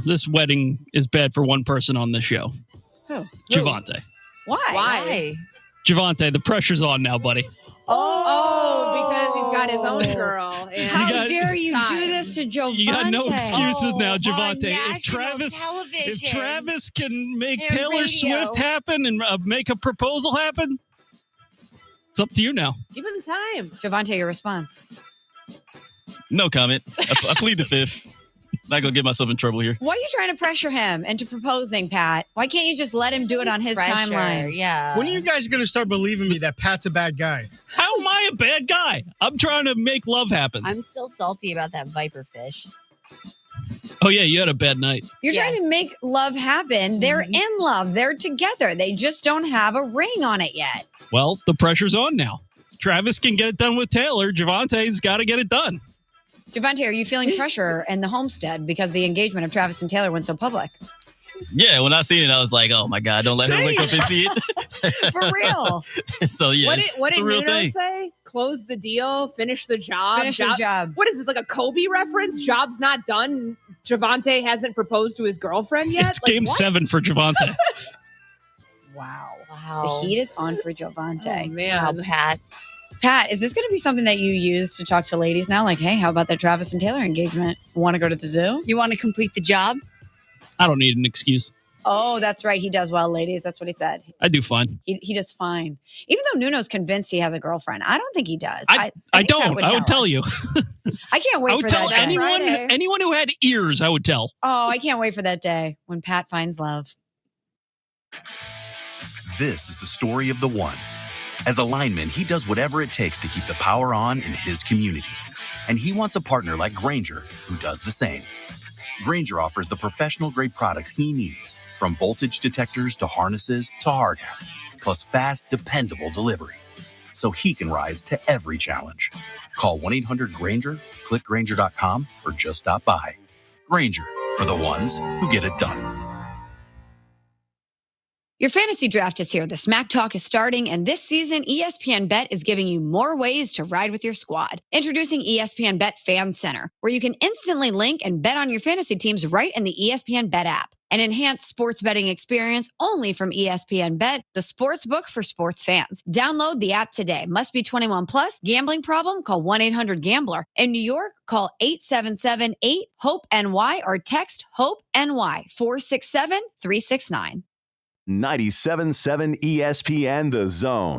This wedding is bad for one person on this show. Who? Javante. Why? Javante, the pressure's on now, buddy. Because he's got his own girl. And How dare you do this to Javante? You got no excuses now, Javante. On If Travis can make and Taylor radio. Swift happen and make a proposal happen, it's up to you now. give him time. Javante, your response. No comment. I plead the fifth. Not going to get myself in trouble here. Why are you trying to pressure him into proposing, Pat? Why can't you just let him do it on his timeline? Yeah. When are you guys going to start believing me that Pat's a bad guy? How am I a bad guy? I'm trying to make love happen. I'm still salty about that viper fish. Oh, yeah, you had a bad night. You're trying to make love happen. They're in love. They're together. They just don't have a ring on it yet. Well, the pressure's on now. Travis can get it done with Taylor. Javante's got to get it done. Javante, are you feeling pressure in the homestead because the engagement of Travis and Taylor went so public? Yeah, when I seen it, I was like, oh my God, don't let her wake up and see it. For real. So, yeah, What it's did a real Nuno thing. say? Close the deal, finish the job. Finish the job. What is this, like a Kobe reference? Job's not done. Javante hasn't proposed to his girlfriend yet? It's game 7 for Javante. Wow. Wow. The heat is on for Javante. Oh, man. Wow, Pat. Pat, is this going to be something that you use to talk to ladies now? Like, hey, how about that Travis and Taylor engagement? Want to go to the zoo? You want to complete the job? I don't need an excuse. Oh, that's right. He does well, ladies. That's what he said. I do fine. He does fine. Even though Nuno's convinced he has a girlfriend. I don't think he does. I think don't. Pat I would tell us. you. I can't wait I would for tell that day. anyone who had ears, I would tell. Oh, I can't wait for that day when Pat finds love. This is the story of the one. As a lineman, he does whatever it takes to keep the power on in his community. And he wants a partner like Grainger who does the same. Grainger offers the professional-grade products he needs, from voltage detectors to harnesses to hard hats, plus fast, dependable delivery, so he can rise to every challenge. Call 1-800-GRAINGER, click Grainger.com, or just stop by. Grainger, for the ones who get it done. Your fantasy draft is here. The Smack Talk is starting, and this season, ESPN Bet is giving you more ways to ride with your squad. Introducing ESPN Bet Fan Center, where you can instantly link and bet on your fantasy teams right in the ESPN Bet app. An enhanced sports betting experience only from ESPN Bet, the sports book for sports fans. Download the app today. Must be 21 plus. Gambling problem? Call 1-800-GAMBLER. In New York, call 877-8-HOPE-NY or text HOPE-NY 467-369. 97.7 ESPN The Zone.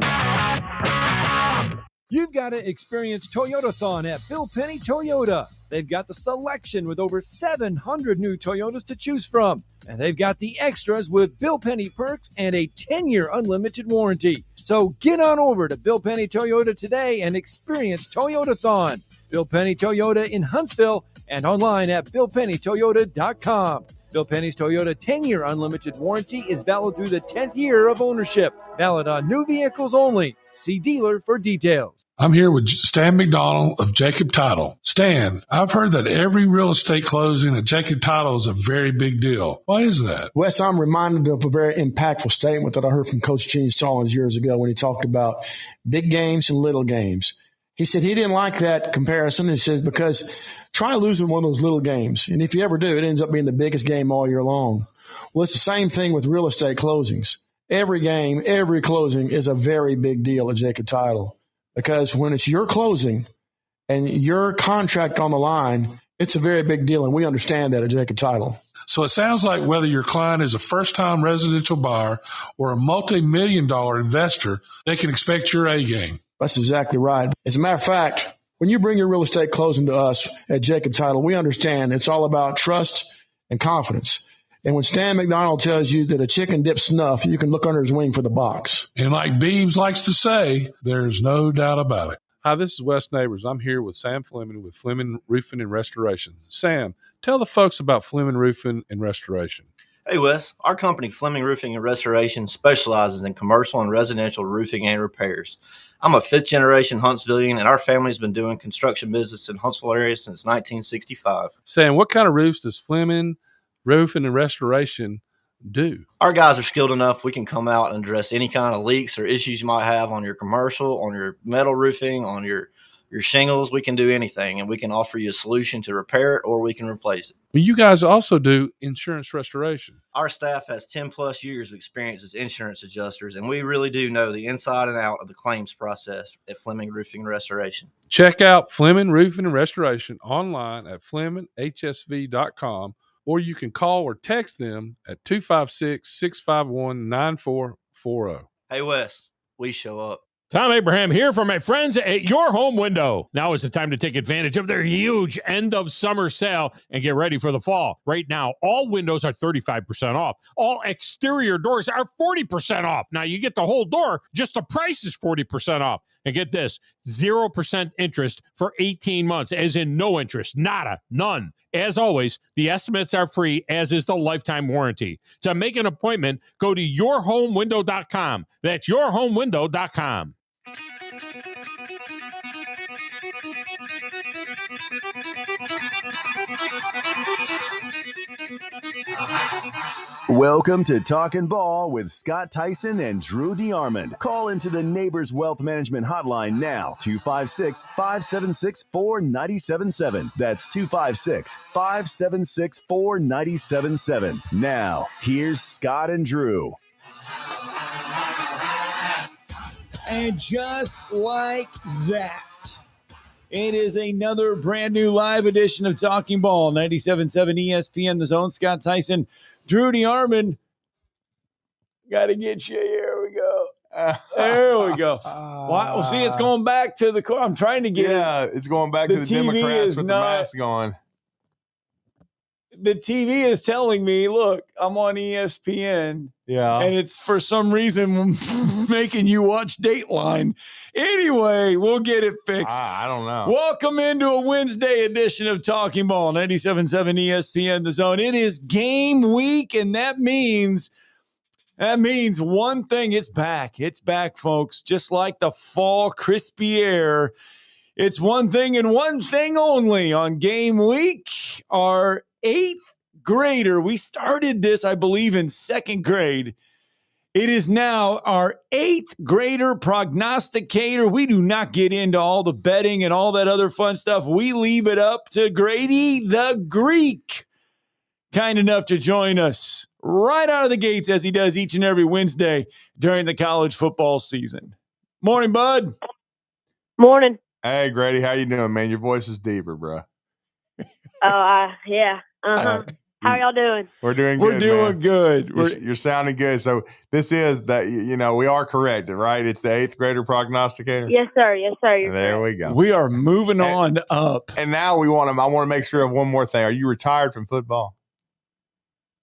You've got to experience Toyotathon at Bill Penny Toyota. They've got the selection with over 700 new Toyotas to choose from. And they've got the extras with Bill Penny perks and a 10-year unlimited warranty. So get on over to Bill Penny Toyota today and experience Toyotathon. Bill Penny Toyota in Huntsville and online at BillPennyToyota.com. Bill Penny's Toyota 10-year unlimited warranty is valid through the 10th year of ownership. Valid on new vehicles only. See dealer for details. I'm here with Stan McDonald of Jacob Title. Stan, I've heard that every real estate closing at Jacob Title is a very big deal. Why is that? Wes, I'm reminded of a very impactful statement that I heard from Coach Gene Stallings years ago when he talked about big games and little games. He said he didn't like that comparison. He says, because try losing one of those little games. And if you ever do, it ends up being the biggest game all year long. Well, it's the same thing with real estate closings. Every game, every closing is a very big deal at Jacob Title, because when it's your closing and your contract on the line, it's a very big deal. And we understand that at Jacob Title. So it sounds like whether your client is a first-time residential buyer or a multi-million-dollar investor, they can expect your A game. That's exactly right. As a matter of fact, when you bring your real estate closing to us at Jacob Title, we understand it's all about trust and confidence. And when Stan McDonald tells you that a chicken dips snuff, you can look under his wing for the box. And like Beebs likes to say, there's no doubt about it. Hi, this is Wes Neighbors. I'm here with Sam Fleming with Fleming Roofing and Restoration. Sam, tell the folks about Fleming Roofing and Restoration. Hey, Wes. Our company, Fleming Roofing and Restoration, specializes in commercial and residential roofing and repairs. I'm a fifth-generation Huntsvillian, and our family's been doing construction business in Huntsville area since 1965. Sam, what kind of roofs does Fleming Roofing and Restoration do? Our guys are skilled enough. We can come out and address any kind of leaks or issues you might have on your commercial, on your metal roofing, on your Your shingles, we can do anything, and we can offer you a solution to repair it or we can replace it. But you guys also do insurance restoration. Our staff has 10-plus years of experience as insurance adjusters, and we really do know the inside and out of the claims process at Fleming Roofing and Restoration. Check out Fleming Roofing and Restoration online at FlemingHSV.com, or you can call or text them at 256-651-9440. Hey, Wes, we show up. Tom Abraham here from my friends at Your Home Window. Now is the time to take advantage of their huge end of summer sale and get ready for the fall. Right now, all windows are 35% off. All exterior doors are 40% off. Now you get the whole door, just the price is 40% off. And get this, 0% interest for 18 months, as in no interest, nada, none. As always, the estimates are free, as is the lifetime warranty. To make an appointment, go to yourhomewindow.com. That's yourhomewindow.com. Welcome to Talkin' Ball with Scott Tyson and Drew DeArmond. Call into the Neighbors Wealth Management Hotline now, 256-576-4977. That's 256-576-4977. Now, here's Scott and Drew. And just like that, it is another brand new live edition of Talking Ball, 97.7 ESPN, The Zone. Scott Tyson, Drew DeArmond. Got to get you. Here we go. There we go. Well, see, it's going back to the car. I'm trying to get it's going back to the Democrats with the mask on. The TV is telling me, look, I'm on ESPN. Yeah. And it's for some reason making you watch Dateline. Anyway, we'll get it fixed. I don't know. Welcome into a Wednesday edition of Talking Ball, 97.7 ESPN, The Zone. It is game week, and that means one thing. It's back. It's back, folks. Just like the fall crispy air. It's one thing and one thing only on game week. Our 8th grader. We started this, I believe, in 2nd grade. It is now our 8th grader prognosticator. We do not get into all the betting and all that other fun stuff. We leave it up to Grady the Greek, kind enough to join us right out of the gates as he does each and every Wednesday during the college football season. Morning, bud. Morning. Hey, Grady, how you doing, man? Your voice is deeper, bro. Yeah. Uh-huh. How y'all doing? We're doing good. We're doing good. You're sounding good. So this is that, we are correct, right? It's the 8th grader prognosticator. Yes, sir. Yes, sir. You're there correct. we go. We are moving on up. And now I want to make sure of one more thing. Are you retired from football?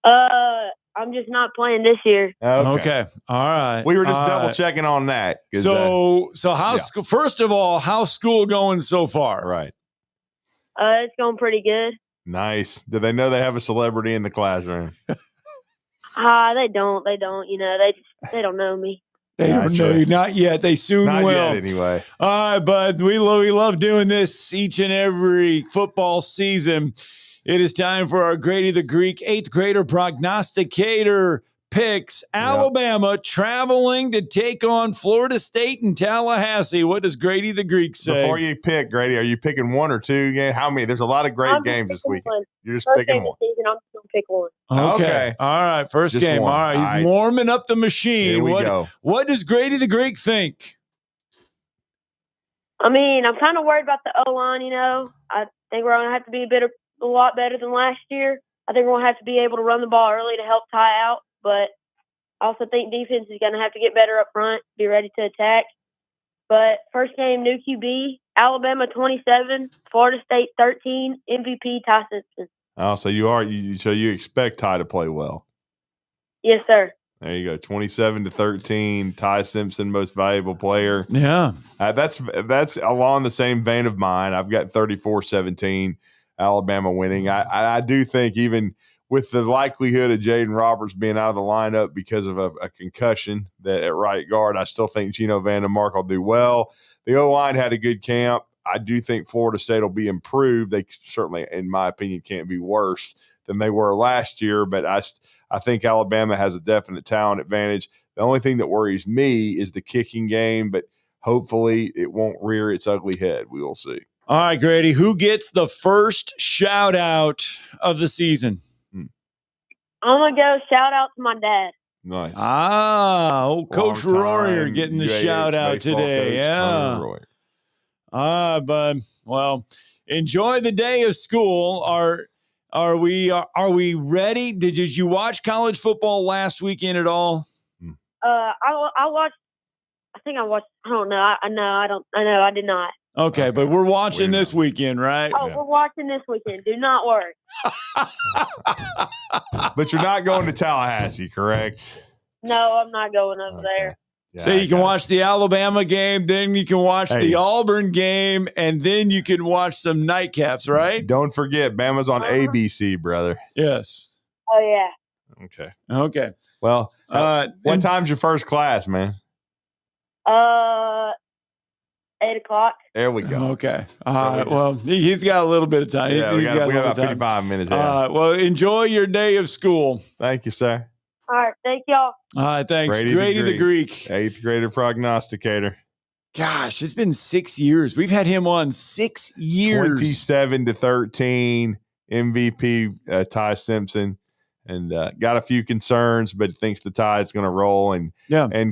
I'm just not playing this year. Okay. All right. We were just double checking on that. So how's school? First of all, how's school going so far? Right. It's going pretty good. Nice. Do they know they have a celebrity in the classroom? They don't. They don't know me. They don't know you. Not yet. They soon Not will. Yet, anyway. All right, bud. We love doing this each and every football season. It is time for our Grady the Greek 8th grader prognosticator picks. Alabama traveling to take on Florida State in Tallahassee. What does Grady the Greek say? Before you pick, Grady, are you picking one or two? How many? There's a lot of great games this weekend. One. You're just First picking game one. of the season, I'm just going to pick one. Okay. All right. First Just game. one. All right. He's All right. warming up the machine. Here we go. What does Grady the Greek think? I mean, I'm kind of worried about the O-line, I think we're going to have to be a lot better than last year. I think we're going to have to be able to run the ball early to help tie out, but I also think defense is going to have to get better up front, be ready to attack. But first game, new QB, Alabama 27, Florida State 13, MVP Ty Simpson. Oh, so you expect Ty to play well. Yes, sir. There you go. 27-13, Ty Simpson, most valuable player. Yeah. That's along the same vein of mine. I've got 34-17, Alabama winning. I do think even with the likelihood of Jaden Roberts being out of the lineup because of a concussion that at right guard, I still think Geno Vandermark will do well. The O-line had a good camp. I do think Florida State will be improved. They certainly, in my opinion, can't be worse than they were last year, but I think Alabama has a definite talent advantage. The only thing that worries me is the kicking game, but hopefully it won't rear its ugly head. We will see. All right, Grady, who gets the first shout out of the season? I'm going to go shout out to my dad. Nice. Coach Royer getting the shout out today. Yeah. But well, enjoy the day of school. Are we ready? Did you watch college football last weekend at all? I watched. I think I watched. I don't know. I did not. Okay, but we're watching this weekend, right? Oh, we're watching this weekend. Do not worry. But you're not going to Tallahassee, correct? No, I'm not going over there. Yeah, so you can watch the Alabama game, then you can watch the Auburn game, and then you can watch some nightcaps, right? Don't forget, Bama's on ABC, brother. Yes. Oh, yeah. Okay. Well, what time's your first class, man? 8 o'clock. There we go. Okay. Well, he's got a little bit of time. Yeah, we got about time. 55 minutes. Well, enjoy your day of school. Thank you, sir. All right. Thank y'all. All right. Thanks. Grady the Greek. 8th grader prognosticator. Gosh, it's been 6 years. We've had him on 6 years. 27-13 MVP Ty Simpson. And got a few concerns, but thinks the Tide's going to roll and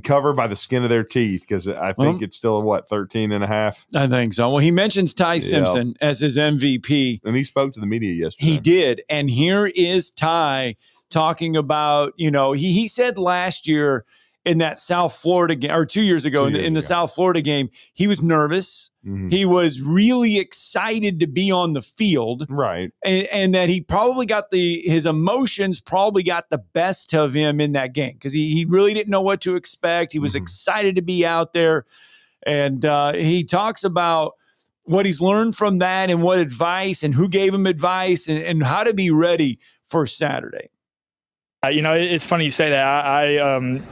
cover by the skin of their teeth because I think it's still, 13.5? I think so. Well, he mentions Ty Simpson as his MVP. And he spoke to the media yesterday. He did. And here is Ty talking about, he said last year in that South Florida game, or 2 years ago in the South Florida game, he was nervous. Mm-hmm. He was really excited to be on the field. Right. And that he probably his emotions probably got the best of him in that game because he really didn't know what to expect. He was excited to be out there. And he talks about what he's learned from that and what advice and who gave him advice and how to be ready for Saturday. It's funny you say that.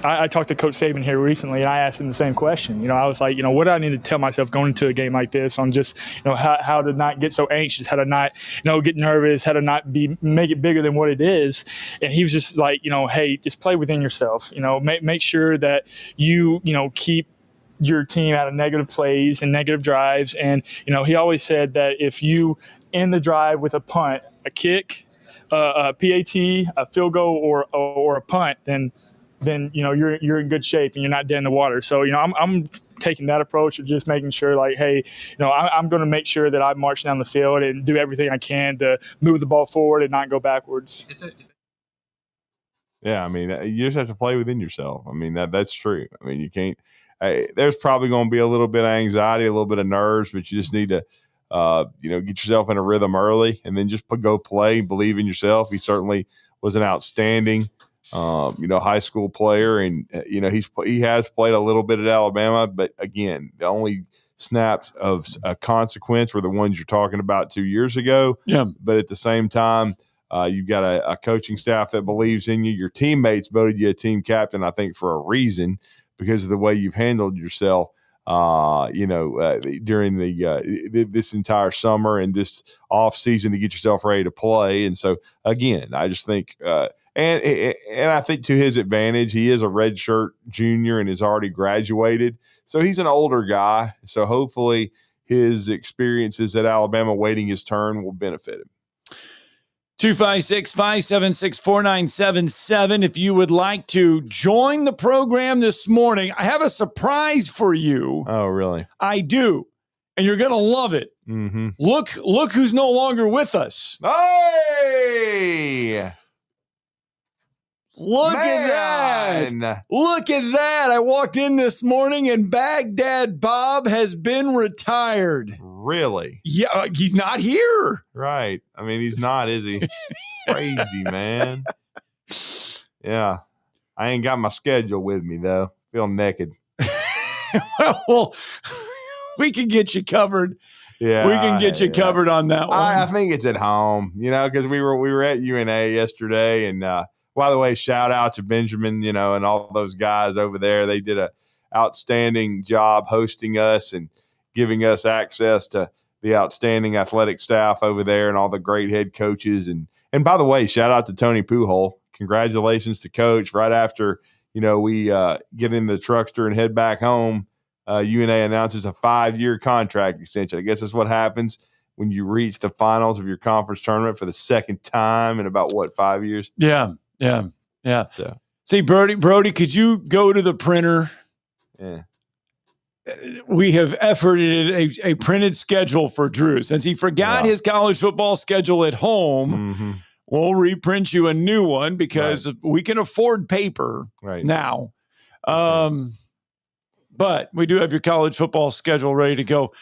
I talked to Coach Saban here recently, and I asked him the same question. I was like, what do I need to tell myself going into a game like this on just, how to not get so anxious, how to not, get nervous, how to not make it bigger than what it is. And he was just like, hey, just play within yourself. Make sure that you, keep your team out of negative plays and negative drives. And, he always said that if you end the drive with a punt, a kick, a PAT, a field goal, or a punt, then you're in good shape and you're not dead in the water. So I'm taking that approach of just making sure like, hey, I'm going to make sure that I march down the field and do everything I can to move the ball forward and not go backwards. Yeah, you just have to play within yourself. That's true. You can't. There's probably going to be a little bit of anxiety, a little bit of nerves, but you just need to. Get yourself in a rhythm early and then just go play, believe in yourself. He certainly was an outstanding, high school player. And, he has played a little bit at Alabama, but again, the only snaps of a consequence were the ones you're talking about 2 years ago. Yeah. But at the same time, you've got a coaching staff that believes in you. Your teammates voted you a team captain, I think, for a reason because of the way you've handled yourself. During this entire summer and this off season to get yourself ready to play. And so again, I just think, and I think to his advantage, he is a redshirt junior and has already graduated. So he's an older guy. So hopefully his experiences at Alabama waiting his turn will benefit him. 256-576-4977. If you would like to join the program this morning, I have a surprise for you. Oh, really? I do. And you're going to love it. Mm-hmm. Look who's no longer with us. Hey! Look at that. Look at that. I walked in this morning and Baghdad Bob has been retired. Really? Yeah, he's not here. Right. He's not, is he? Crazy, man. Yeah. I ain't got my schedule with me, though. Feel naked. Well, we can get you covered. Yeah. We can get you covered on that one. I think it's at home, because we were at UNA yesterday. And by the way, shout out to Benjamin, and all those guys over there. They did an outstanding job hosting us and giving us access to the outstanding athletic staff over there and all the great head coaches. And by the way, shout out to Tony Pujol. Congratulations to Coach. Right after, we get in the truckster and head back home, UNA announces a 5-year contract extension. I guess that's what happens when you reach the finals of your conference tournament for the second time in about 5 years? Yeah. So see, Brody, could you go to the printer? Yeah. We have efforted a printed schedule for Drew. Since he forgot his college football schedule at home, we'll reprint you a new one because we can afford paper now. But we do have your college football schedule ready to go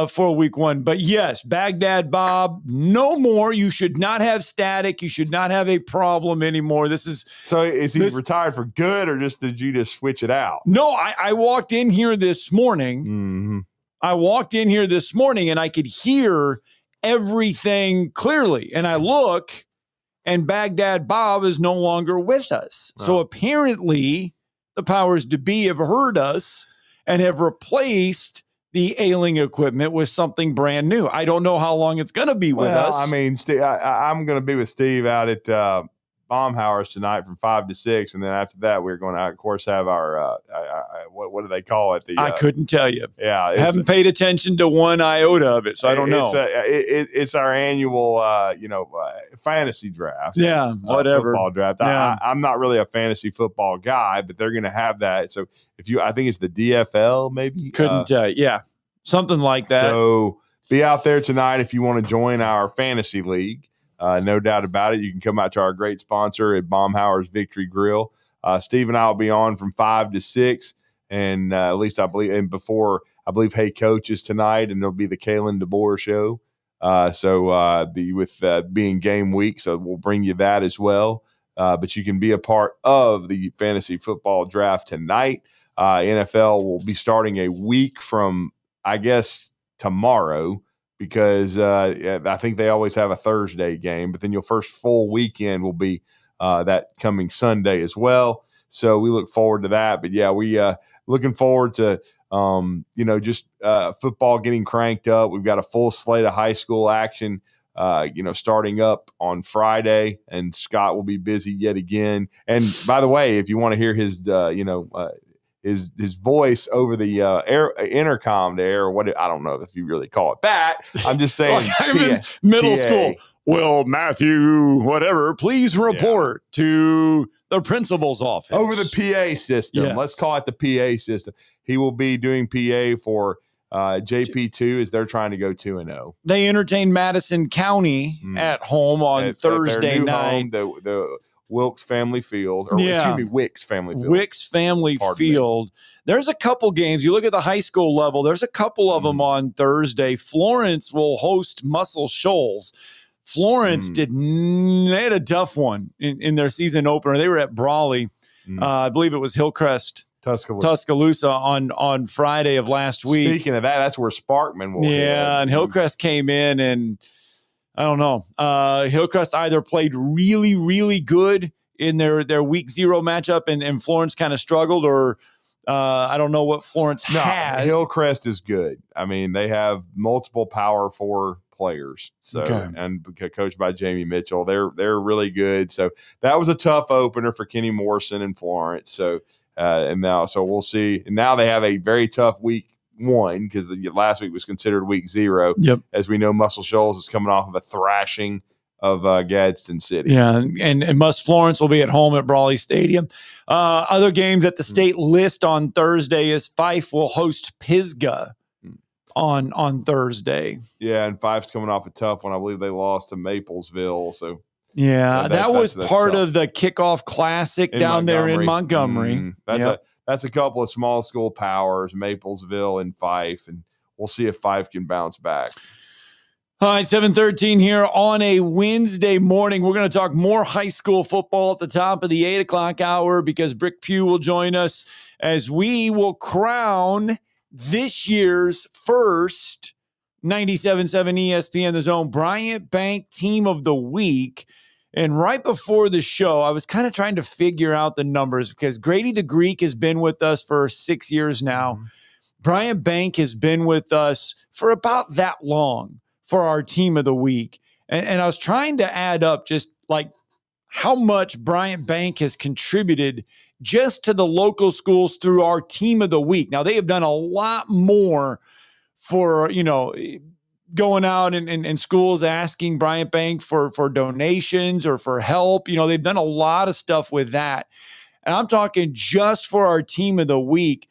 for week 1. But yes, Baghdad Bob, no more. You should not have static. You should not have a problem anymore. So is he retired for good, or did you just switch it out? No, I walked in here this morning. And I could hear everything clearly. And I look, and Baghdad Bob is no longer with us. So apparently the powers to be have heard us and have replaced the ailing equipment with something brand new. I don't know how long it's going to be with us. I mean, Steve, I'm going to be with Steve out at Baumhauer's tonight from 5 to 6, and then after that, we're going to, of course, have our what do they call it? I couldn't tell you. Yeah, I haven't paid attention to one iota of it, so I don't know. It's our annual, fantasy draft. Yeah, whatever. Football draft. Yeah. I'm not really a fantasy football guy, but they're going to have that. So I think it's the DFL, maybe. Couldn't tell you. Yeah, something like that. So be out there tonight if you want to join our fantasy league. No doubt about it. You can come out to our great sponsor at Baumhauer's Victory Grill. Steve and I will be on from 5 to 6. And at least I believe, and before, I believe Hey Coach is tonight, and there'll be the Kalen DeBoer show. With being game week, so we'll bring you that as well. But you can be a part of the fantasy football draft tonight. NFL will be starting a week from, I guess, tomorrow, because I think they always have a Thursday game, but then your first full weekend will be that coming Sunday as well. So we look forward to that. But yeah, we looking forward to football getting cranked up. We've got a full slate of high school action starting up on Friday, and Scott will be busy yet again. And by the way, if you want to hear his his voice over the intercom there, or what, I don't know if you really call it that. I'm just saying. I'm in middle school. Will Matthew, whatever, please report to the principal's office. Over the PA system. Yes. Let's call it the PA system. He will be doing PA for JP2 as they're trying to go 2-0. They entertain Madison County at home on Thursday night. Home, the Wilkes Family Field, Wicks Family Field. Wicks Family Field. There's a couple games. You look at the high school level, there's a couple of them on Thursday. Florence will host Muscle Shoals. Florence they had a tough one in their season opener. They were at Brawley. I believe it was Hillcrest, Tuscaloosa on Friday of last week. Speaking of that, that's where Sparkman will hit. And Hillcrest came in, and I don't know. Hillcrest either played really, really good in their week 0 matchup, and Florence kind of struggled, or I don't know what Florence has. Hillcrest is good. I mean, they have multiple Power 4 players, and coached by Jamie Mitchell. They're really good. So that was a tough opener for Kenny Morrison and Florence. So so we'll see. And now they have a very tough week 1, because the last week was considered week 0. Yep. As we know, Muscle Shoals is coming off of a thrashing of Gadsden City. Yeah, and Must Florence will be at home at Brawley Stadium. Other games at the state list on Thursday is Fife will host Pisgah on Thursday. Yeah, and Fife's coming off a tough one. I believe they lost to Maplesville. So yeah, that was part of the kickoff classic down there in Montgomery. That's a couple of small school powers, Maplesville and Fife, and we'll see if Fife can bounce back. All right, 7:13 here on a Wednesday morning. We're going to talk more high school football at the top of the 8 o'clock hour, because Brick Pugh will join us as we will crown this year's first 97.7 ESPN The Zone Bryant Bank Team of the Week. And right before the show, I was kind of trying to figure out the numbers, because Grady the Greek has been with us for 6 years now. Bryant Bank has been with us for about that long for our Team of the Week. And I was trying to add up just like how much Bryant Bank has contributed just to the local schools through our team of the week. Now, they have done a lot more for, going out in schools asking Bryant Bank for donations or for help. They've done a lot of stuff with that. And I'm talking just for our team of the week.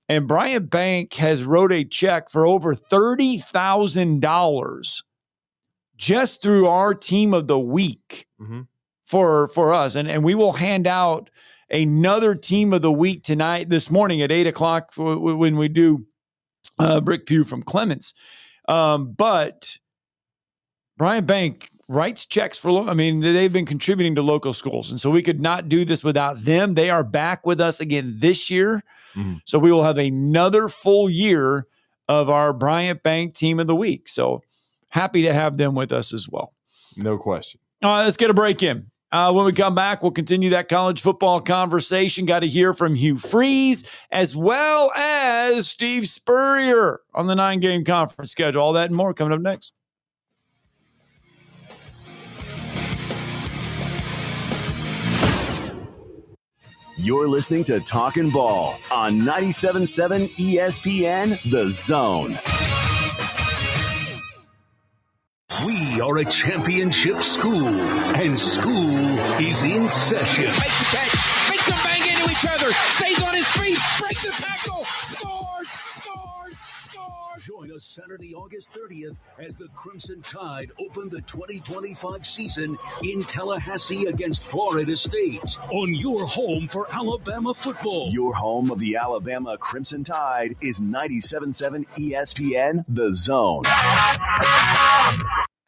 And Bryant Bank has wrote a check for over $30,000 just through our team of the week for us. And we will hand out another team of the week this morning at 8:00 when we do Brick Pugh from Clements. But Bryant Bank writes checks they've been contributing to local schools. And so we could not do this without them. They are back with us again this year. So we will have another full year of our Bryant Bank team of the week. So happy to have them with us as well. No question. All right, let's get a break in. When we come back, we'll continue that college football conversation. Got to hear from Hugh Freeze as well as Steve Spurrier on the 9-game conference schedule. All that and more coming up next. You're listening to Talkin' Ball on 97.7 ESPN The Zone. We are a championship school, and school is in session. Makes the catch, makes them bang into each other, stays on his feet, breaks the tackle, scores! Join us Saturday, August 30th as the Crimson Tide open the 2025 season in Tallahassee against Florida State on your home for Alabama football. Your home of the Alabama Crimson Tide is 97.7 ESPN The Zone.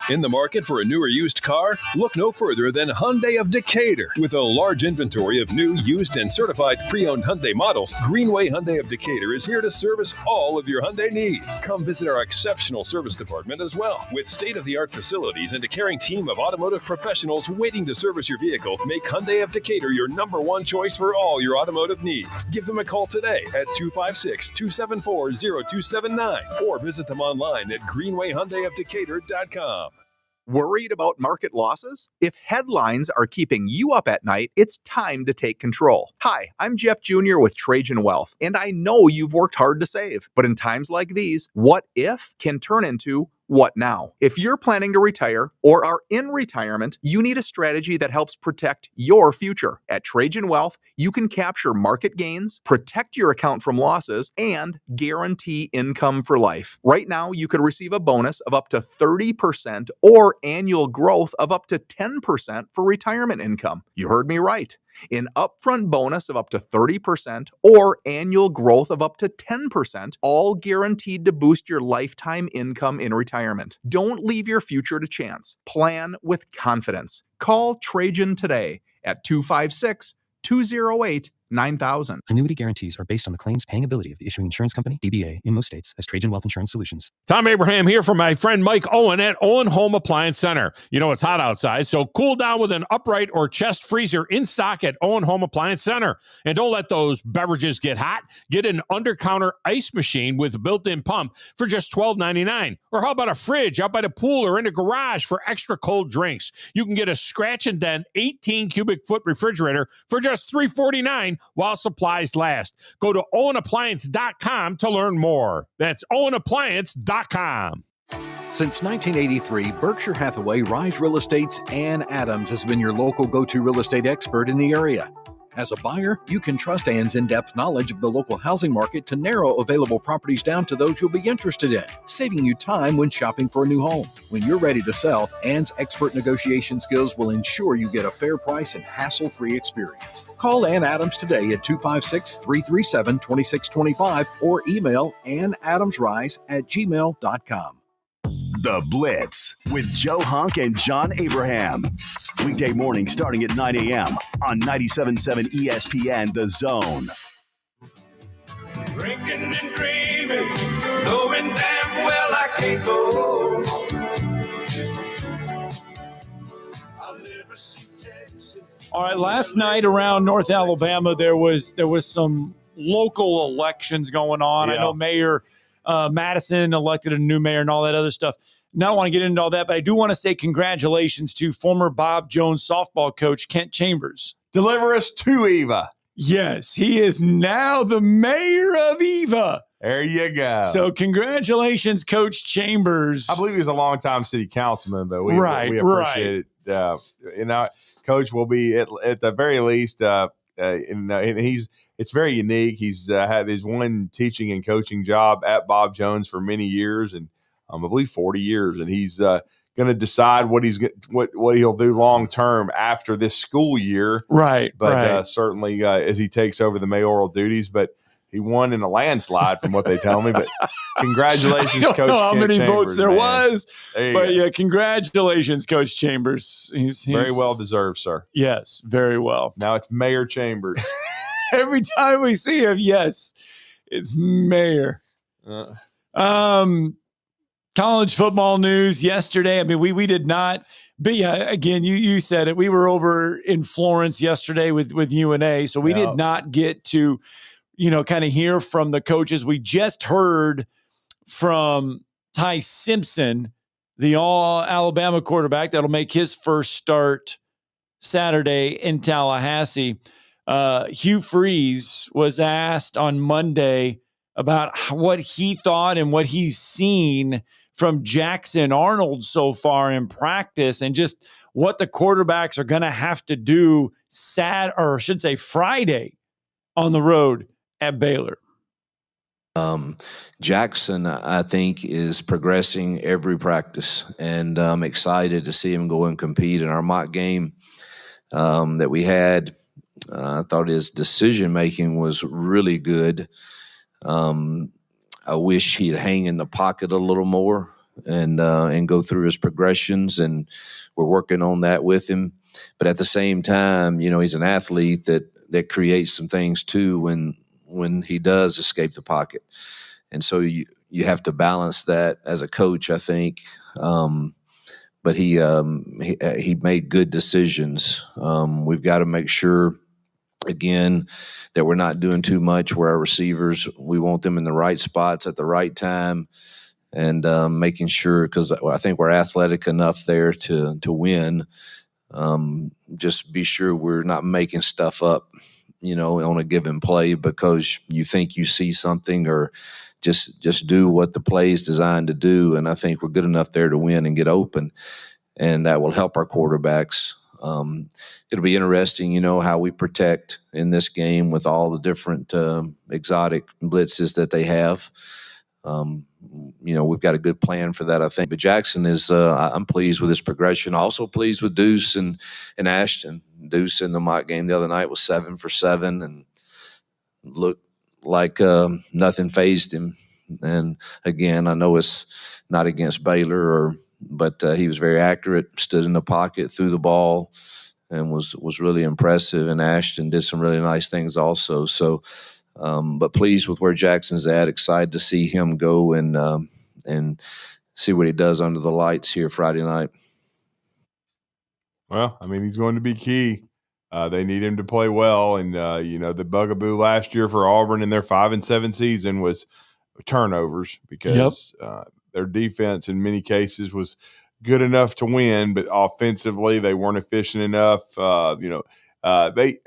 In the market for a new or used car? Look no further than Hyundai of Decatur. With a large inventory of new, used, and certified pre-owned Hyundai models, Greenway Hyundai of Decatur is here to service all of your Hyundai needs. Come visit our exceptional service department as well. With state-of-the-art facilities and a caring team of automotive professionals waiting to service your vehicle, make Hyundai of Decatur your #1 choice for all your automotive needs. Give them a call today at 256-274-0279 or visit them online at greenwayhyundaiofdecatur.com. Worried about market losses? If headlines are keeping you up at night, it's time to take control. Hi, I'm Jeff Jr. with Trajan Wealth, and I know you've worked hard to save. But in times like these, what if can turn into what now? If you're planning to retire or are in retirement, you need a strategy that helps protect your future. At Trajan Wealth, you can capture market gains, protect your account from losses, and guarantee income for life. Right now, you could receive a bonus of up to 30% or annual growth of up to 10% for retirement income. You heard me right. An upfront bonus of up to 30% or annual growth of up to 10%, all guaranteed to boost your lifetime income in retirement. Don't leave your future to chance. Plan with confidence. Call Trajan today at 256-208-9000. Annuity guarantees are based on the claims paying ability of the issuing insurance company, DBA, in most states as Trajan Wealth Insurance Solutions. Tom Abraham here from my friend Mike Owen at Owen Home Appliance Center. You know it's hot outside, so cool down with an upright or chest freezer in stock at Owen Home Appliance Center. And don't let those beverages get hot. Get an under-counter ice machine with a built-in pump for just $12.99. Or how about a fridge out by the pool or in the garage for extra cold drinks? You can get a scratch and dent 18 cubic foot refrigerator for just $349 while supplies last. Go to owenappliance.com to learn more. That's owenappliance.com. Since 1983, Berkshire Hathaway Rise Real Estate's Ann Adams has been your local go-to real estate expert in the area. As a buyer, you can trust Ann's in-depth knowledge of the local housing market to narrow available properties down to those you'll be interested in, saving you time when shopping for a new home. When you're ready to sell, Ann's expert negotiation skills will ensure you get a fair price and hassle-free experience. Call Ann Adams today at 256-337-2625 or email annadamsrise@gmail.com. The Blitz with Joe Hunk and John Abraham. Weekday morning starting at 9 a.m. on 97.7 ESPN The Zone. Drinking and dreaming, knowing damn well I can't go. All right, last night around North Alabama, there was some local elections going on. Yeah. I know Mayor Madison elected a new mayor and all that other stuff. not want to get into all that, but I do want to say congratulations to former Bob Jones softball coach Kent Chambers. Deliver us to Eva. Yes, he is now the mayor of Eva. There you go. So congratulations, Coach Chambers. I believe he was a longtime city councilman, but we appreciate it. Coach will be at the very least, and it's very unique. He's had his one teaching and coaching job at Bob Jones for many years, and I believe 40 years, and he's going to decide what he'll do long term after this school year. Right. But certainly as he takes over the mayoral duties, but he won in a landslide from what they tell me. But congratulations, Coach. I don't know how many votes there was, but go. Congratulations, Coach Chambers. He's very well deserved, sir. Yes, very well. Now it's Mayor Chambers. Every time we see him, yes, it's Mayor. College football news yesterday. I mean, we did not. But yeah, again, you said it. We were over in Florence yesterday with UNA, so we did not get to, kind of hear from the coaches. We just heard from Ty Simpson, the all-Alabama quarterback that'll make his first start Saturday in Tallahassee. Hugh Freeze was asked on Monday about what he thought and what he's seen from Jackson Arnold so far in practice, and just what the quarterbacks are going to have to do Friday on the road at Baylor. Jackson, I think, is progressing every practice, and I'm excited to see him go and compete in our mock game that we had. I thought his decision-making was really good. I wish he'd hang in the pocket a little more and go through his progressions, and we're working on that with him. But at the same time, he's an athlete that creates some things too when he does escape the pocket. And so you have to balance that as a coach, I think. But he made good decisions. We've got to make sure, again, that we're not doing too much where our receivers, we want them in the right spots at the right time, and making sure, because I think we're athletic enough there to win. Just be sure we're not making stuff up, on a given play because you think you see something, or just do what the play is designed to do. And I think we're good enough there to win and get open, and that will help our quarterbacks. It'll be interesting, how we protect in this game with all the different exotic blitzes that they have. We've got a good plan for that, I think. But Jackson is, I'm pleased with his progression. Also pleased with Deuce and Ashton. Deuce in the mock game the other night was 7 for 7 and looked like nothing fazed him. And again, I know it's not against Baylor, but he was very accurate, stood in the pocket, threw the ball, and was really impressive. And Ashton did some really nice things also. So, but pleased with where Jackson's at. Excited to see him go and see what he does under the lights here Friday night. Well, I mean, he's going to be key. They need him to play well. And, the bugaboo last year for Auburn in their 5-7 season was turnovers, because their defense in many cases was good enough to win, but offensively they weren't efficient enough. They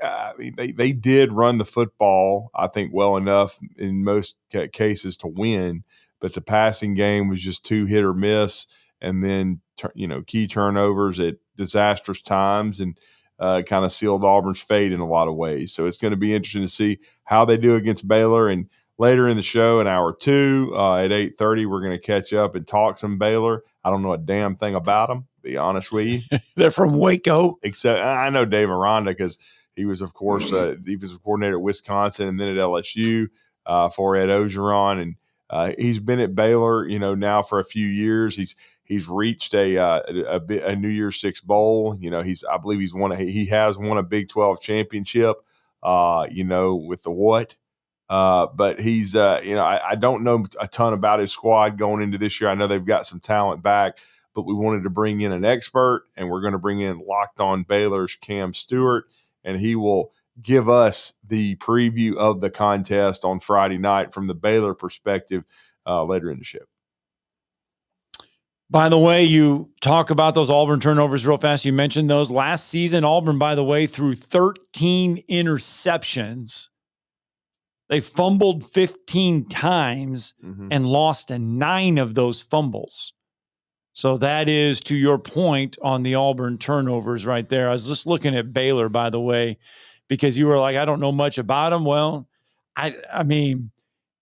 did run the football, I think, well enough in most cases to win, but the passing game was just too hit or miss, and then key turnovers at disastrous times, and kind of sealed Auburn's fate in a lot of ways. So it's going to be interesting to see how they do against Baylor. And later in the show, in hour 2 at 8:30, we're going to catch up and talk some Baylor. I don't know a damn thing about them, to be honest with you. They're from Waco. Except I know Dave Aranda, because he was, of course, defensive coordinator at Wisconsin and then at LSU for Ed Ogeron. And he's been at Baylor, now for a few years. He's reached a New Year's Six bowl. I believe he has won a Big 12 championship, with the what. But he's, I don't know a ton about his squad going into this year. I know they've got some talent back, but we wanted to bring in an expert, and we're going to bring in Locked On Baylor's Cam Stuart, and he will give us the preview of the contest on Friday night from the Baylor perspective later in the show. By the way, you talk about those Auburn turnovers real fast. You mentioned those. Last season, Auburn, by the way, threw 13 interceptions. They fumbled 15 times and lost 9 of those fumbles. So that is, to your point on the Auburn turnovers right there. I was just looking at Baylor, by the way, because you were like, I don't know much about them. Well, I mean,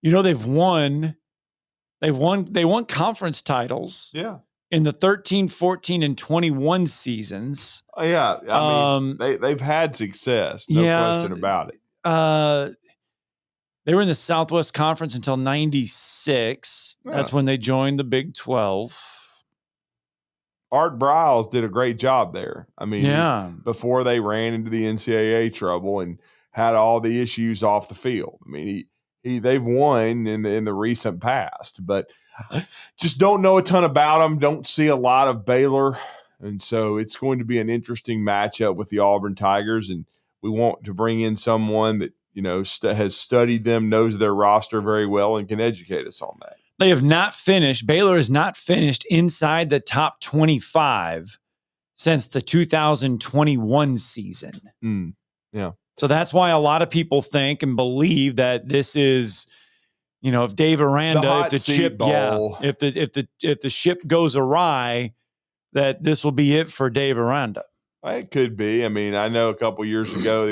they've won conference titles. Yeah. In the 13, 14, and 21 seasons. Oh, yeah. I mean, they've had success. No question about it. They were in the Southwest Conference until 96. Yeah. That's when they joined the Big 12. Art Briles did a great job there. I mean, before they ran into the NCAA trouble and had all the issues off the field. I mean, they've won in the recent past, but just don't know a ton about them. Don't see a lot of Baylor, and so it's going to be an interesting matchup with the Auburn Tigers. And we want to bring in someone that has studied them, knows their roster very well, and can educate us on that. They have not finished. Baylor has not finished inside the top 25 since the 2021 season. Yeah. So that's why a lot of people think and believe that this is, if Dave Aranda, if the ship goes awry, that this will be it for Dave Aranda. It could be. I mean, I know a couple years ago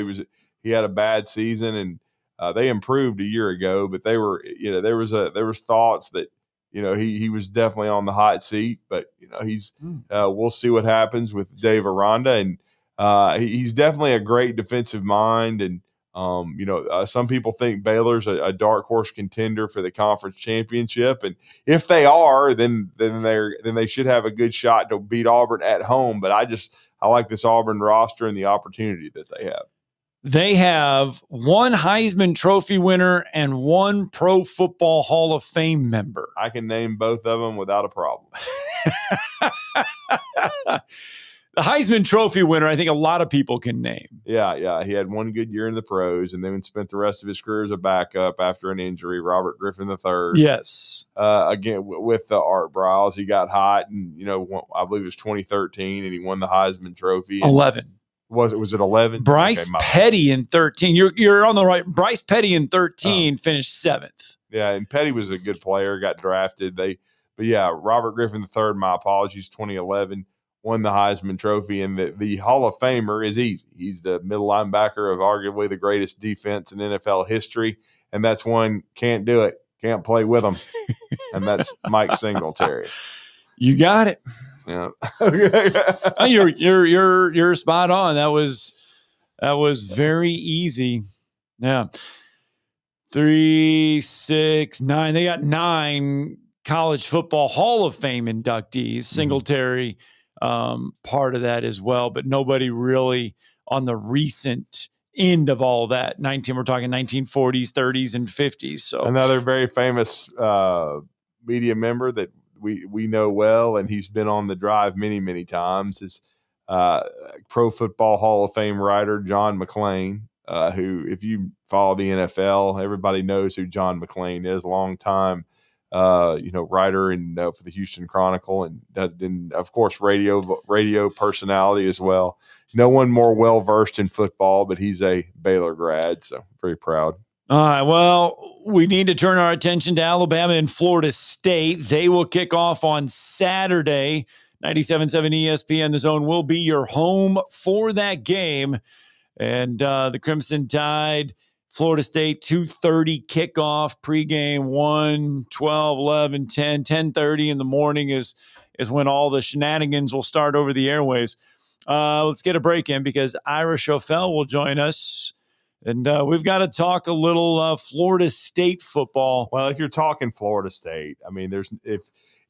he had a bad season, and they improved a year ago, but they were, there was thoughts that, he was definitely on the hot seat, but we'll see what happens with Dave Aranda, and he's definitely a great defensive mind. And, some people think Baylor's a dark horse contender for the conference championship. And if they are, then they should have a good shot to beat Auburn at home. But I like this Auburn roster and the opportunity that they have. They have 1 Heisman Trophy winner and 1 Pro Football Hall of Fame member. I can name both of them without a problem. The Heisman Trophy winner, I think a lot of people can name. Yeah. He had 1 good year in the pros and then spent the rest of his career as a backup after an injury. Robert Griffin III. Yes. Again, with the Art Briles, he got hot, and I believe it was 2013, and he won the Heisman Trophy. 11. Was it 11? Bryce Petty in 13. You're on the right. Bryce Petty in 13 finished 7th. Yeah, and Petty was a good player, got drafted. Robert Griffin III, my apologies, 2011, won the Heisman Trophy. And the Hall of Famer is easy. He's the middle linebacker of arguably the greatest defense in NFL history. And that's one, can't do it, can't play with him. And that's Mike Singletary. You got it. Yeah. You're spot on. That was very easy. Yeah. 3, 6, 9. They got 9 College Football Hall of Fame inductees. Singletary part of that as well, but nobody really on the recent end of all that. We're talking 1940s, 30s, and 50s. So another very famous media member that we know well, and he's been on the drive many, many times, is Pro Football Hall of Fame writer John McClain, who, if you follow the NFL, everybody knows who John McClain is, longtime writer and for the Houston Chronicle, and of course radio personality as well. No one more well versed in football, but he's a Baylor grad, so very proud. All right, well, we need to turn our attention to Alabama and Florida State. They will kick off on Saturday. 97.7 ESPN, The Zone will be your home for that game. And the Crimson Tide, Florida State, 2:30 kickoff, pregame 1, 12, 11, 10, 10:30 in the morning is when all the shenanigans will start over the airwaves. Let's get a break in because Ira Schoffel will join us. And we've got to talk a little Florida State football. Well, if you're talking Florida State, I mean,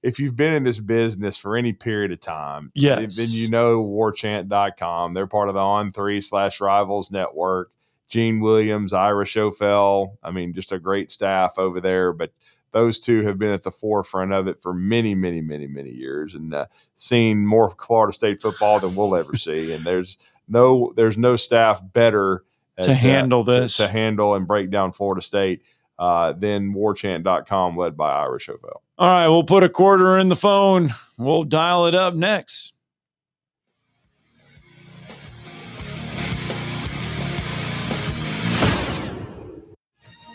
if you've been in this business for any period of time, yes, then warchant.com. They're part of the On3/Rivals network. Gene Williams, Ira Schoffel. I mean, just a great staff over there. But those two have been at the forefront of it for many, many, many, many years, and seen more Florida State football than we'll ever see. And there's no staff better to handle this, to handle and break down Florida State. than warchant.com, led by Ira Schoffel. All right, we'll put a quarter in the phone. We'll dial it up next.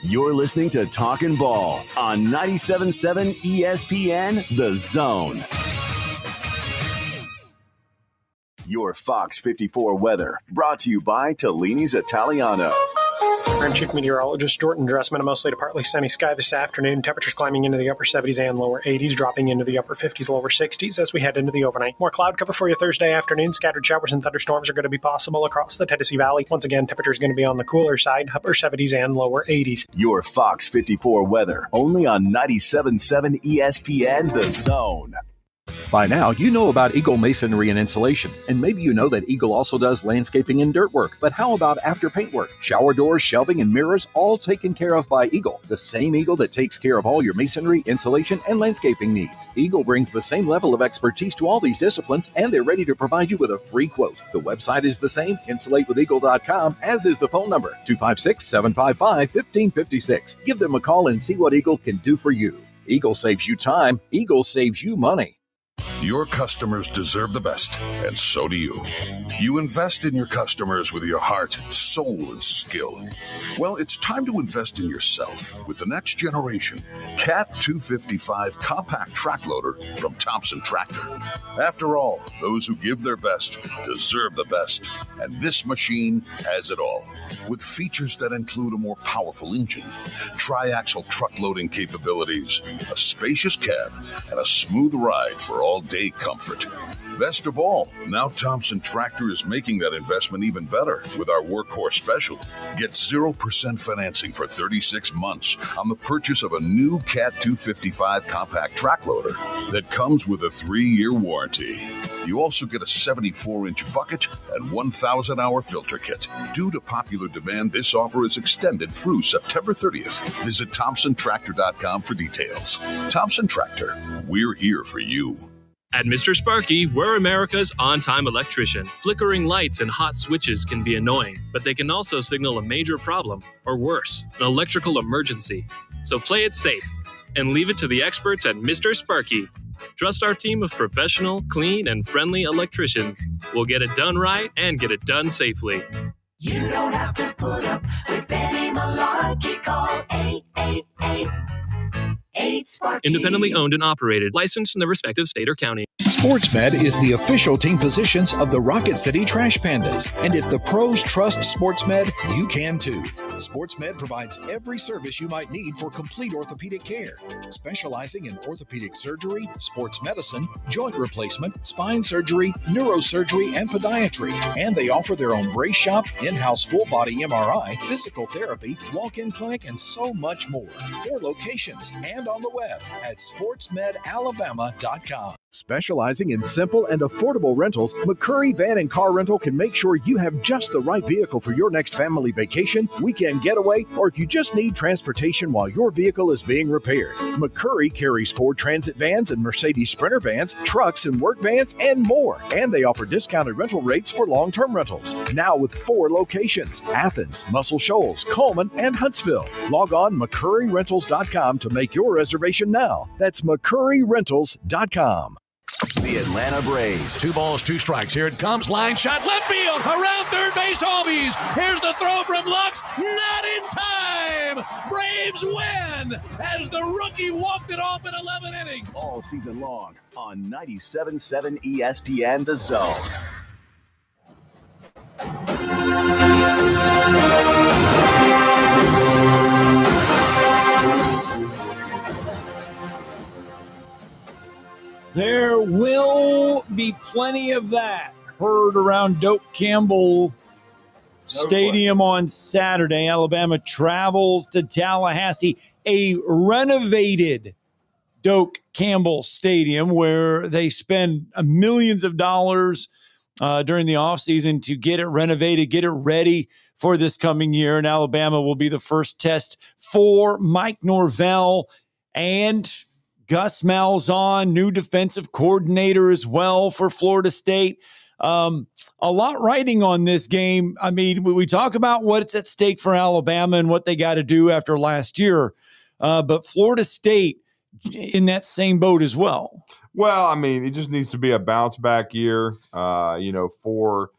You're listening to Talkin' Ball on 97.7 ESPN, The Zone. Your Fox 54 weather, brought to you by Tellini's Italiano. I'm Chief Meteorologist Jordan Dressman. A mostly to partly sunny sky this afternoon. Temperatures climbing into the upper 70s and lower 80s, dropping into the upper 50s, lower 60s as we head into the overnight. More cloud cover for you Thursday afternoon. Scattered showers and thunderstorms are going to be possible across the Tennessee Valley. Once again, temperatures going to be on the cooler side, upper 70s and lower 80s. Your Fox 54 weather, only on 97.7 ESPN, The Zone. By now, you know about Eagle Masonry and Insulation, and maybe you know that Eagle also does landscaping and dirt work. But how about after paint work? Shower doors, shelving, and mirrors, all taken care of by Eagle, the same Eagle that takes care of all your masonry, insulation, and landscaping needs. Eagle brings the same level of expertise to all these disciplines, and they're ready to provide you with a free quote. The website is the same, insulatewitheagle.com, as is the phone number, 256-755-1556. Give them a call and see what Eagle can do for you. Eagle saves you time. Eagle saves you money. Your customers deserve the best, and so do you. You invest in your customers with your heart, soul, and skill. Well, it's time to invest in yourself with the next generation Cat 255 compact track loader from Thompson Tractor. After all, those who give their best deserve the best, and this machine has it all. With features that include a more powerful engine, tri-axle truck loading capabilities, a spacious cab, and a smooth ride for all-day comfort. Best of all, now Thompson Tractor is making that investment even better with our Workhorse Special. Get 0% financing for 36 months on the purchase of a new Cat 255 compact track loader that comes with a 3-year warranty. You also get a 74-inch bucket and 1,000-hour filter kit. Due to popular demand, this offer is extended through September 30th. Visit ThompsonTractor.com for details. Thompson Tractor, we're here for you. At Mr. Sparky, we're America's on-time electrician. Flickering lights and hot switches can be annoying, but they can also signal a major problem, or worse, an electrical emergency. So play it safe and leave it to the experts at Mr. Sparky. Trust our team of professional, clean, and friendly electricians. We'll get it done right and get it done safely. You don't have to put up with any malarkey. Call 888-8-SPARKY. Independently owned and operated, licensed in the respective state or county. SportsMed is the official team physicians of the Rocket City Trash Pandas. And if the pros trust SportsMed, you can too. SportsMed provides every service you might need for complete orthopedic care, specializing in orthopedic surgery, sports medicine, joint replacement, spine surgery, neurosurgery, and podiatry. And they offer their own brace shop, in-house full-body MRI, physical therapy, walk-in clinic, and so much more. 4 locations and on the web at sportsmedalabama.com. Specializing in simple and affordable rentals, McCurry Van and Car Rental can make sure you have just the right vehicle for your next family vacation, weekend getaway, or if you just need transportation while your vehicle is being repaired. McCurry carries Ford Transit vans and Mercedes Sprinter vans, trucks and work vans, and more. And they offer discounted rental rates for long-term rentals. Now with 4 locations: Athens, Muscle Shoals, Coleman, and Huntsville. Log on McCurryRentals.com to make your reservation now. That's McCurryRentals.com. The Atlanta Braves. 2 balls, 2 strikes. Here it comes. Line shot. Left field. Around third base. Albies. Here's the throw from Lux. Not in time. Braves win as the rookie walked it off in 11 innings. All season long on 97.7 ESPN, The Zone. There will be plenty of that heard around Doak Campbell Stadium on Saturday. Alabama travels to Tallahassee, a renovated Doak Campbell Stadium where they spend millions of dollars during the offseason to get it renovated, get it ready for this coming year. And Alabama will be the first test for Mike Norvell and Gus Malzahn, new defensive coordinator as well for Florida State. A lot riding on this game. I mean, we talk about what's at stake for Alabama and what they got to do after last year, but Florida State in that same boat as well. Well, I mean, it just needs to be a bounce back year, for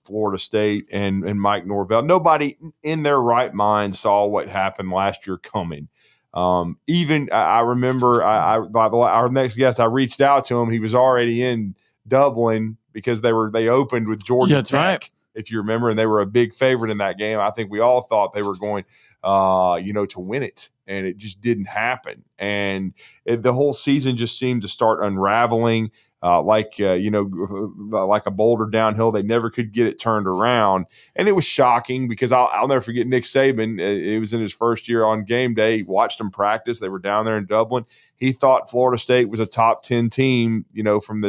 Florida State and Mike Norvell. Nobody in their right mind saw what happened last year coming. I remember our next guest, I reached out to him. He was already in Dublin because they opened with Georgia That's Tech, right. if you remember, and they were a big favorite in that game. I think we all thought they were going, to win it, and it just didn't happen. And the whole season just seemed to start unraveling. Like a boulder downhill. They never could get it turned around. And it was shocking because I'll never forget Nick Saban. It was in his first year on game day. He watched them practice. They were down there in Dublin. He thought Florida State was a top 10 team, from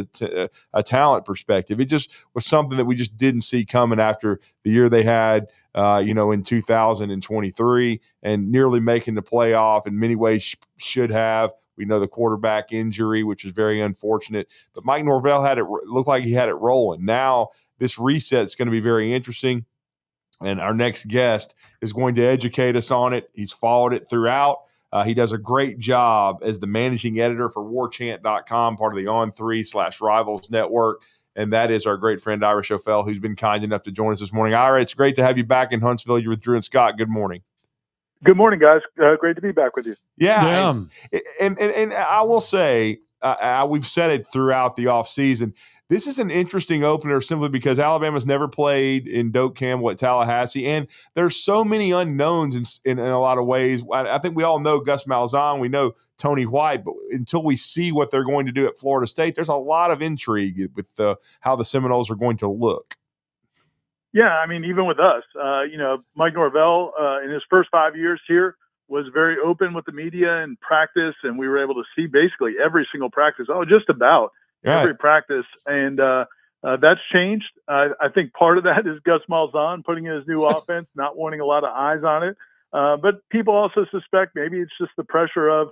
a talent perspective. It just was something that we just didn't see coming after the year they had, in 2023 and nearly making the playoff in many ways should have. We know the quarterback injury, which is very unfortunate. But Mike Norvell looked like he had it rolling. Now this reset is going to be very interesting. And our next guest is going to educate us on it. He's followed it throughout. He does a great job as the managing editor for warchant.com, part of the On3/Rivals Network. And that is our great friend, Ira Schoffel, who's been kind enough to join us this morning. Ira, it's great to have you back in Huntsville. You're with Drew and Scott. Good morning. Good morning, guys. Great to be back with you. Yeah. And I will say, we've said it throughout the offseason, this is an interesting opener simply because Alabama's never played in Doak Campbell at Tallahassee, and there's so many unknowns in a lot of ways. I think we all know Gus Malzahn, we know Tony White, but until we see what they're going to do at Florida State, there's a lot of intrigue with how the Seminoles are going to look. Yeah, I mean, even with us, Mike Norvell in his first 5 years here was very open with the media and practice, and we were able to see basically every single practice. Just about every practice, and that's changed. I think part of that is Gus Malzahn putting in his new offense, not wanting a lot of eyes on it. But people also suspect maybe it's just the pressure of,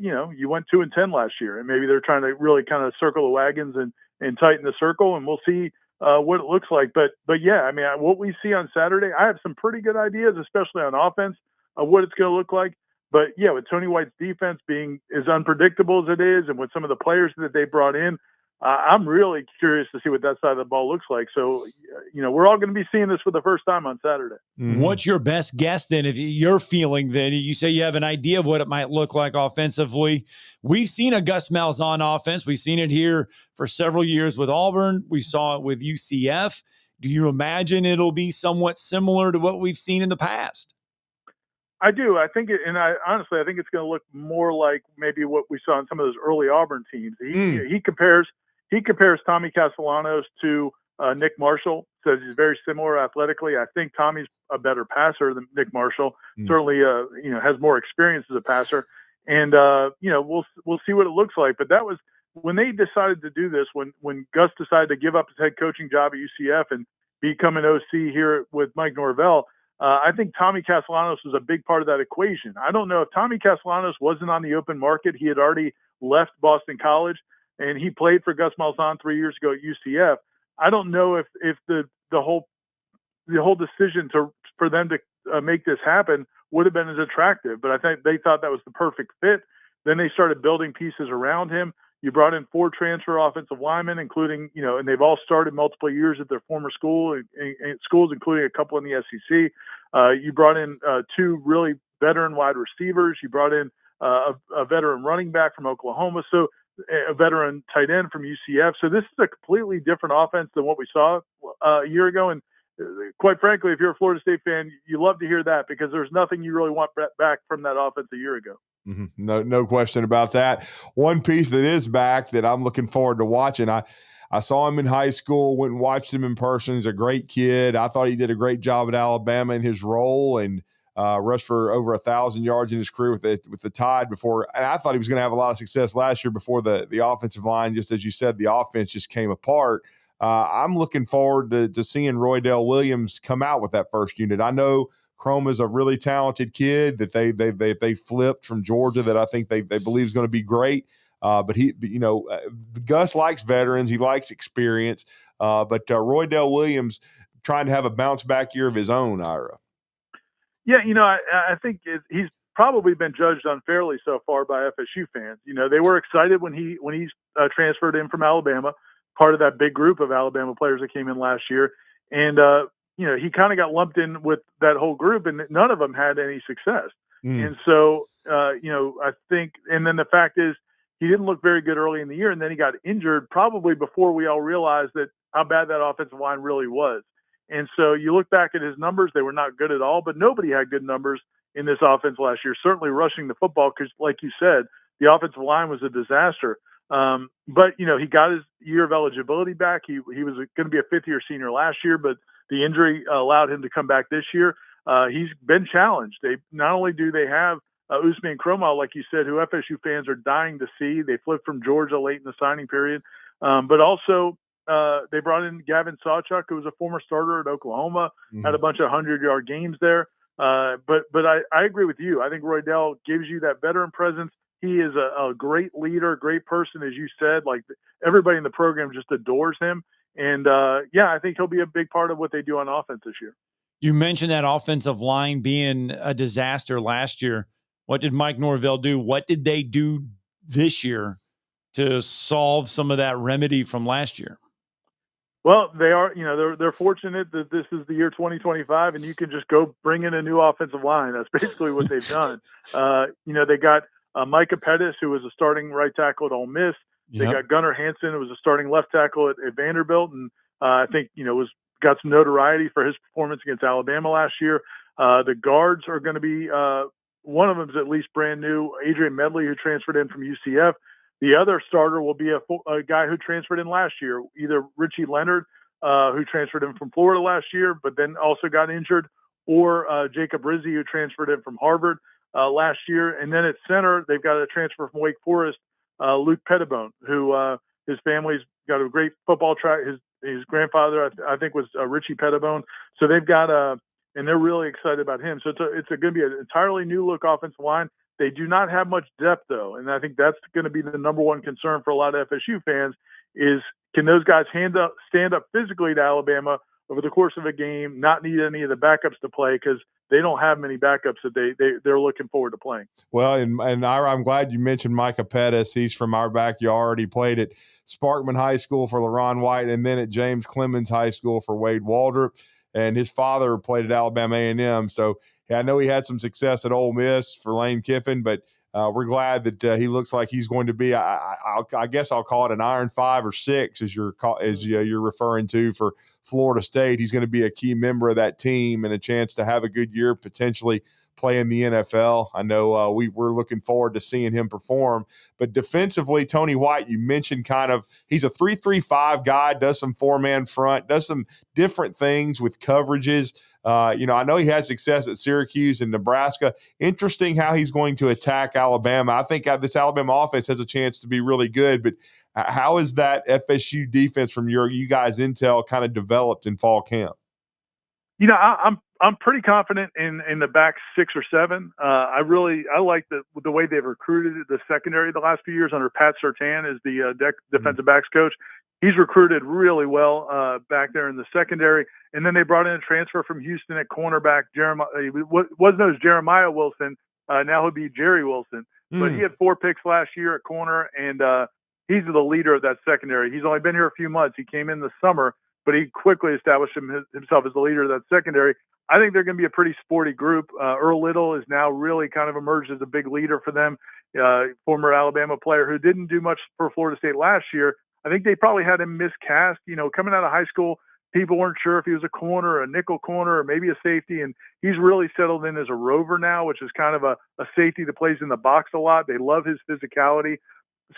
you went 2-10 last year, and maybe they're trying to really kind of circle the wagons and tighten the circle, and we'll see what it looks like. But yeah, I mean, what we see on Saturday, I have some pretty good ideas, especially on offense, of what it's going to look like. But yeah, with Tony White's defense being as unpredictable as it is, and with some of the players that they brought in, I'm really curious to see what that side of the ball looks like. So, we're all going to be seeing this for the first time on Saturday. Mm-hmm. What's your best guess then? If you're feeling, then you say you have an idea of what it might look like offensively. We've seen a Gus Malzahn offense. We've seen it here for several years with Auburn. We saw it with UCF. Do you imagine it'll be somewhat similar to what we've seen in the past? I do. I think honestly, I think it's going to look more like maybe what we saw in some of those early Auburn teams. He compares Tommy Castellanos to Nick Marshall. Says he's very similar athletically. I think Tommy's a better passer than Nick Marshall. Certainly, has more experience as a passer. And we'll see what it looks like. But that was when they decided to do this. When Gus decided to give up his head coaching job at UCF and become an OC here with Mike Norvell. I think Tommy Castellanos was a big part of that equation. I don't know if Tommy Castellanos wasn't on the open market. He had already left Boston College, and he played for Gus Malzahn 3 years ago at UCF. I don't know if the whole decision for them to make this happen would have been as attractive. But I think they thought that was the perfect fit. Then they started building pieces around him. You brought in 4 transfer offensive linemen, including, and they've all started multiple years at their former schools, including a couple in the SEC. You brought in 2 really veteran wide receivers. You brought in a veteran running back from Oklahoma, so a veteran tight end from UCF. So this is a completely different offense than what we saw a year ago. And quite frankly, if you're a Florida State fan, you love to hear that because there's nothing you really want back from that offense a year ago. Mm-hmm. No question about that. One piece that is back that I'm looking forward to watching. I saw him in high school, went and watched him in person. He's a great kid. I thought he did a great job at Alabama in his role and rushed for over 1,000 yards in his career with the Tide before. And I thought he was going to have a lot of success last year before the offensive line, just as you said, the offense just came apart. I'm looking forward to seeing Roydell Williams come out with that first unit. I know Chroma's a really talented kid that they flipped from Georgia that I think they believe is going to be great. But Gus likes veterans. He likes experience. But Roydell Williams trying to have a bounce back year of his own, Ira. Yeah, I think he's probably been judged unfairly so far by FSU fans. They were excited when he transferred in from Alabama, part of that big group of Alabama players that came in last year. And, he kind of got lumped in with that whole group, and none of them had any success. And so, I think, and then the fact is, he didn't look very good early in the year, and then he got injured probably before we all realized that how bad that offensive line really was. And so you look back at his numbers, they were not good at all, but nobody had good numbers in this offense last year, certainly rushing the football because, like you said, the offensive line was a disaster. But, he got his year of eligibility back. He was going to be a fifth-year senior last year, but the injury allowed him to come back this year. He's been challenged. Not only do they have Usman Cromwell, like you said, who FSU fans are dying to see. They flipped from Georgia late in the signing period. But also they brought in Gavin Sawchuk, who was a former starter at Oklahoma, had a bunch of 100-yard games there. But I agree with you. I think Roydell gives you that veteran presence. He is a great leader, great person, as you said. Like everybody in the program just adores him. And, I think he'll be a big part of what they do on offense this year. You mentioned that offensive line being a disaster last year. What did Mike Norvell do? What did they do this year to solve some of that remedy from last year? Well, they are, they're fortunate that this is the year 2025 and you can just go bring in a new offensive line. That's basically what they've done. They got Micah Pettis, who was a starting right tackle at Ole Miss. They got Gunnar Hansen, who was a starting left tackle at Vanderbilt. And I think, got some notoriety for his performance against Alabama last year. The guards are going to be, one of them is at least brand new, Adrian Medley, who transferred in from UCF. The other starter will be a guy who transferred in last year, either Richie Leonard, who transferred in from Florida last year, but then also got injured, or Jacob Rizzi, who transferred in from Harvard last year. And then at center, they've got a transfer from Wake Forest, Luke Pettibone, who his family's got a great football track. His grandfather, I think, was Richie Pettibone. So they've got and they're really excited about him. So it's going to be an entirely new look offensive line. They do not have much depth, though, and I think that's going to be the number one concern for a lot of FSU fans is can those guys stand up physically to Alabama over the course of a game, not need any of the backups to play because they don't have many backups that they're looking forward to playing. Well, and Ira, I'm glad you mentioned Micah Pettis. He's from our backyard. He played at Sparkman High School for LaRon White and then at James Clemens High School for Wade Waldrop. And his father played at Alabama A&M. So I know he had some success at Ole Miss for Lane Kiffin, but we're glad that he looks like he's going to be. I guess I'll call it an iron 5 or 6 as you're referring to for Florida State. He's going to be a key member of that team and a chance to have a good year, potentially play in the NFL. I know we're looking forward to seeing him perform. But defensively, Tony White, you mentioned he's a 3-3-5 guy, does some 4-man front, does some different things with coverages. I know he had success at Syracuse and Nebraska. Interesting how he's going to attack Alabama. I think this Alabama offense has a chance to be really good, but how is that FSU defense from you guys' intel kind of developed in fall camp? I'm pretty confident in the back 6 or 7. I like the way they've recruited the secondary the last few years under Pat Surtain as the defensive backs coach. He's recruited really well back there in the secondary. And then they brought in a transfer from Houston at cornerback, was known as Jeremiah Wilson. Now he'll be Jerry Wilson. But he had 4 picks last year at corner, and he's the leader of that secondary. He's only been here a few months. He came in the summer, but he quickly established himself as the leader of that secondary. I think they're going to be a pretty sporty group. Earl Little is now really kind of emerged as a big leader for them, former Alabama player who didn't do much for Florida State last year. I think they probably had him miscast. Coming out of high school, people weren't sure if he was a corner, or a nickel corner, or maybe a safety, and he's really settled in as a rover now, which is kind of a safety that plays in the box a lot. They love his physicality.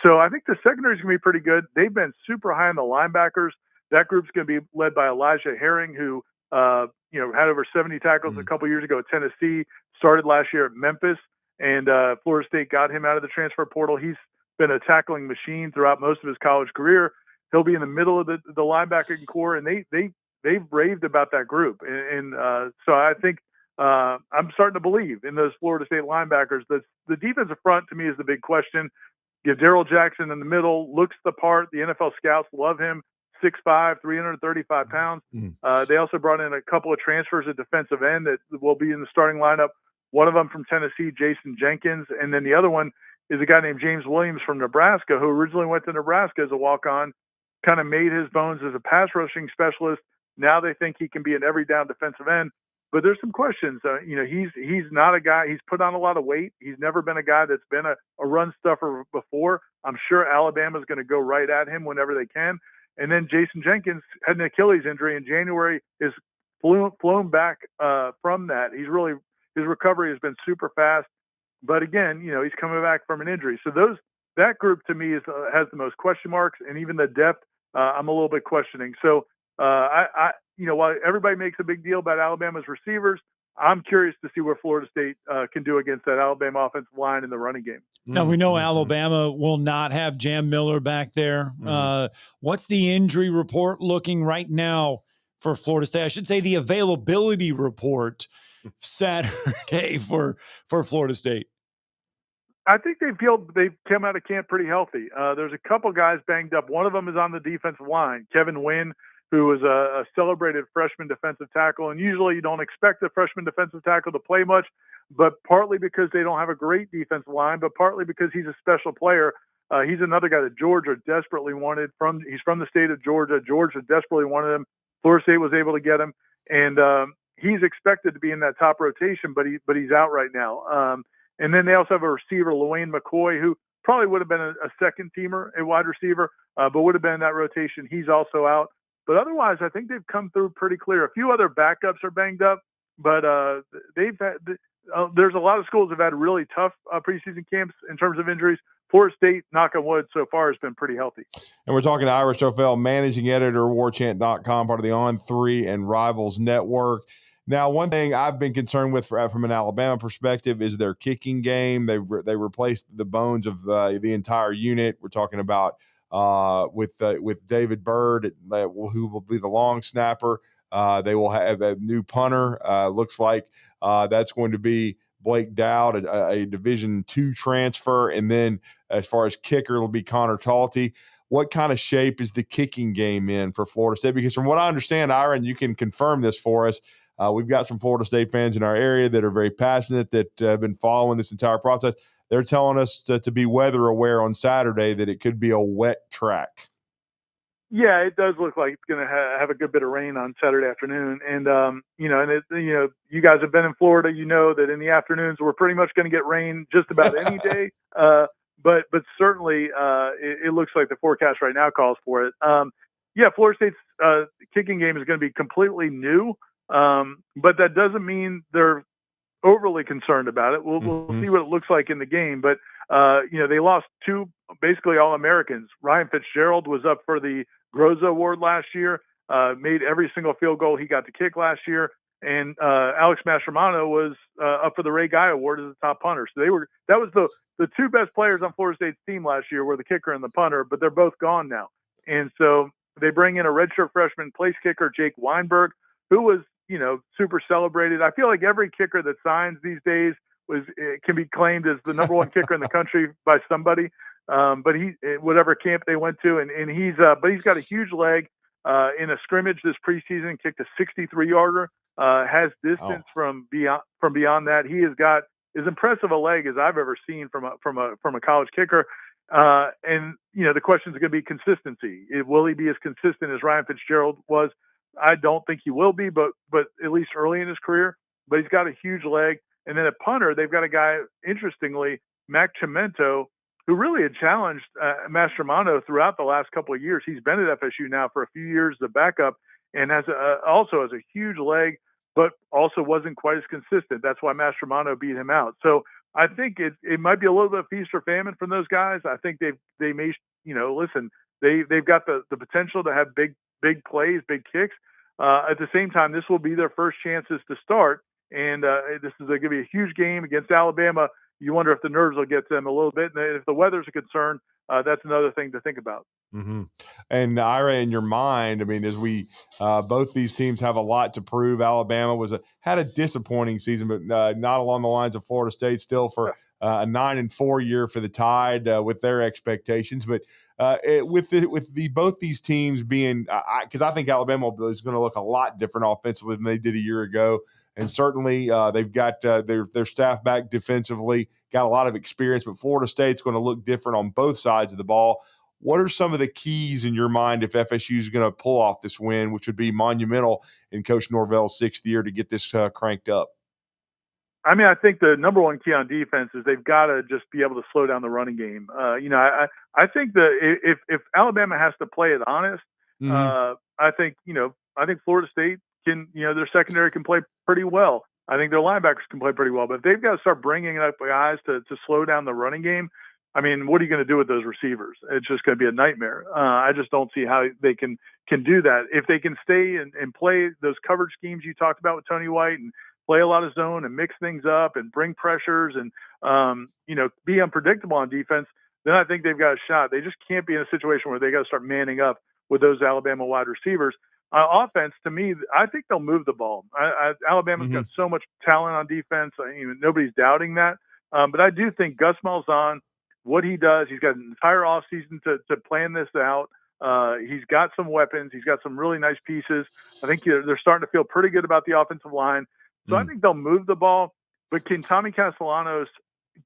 So I think the secondary is going to be pretty good. They've been super high on the linebackers. That group's going to be led by Elijah Herring, who had over 70 tackles a couple years ago at Tennessee, started last year at Memphis, and Florida State got him out of the transfer portal. He's been a tackling machine throughout most of his college career. He'll be in the middle of the linebacking core, and they've raved about that group. And so I think I'm starting to believe in those Florida State linebackers. The defensive front, to me, is the big question. Give Darrell Jackson in the middle, looks the part. The NFL scouts love him. 6'5", 335 pounds. They also brought in a couple of transfers at defensive end that will be in the starting lineup. One of them from Tennessee, Jason Jenkins, and then the other one is a guy named James Williams from Nebraska, who originally went to Nebraska as a walk-on, kind of made his bones as a pass rushing specialist. Now they think he can be an every down defensive end. But there's some questions. He's not a guy. He's put on a lot of weight. He's never been a guy that's been a run stuffer before. I'm sure Alabama's going to go right at him whenever they can. And then Jason Jenkins had an Achilles injury in January. Is flown back from that. His recovery has been super fast. But again, he's coming back from an injury. So that group to me has the most question marks, and even the depth I'm a little bit questioning. So while everybody makes a big deal about Alabama's receivers, I'm curious to see what Florida State can do against that Alabama offensive line in the running game. Now, we know Alabama will not have Jam Miller back there. What's the injury report looking right now for Florida State? I should say the availability report Saturday for Florida State. I think they've come out of camp pretty healthy. There's a couple guys banged up. One of them is on the defensive line, Kevin Wynn, who is a celebrated freshman defensive tackle. And usually you don't expect a freshman defensive tackle to play much, but partly because they don't have a great defensive line, but partly because he's a special player. He's another guy that Georgia desperately wanted. He's from the state of Georgia. Georgia desperately wanted him. Florida State was able to get him. And he's expected to be in that top rotation, but he's out right now. And then they also have a receiver, Lewayne McCoy, who probably would have been a second teamer, a wide receiver, but would have been in that rotation. He's also out. But otherwise, I think they've come through pretty clear. A few other backups are banged up, but there's a lot of schools that have had really tough preseason camps in terms of injuries. Florida State, knock on wood, so far has been pretty healthy. And we're talking to Ira Schoffel, managing editor, warchant.com, part of the On3 and Rivals Network. Now, one thing I've been concerned with from an Alabama perspective is their kicking game. They replaced the bones of the entire unit. We're talking about with David Byrd, who will be the long snapper. They will have a new punter. Looks like that's going to be Blake Dowd, a Division II transfer. And then as far as kicker, it'll be Connor Talty. What kind of shape is the kicking game in for Florida State? Because from what I understand, Ira, and you can confirm this for us, we've got some Florida State fans in our area that are very passionate, that have been following this entire process. They're telling us to be weather aware on Saturday, that it could be a wet track. Yeah, it does look like it's going to have a good bit of rain on Saturday afternoon. And, you guys have been in Florida. You know that in the afternoons, we're pretty much going to get rain just about any day. But certainly it looks like the forecast right now calls for it. Florida State's kicking game is going to be completely new. But that doesn't mean they're overly concerned about it. We'll see what it looks like in the game. But, they lost two basically All-Americans. Ryan Fitzgerald was up for the Groza Award last year, made every single field goal he got to kick last year. And Alex Mastromanno was up for the Ray Guy Award as the top punter. So that was the two best players on Florida State's team last year were the kicker and the punter, but they're both gone now. And so they bring in a redshirt freshman place kicker, Jake Weinberg, who was, super celebrated. I feel like every kicker that signs these days can be claimed as the number one kicker in the country by somebody. But he, whatever camp they went to, and he's got a huge leg in a scrimmage this preseason, kicked a 63-yarder, has distance from beyond that. He has got as impressive a leg as I've ever seen from a college kicker. And the question is going to be consistency. Will he be as consistent as Ryan Fitzgerald was? I don't think he will be, but at least early in his career. But he's got a huge leg. And then at punter, they've got a guy, interestingly, Mac Chimento, who really had challenged Mastromanno throughout the last couple of years. He's been at FSU now for a few years, the backup, and also has a huge leg, but also wasn't quite as consistent. That's why Mastromanno beat him out. So I think it might be a little bit of feast or famine from those guys. I think they may, listen, they've got the potential to have big plays, big kicks. At the same time, this will be their first chances to start. And this is going to be a huge game against Alabama. You wonder if the nerves will get to them a little bit. And if the weather's a concern, that's another thing to think about. Mm-hmm. And Ira, in your mind, I mean, as we both these teams have a lot to prove. Alabama had a disappointing season, but not along the lines of Florida State. Still, for a 9-4 year for the Tide with their expectations. But both these teams being, because I think Alabama is going to look a lot different offensively than they did a year ago, and certainly they've got their staff back defensively, got a lot of experience. But Florida State's going to look different on both sides of the ball. What are some of the keys in your mind if FSU is going to pull off this win, which would be monumental in Coach Norvell's 6th year to get this cranked up? I mean, I think the number one key on defense is they've got to just be able to slow down the running game. I think that if Alabama has to play it honest, I think Florida State can, their secondary can play pretty well. I think their linebackers can play pretty well, but if they've got to start bringing up guys to slow down the running game, I mean, what are you going to do with those receivers? It's just going to be a nightmare. I just don't see how they can do that. If they can stay and play those coverage schemes you talked about with Tony White and play a lot of zone and mix things up and bring pressures and, be unpredictable on defense, then I think they've got a shot. They just can't be in a situation where they got to start manning up with those Alabama wide receivers. Offense, to me, I think they'll move the ball. Alabama's got so much talent on defense. Nobody's doubting that. But I do think Gus Malzahn, what he does, he's got an entire offseason to plan this out. He's got some weapons. He's got some really nice pieces. I think they're starting to feel pretty good about the offensive line. So I think they'll move the ball. But can Tommy Castellanos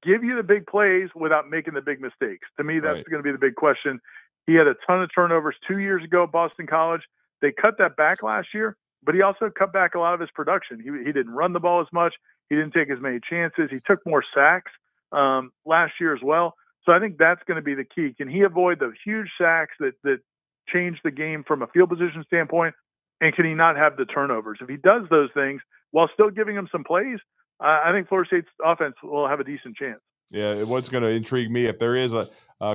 give you the big plays without making the big mistakes? To me, that's going to be the big question. He had a ton of turnovers 2 years ago at Boston College. They cut that back last year, but he also cut back a lot of his production. He didn't run the ball as much. He didn't take as many chances. He took more sacks last year as well. So I think that's going to be the key. Can he avoid the huge sacks that change the game from a field position standpoint? And can he not have the turnovers? If he does those things while still giving him some plays, I think Florida State's offense will have a decent chance. Yeah, what's going to intrigue me, if there is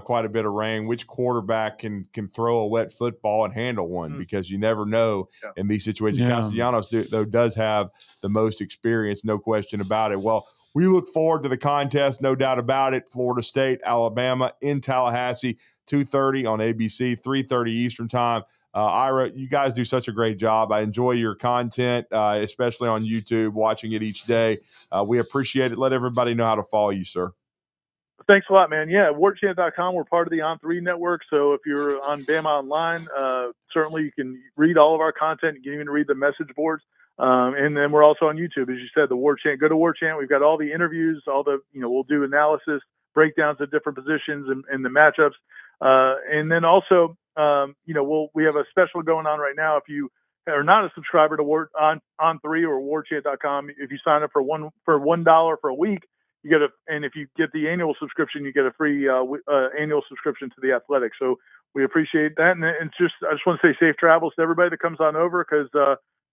quite a bit of rain, which quarterback can throw a wet football and handle one, because you never know in these situations. Yeah. Castellanos, though, does have the most experience, no question about it. Well, we look forward to the contest, no doubt about it. Florida State, Alabama in Tallahassee, 2:30 on ABC, 3:30 Eastern time. Ira, you guys do such a great job. I enjoy your content, especially on YouTube, watching it each day. We appreciate it. Let everybody know how to follow you, sir. Thanks a lot, man. Yeah, warchant.com. We're part of the On3 network. So if you're on Bama Online, certainly you can read all of our content. You can even read the message boards. And then we're also on YouTube, as you said, the War Chant. Go to War Chant. We've got all the interviews, we'll do analysis, breakdowns of different positions and the matchups. And then also, we have a special going on right now. If you are not a subscriber to On3 or warchant.com, if you sign up for $1 for a week, you get and if you get the annual subscription, you get a free annual subscription to The Athletic. So we appreciate that. And I just want to say safe travels to everybody that comes on over, because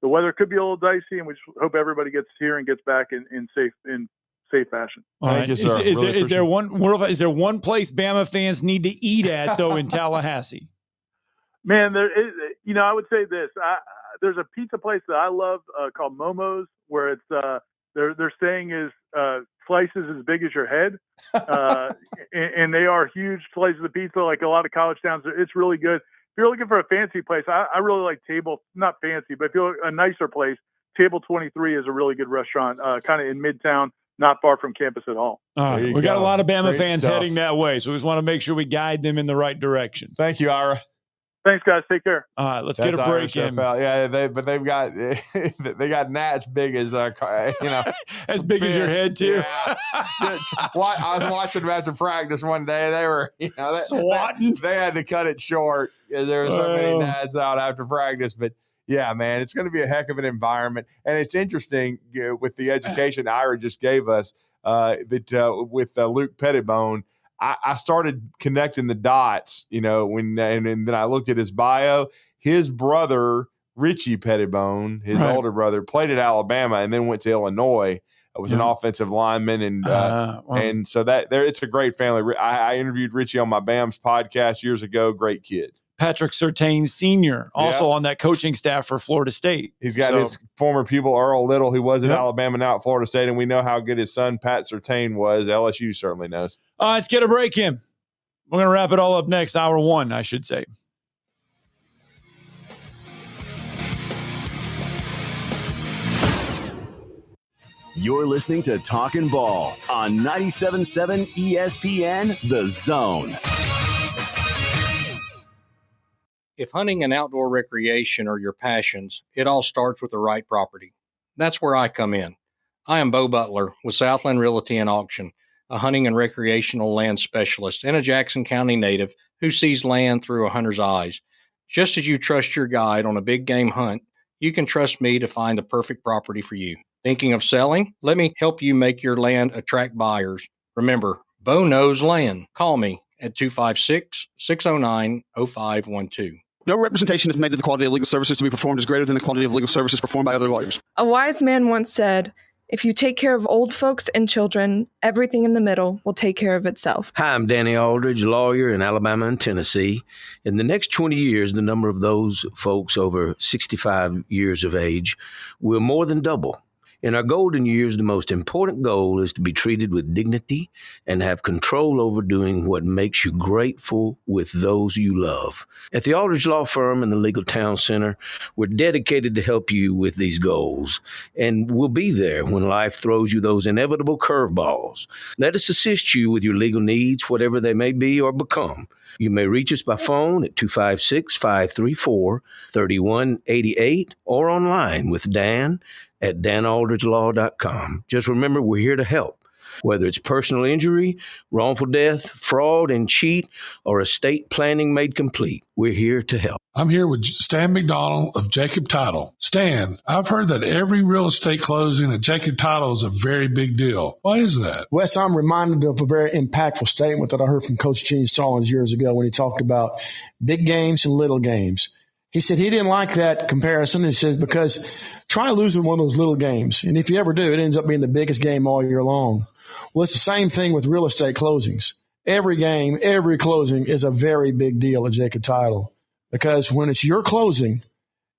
the weather could be a little dicey, and we just hope everybody gets here and gets back in safe fashion. Thank you, sir. Is there one place Bama fans need to eat at, though, in Tallahassee? Man, there is. I would say this. There's a pizza place that I love called Momo's, where it's their saying is slices as big as your head, and they are huge slices of pizza, like a lot of college towns. It's really good. If you're looking for a fancy place, I really like not fancy, but if you're a nicer place, Table 23 is a really good restaurant, kind of in Midtown, not far from campus at all. We got a lot of Bama fans heading that way, so we just want to make sure we guide them in the right direction. Thank you, Ira. Thanks, guys. Take care. All right, let's get a break in. Yeah, they've got gnats big as as big as your head too. Yeah. I was watching them after practice one day. They were swatting. They had to cut it short because there were so many gnats out after practice. But yeah, man, it's going to be a heck of an environment, and it's interesting with the education Ira just gave us with Luke Pettibone. I started connecting the dots, and then I looked at his bio. His brother, Richie Pettibone, his older brother, played at Alabama and then went to Illinois. Was an offensive lineman, and so it's a great family. I interviewed Richie on my BAMS podcast years ago. Great kid. Patrick Surtain Sr., also on that coaching staff for Florida State. He's got his former pupil, Earl Little, who was at Alabama, now at Florida State, and we know how good his son, Pat Surtain, was. LSU certainly knows. Let's get a break in. We're going to wrap it all up next, hour one, I should say. You're listening to Talkin' Ball on 97.7 ESPN The Zone. If hunting and outdoor recreation are your passions, it all starts with the right property. That's where I come in. I am Bo Butler with Southland Realty and Auction, a hunting and recreational land specialist and a Jackson County native who sees land through a hunter's eyes. Just as you trust your guide on a big game hunt, you can trust me to find the perfect property for you. Thinking of selling? Let me help you make your land attract buyers. Remember, Bo knows land. Call me at 256-609-0512. No representation is made that the quality of legal services to be performed is greater than the quality of legal services performed by other lawyers. A wise man once said, if you take care of old folks and children, everything in the middle will take care of itself. Hi, I'm Danny Aldridge, lawyer in Alabama and Tennessee. In the next 20 years, the number of those folks over 65 years of age will more than double. In our golden years, the most important goal is to be treated with dignity and have control over doing what makes you grateful with those you love. At the Aldridge Law Firm and the Legal Town Center, we're dedicated to help you with these goals, and we'll be there when life throws you those inevitable curveballs. Let us assist you with your legal needs, whatever they may be or become. You may reach us by phone at 256-534-3188 or online with Dan at danaldridgelaw.com. Just remember, we're here to help. Whether it's personal injury, wrongful death, fraud and cheat, or estate planning made complete, we're here to help. I'm here with Stan McDonald of Jacob Title. Stan, I've heard that every real estate closing at Jacob Title is a very big deal. Why is that? Wes, I'm reminded of a very impactful statement that I heard from Coach Gene Stallings years ago when he talked about big games and little games. He said he didn't like that comparison. He says, because try losing one of those little games. And if you ever do, it ends up being the biggest game all year long. Well, it's the same thing with real estate closings. Every game, every closing is a very big deal at Jacob Title, because when it's your closing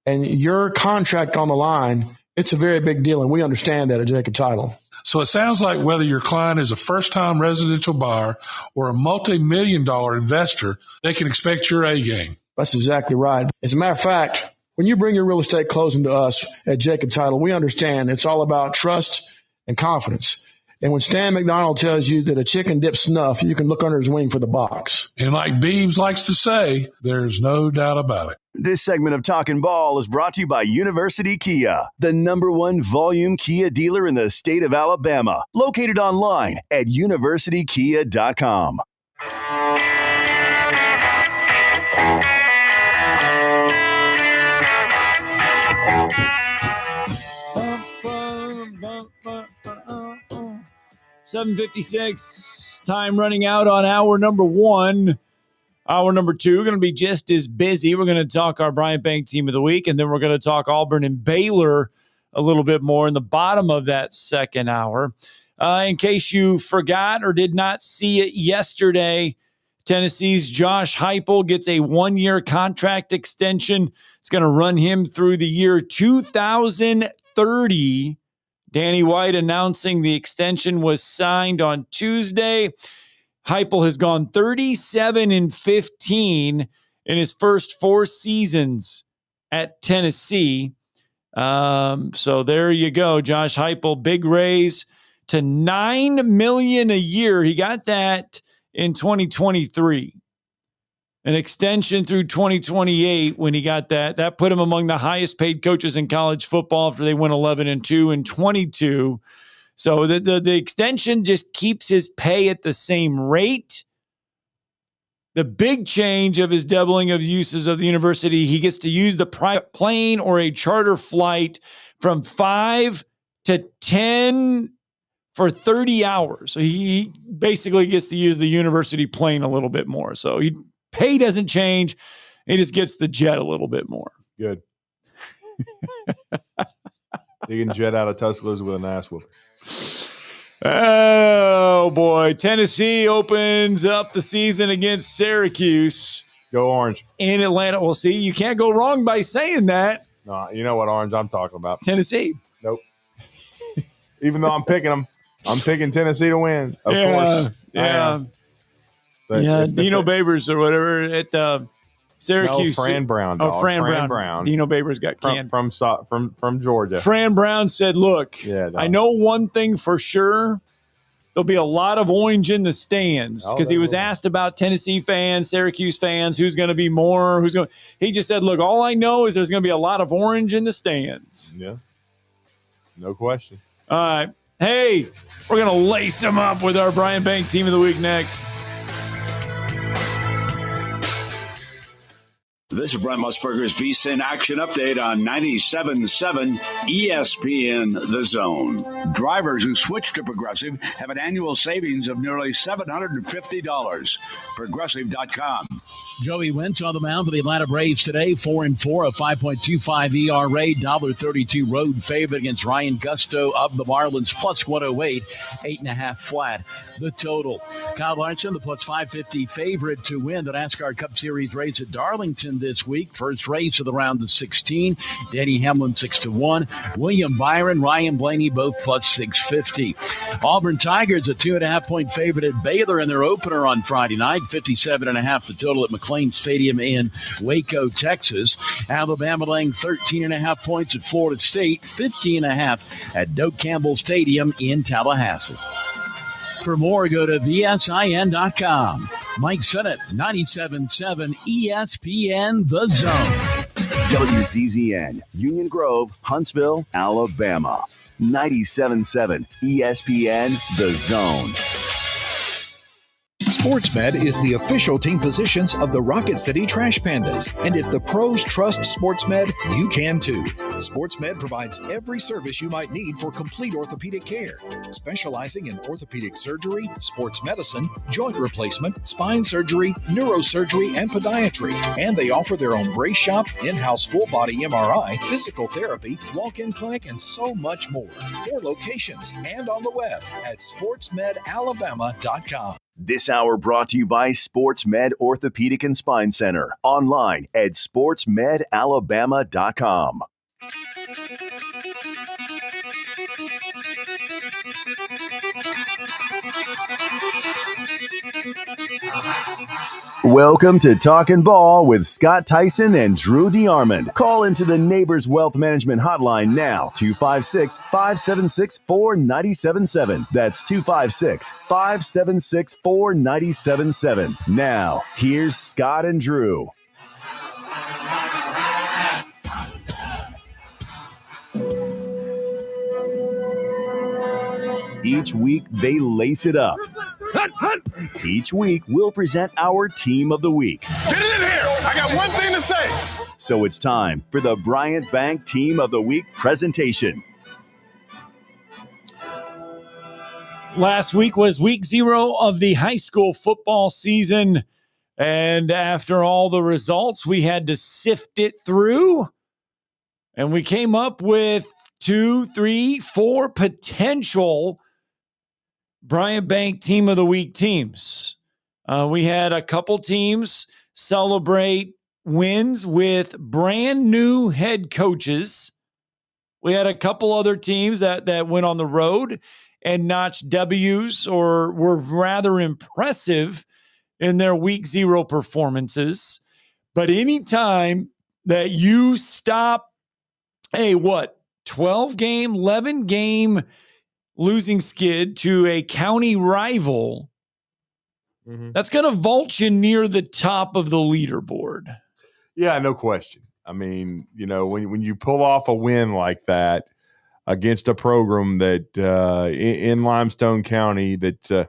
and your contract on the line, it's a very big deal. And we understand that at Jacob Title. So it sounds like whether your client is a first-time residential buyer or a multi-million-dollar investor, they can expect your A game. That's exactly right. As a matter of fact, when you bring your real estate closing to us at Jacob Title, we understand it's all about trust and confidence. And when Stan McDonald tells you that a chicken dips snuff, you can look under his wing for the box. And like Beebs likes to say, there's no doubt about it. This segment of Talkin' Ball is brought to you by University Kia, the #1 volume Kia dealer in the state of Alabama. Located online at universitykia.com. $7:56, time running out on hour number one. Hour number two, going to be just as busy. We're going to talk our Bryant Bank Team of the Week, and then we're going to talk Auburn and Baylor a little bit more in the bottom of that second hour. In case you forgot or did not see it yesterday, Tennessee's Josh Heupel gets a one-year contract extension. It's going to run him through the year 2030. Danny White announcing the extension was signed on Tuesday. Heupel has gone 37-15 in his first 4 seasons at Tennessee. So there you go. Josh Heupel, big raise to $9 million a year. He got that in 2023. An extension through 2028 when he got that. That put him among the highest paid coaches in college football after they went 11-2 and 22. So the extension just keeps his pay at the same rate. The big change of his doubling of uses of the university, he gets to use the private plane or a charter flight from 5 to 10 for 30 hours. So he basically gets to use the university plane a little bit more. So pay doesn't change. He just gets the jet a little bit more. Good. He can jet out of Tuscaloosa with an ass whooping. Oh, boy. Tennessee opens up the season against Syracuse. Go Orange. In Atlanta. Well, see, you can't go wrong by saying that. No, you know what Orange I'm talking about. Tennessee. Nope. Even though I'm picking them, I'm picking Tennessee to win. Of course. Yeah. Yeah, Dino Babers or whatever. Syracuse. No, Fran Brown. Oh, Dog. Fran Brown. Dino Babers got canned. From Georgia. Fran Brown said, look, I know one thing for sure. There'll be a lot of orange in the stands because he was asked about Tennessee fans, Syracuse fans, who's going to be more, he just said, look, all I know is there's going to be a lot of orange in the stands. Yeah. No question. All right. Hey, we're going to lace them up with our Brian Bank Team of the Week next. This is Brent Musburger's VSiN Action Update on 97.7 ESPN The Zone. Drivers who switch to Progressive have an annual savings of nearly $750. Progressive.com. Joey Wentz on the mound for the Atlanta Braves today, 4-4, a 5.25 ERA, $1.32 road favorite against Ryan Gusto of the Marlins, plus 108, 8.5 flat. The total. Kyle Larson, the plus 550 favorite to win the NASCAR Cup Series race at Darlington this week. First race of the round of 16. Danny Hamlin 6-1. William Byron, Ryan Blaney, both plus 650. Auburn Tigers, a 2.5-point favorite at Baylor in their opener on Friday night. 57.5 the total at McLean Stadium in Waco, Texas. Alabama laying 13.5 points at Florida State. 50.5 at Doak Campbell Stadium in Tallahassee. For more, go to VSIN.com. Mike Sennett, 97.7 ESPN The Zone. WCZN, Union Grove, Huntsville, Alabama. 97.7 ESPN The Zone. SportsMed is the official team physicians of the Rocket City Trash Pandas. And if the pros trust SportsMed, you can too. SportsMed provides every service you might need for complete orthopedic care, specializing in orthopedic surgery, sports medicine, joint replacement, spine surgery, neurosurgery, and podiatry. And they offer their own brace shop, in-house full-body MRI, physical therapy, walk-in clinic, and so much more. 4 locations and on the web at sportsmedalabama.com. This hour brought to you by SportsMed Orthopedic and Spine Center. Online at sportsmedalabama.com. Welcome to Talkin' Ball with Scott Tyson and Drew DeArmond. Call into the Neighbors Wealth Management Hotline now, 256-576-4977. That's 256-576-4977. Now, here's Scott and Drew. Each week, they lace it up. Each week, we'll present our Team of the Week. Get it in here! I got one thing to say! So it's time for the Bryant Bank Team of the Week presentation. Last week was week 0 of the high school football season. And after all the results, we had to sift it through. And we came up with 2, 3, 4 potential Bryant Bank Team of the Week teams. We had a couple teams celebrate wins with brand new head coaches. We had a couple other teams that went on the road and notched W's or were rather impressive in their week 0 performances. But anytime that you stop a 12-game, 11-game losing skid to a county rival, that's going to vault you near the top of the leaderboard. Yeah, no question. I mean, when you pull off a win like that against a program that in Limestone County that,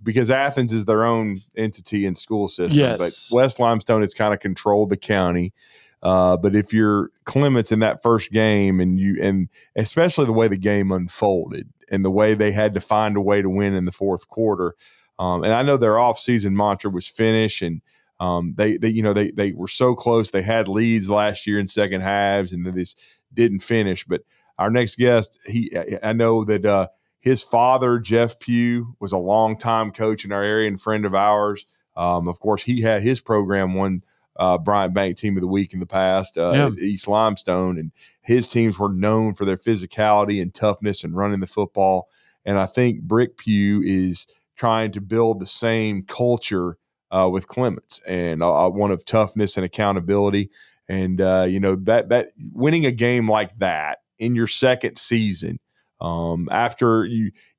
because Athens is their own entity and school system, yes, but West Limestone has kind of controlled the county. But if you're Clements in that first game and especially the way the game unfolded and the way they had to find a way to win in the fourth quarter. And I know their offseason mantra was finish, and they were so close. They had leads last year in second halves, and they just didn't finish. But our next guest, I know that his father, Jeff Pugh, was a longtime coach in our area and friend of ours. Of course, he had his program won Bryant Bank Team of the Week in the past at East Limestone, and his teams were known for their physicality and toughness and running the football. And I think Brick Pugh is trying to build the same culture with Clements, and one of toughness and accountability. And that winning a game like that in your second season, after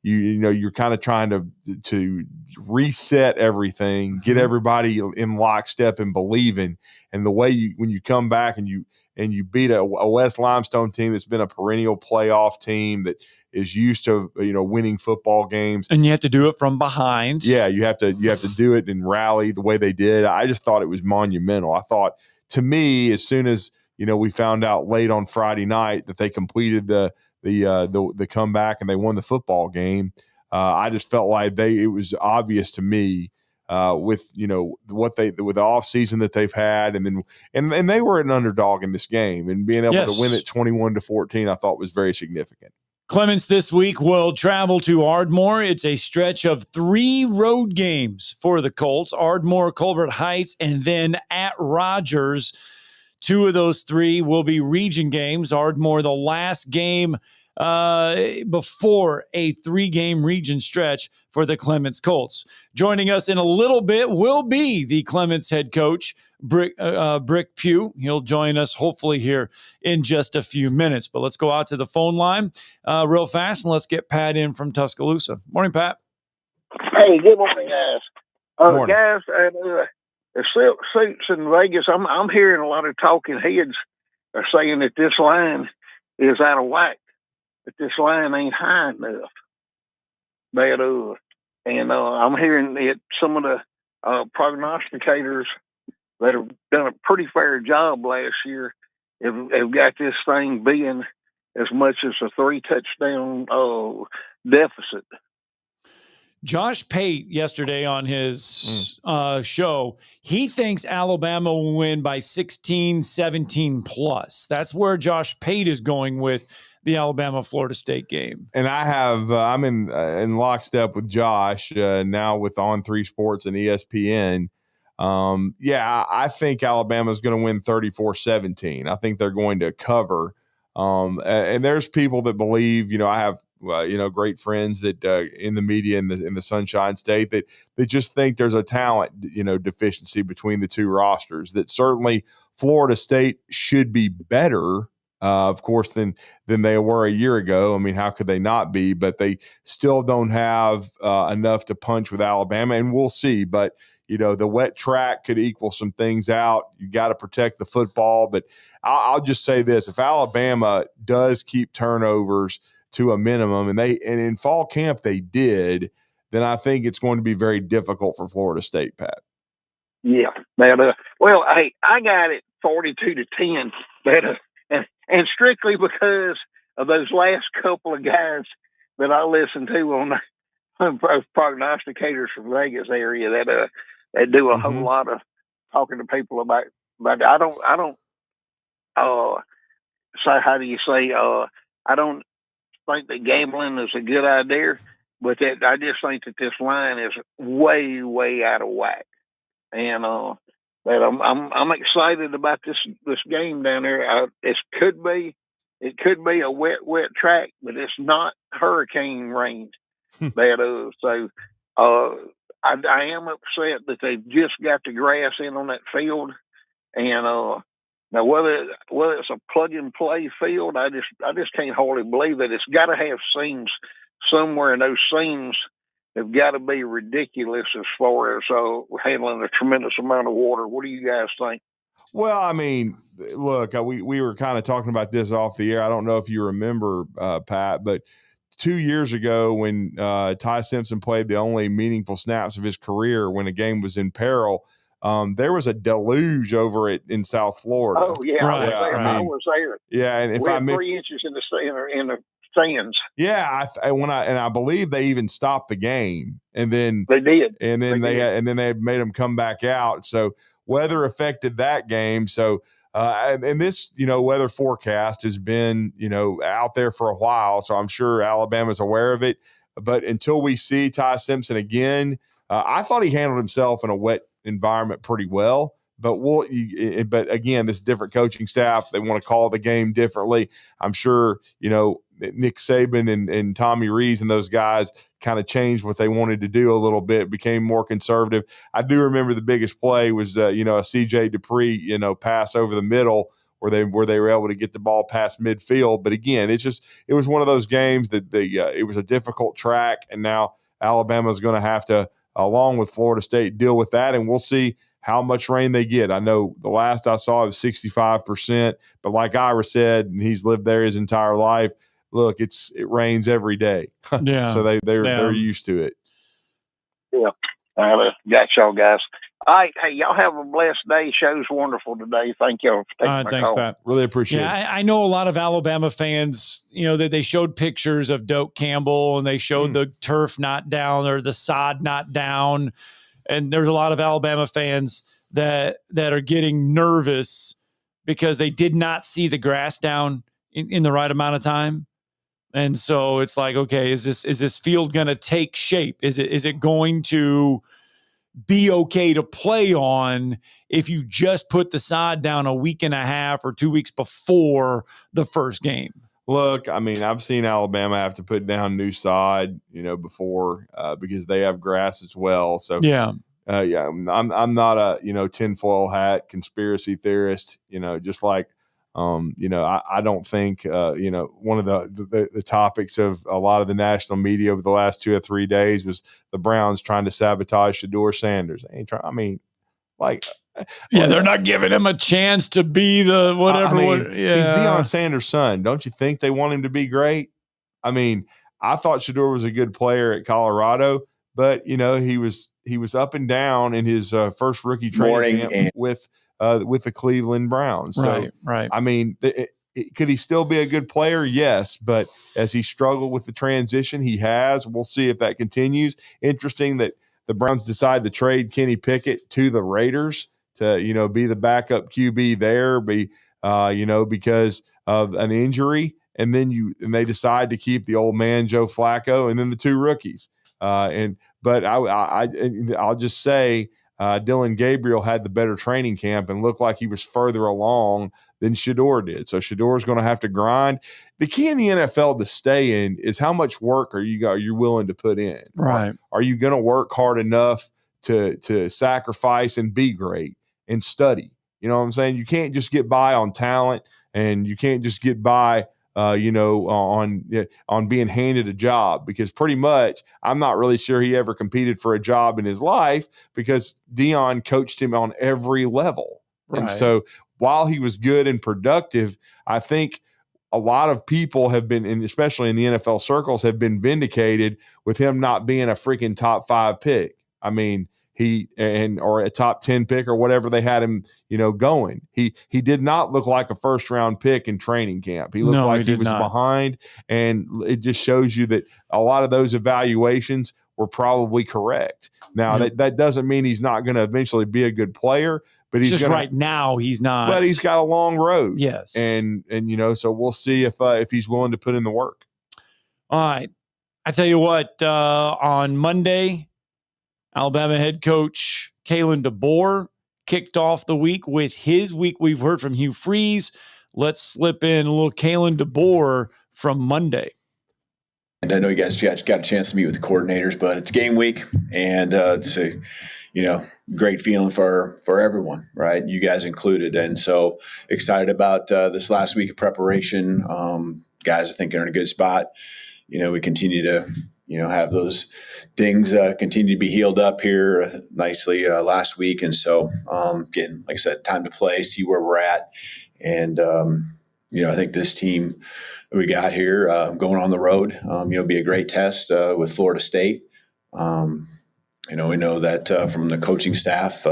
you're kind of trying to reset everything, get everybody in lockstep and believing, and the way when you come back and you beat a West Limestone team that's been a perennial playoff team that is used to winning football games, and you have to do it from behind. Yeah, you have to do it and rally the way they did. I just thought it was monumental. I thought, to me, as soon as we found out late on Friday night that they completed the comeback and they won the football game, I just felt like it was obvious to me with with the off season that they've had, and they were an underdog in this game, and being able to win it 21-14, I thought was very significant. Clements this week will travel to Ardmore. It's a stretch of 3 road games for the Colts: Ardmore, Colbert Heights, and then at Rogers. 2 of those 3 will be region games. Ardmore, the last game before a 3-game region stretch for the Clements Colts. Joining us in a little bit will be the Clements head coach, Brick Pugh. He'll join us hopefully here in just a few minutes. But let's go out to the phone line real fast, and let's get Pat in from Tuscaloosa. Morning, Pat. Hey, good morning, guys. Morning. Guys, the suits in Vegas, I'm hearing a lot of talking heads are saying that this line is out of whack, that this line ain't high enough. I'm hearing that some of the prognosticators that have done a pretty fair job last year have got this thing being as much as a 3-touchdown deficit. Josh Pate yesterday on his show, he thinks Alabama will win by 16, 17 plus. That's where Josh Pate is going with the Alabama-Florida State game. And I'm in lockstep with Josh now with On3 Sports and ESPN. I think Alabama's going to win 34-17. I think they're going to cover. And there's people that believe, I have great friends that in the media in the Sunshine State that just think there's a talent, deficiency between the 2 rosters, that certainly Florida State should be better, of course, than they were a year ago. I mean, how could they not be? But they still don't have enough to punch with Alabama, and we'll see. But, the wet track could equal some things out. You got to protect the football. But I'll just say this: if Alabama does keep turnovers to a minimum, and in fall camp they did, then I think it's going to be very difficult for Florida State, Pat. Yeah. Well, hey, I got it 42-10, and strictly because of those last couple of guys that I listened to on prognosticators from Vegas area that do a whole lot of talking to people about I don't say, how do you say, I don't think that gambling is a good idea, but I just think that this line is way, way out of whack, and that I'm excited about this game down there. It could be a wet track, but it's not hurricane range. I am upset that they've just got the grass in on that field, and now whether it's a plug and play field, I just can't hardly believe that. It's got to have seams somewhere, and those seams have got to be ridiculous as far as handling a tremendous amount of water. What do you guys think? Well, I mean, look, we were kind of talking about this off the air. I don't know if you remember, Pat, but 2 years ago when Ty Simpson played the only meaningful snaps of his career when a game was in peril, there was a deluge over it in South Florida. Oh yeah, right. I was there. Yeah, and if we had 3 inches in the stands. Yeah, I believe they even stopped the game, and then they did, and then they made them come back out. So weather affected that game. So and this weather forecast has been out there for a while, so I'm sure Alabama's aware of it. But until we see Ty Simpson again, I thought he handled himself in a wet environment pretty well. But again, this different coaching staff, they want to call the game differently. I'm sure Nick Saban and Tommy Rees and those guys kind of changed what they wanted to do a little bit, became more conservative. I do remember the biggest play was, a CJ Dupree, pass over the middle where they were able to get the ball past midfield. But again, it was one of those games that it was a difficult track, and now Alabama's going to have to, along with Florida State, deal with that, and we'll see how much rain they get. I know the last I saw it was 65%, but like Ira said, and he's lived there his entire life, look, it rains every day. Yeah. So they're used to it. Yeah. Got y'all guys. All right. Hey, y'all have a blessed day. Show's wonderful today. Thank y'all for taking my thanks, call. Pat. Really appreciate it. I know a lot of Alabama fans, that they showed pictures of Doak Campbell and they showed the turf not down or the sod not down. And there's a lot of Alabama fans that are getting nervous because they did not see the grass down in the right amount of time. And so it's like, okay, is this field going to take shape? Is it going to be okay to play on if you just put the sod down a week and a half or 2 weeks before the first game? Look, I mean, I've seen Alabama have to put down new sod, before because they have grass as well. So yeah, I'm not a tinfoil hat conspiracy theorist. Just like I don't think one of the topics of a lot of the national media over the last 2 or 3 days was the Browns trying to sabotage Shedeur Sanders. They're not giving him a chance to be the whatever. He's Deion Sanders' son. Don't you think they want him to be great? I mean, I thought Shedeur was a good player at Colorado, but he was up and down in his first rookie training camp with the Cleveland Browns. So, right. I mean, could he still be a good player? Yes, but as he struggled with the transition, he has. We'll see if that continues. Interesting that the Browns decide to trade Kenny Pickett to the Raiders to be the backup QB there, because of an injury, and then they decide to keep the old man Joe Flacco, and then the 2 rookies. But I'll just say Dylan Gabriel had the better training camp and looked like he was further along than Shedeur did. So Shedeur is going to have to grind. The key in the NFL to stay in is how much work are you willing to put in. Right? Are you going to work hard enough to sacrifice and be great and study? You know what I'm saying? You can't just get by on talent, and you can't just get by on being handed a job, because pretty much I'm not really sure he ever competed for a job in his life because Deion coached him on every level. Right. And so while he was good and productive, I think a lot of people have been, and especially in the NFL circles, have been vindicated with him not being a freaking top 5 pick. I mean, or a top 10 pick or whatever they had him, going. He did not look like a first round pick in training camp. He looked like he was behind, and it just shows you that a lot of those evaluations were probably correct. Now that doesn't mean he's not going to eventually be a good player, but he's just right now he's not. But he's got a long road. Yes, and so we'll see if he's willing to put in the work. All right, I tell you what, on Monday, Alabama head coach Kalen DeBoer kicked off the week with his week. We've heard from Hugh Freeze. Let's slip in a little Kalen DeBoer from Monday. And I know you guys got a chance to meet with the coordinators, but it's game week, and it's a great feeling for everyone, right? You guys included. And so excited about this last week of preparation. Guys, I think are in a good spot. We continue to have those dings continue to be healed up here nicely last week. And so getting, like I said, time to play, see where we're at. And, I think this team that we got here going on the road, be a great test with Florida State. We know that from the coaching staff,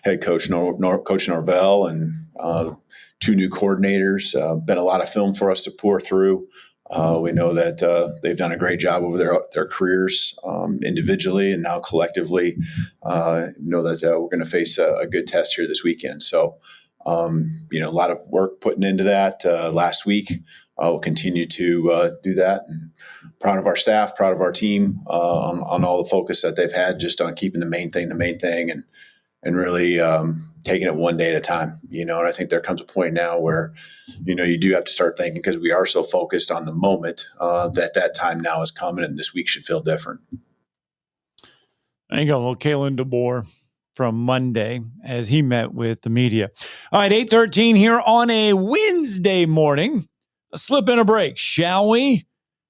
head coach Coach Norvell and 2 new coordinators, been a lot of film for us to pour through. We know that they've done a great job over their careers individually and now collectively. Know that we're going to face a good test here this weekend. So, a lot of work putting into that last week. We'll continue to do that. And proud of our staff, proud of our team on all the focus that they've had just on keeping the main thing. really taking it one day at a time, and I think there comes a point now where, you do have to start thinking, because we are so focused on the moment, that time now is coming, and this week should feel different. I think a little Kalen DeBoer from Monday as he met with the media. All right, 8:13 here on a Wednesday morning. Let's slip in a break, shall we?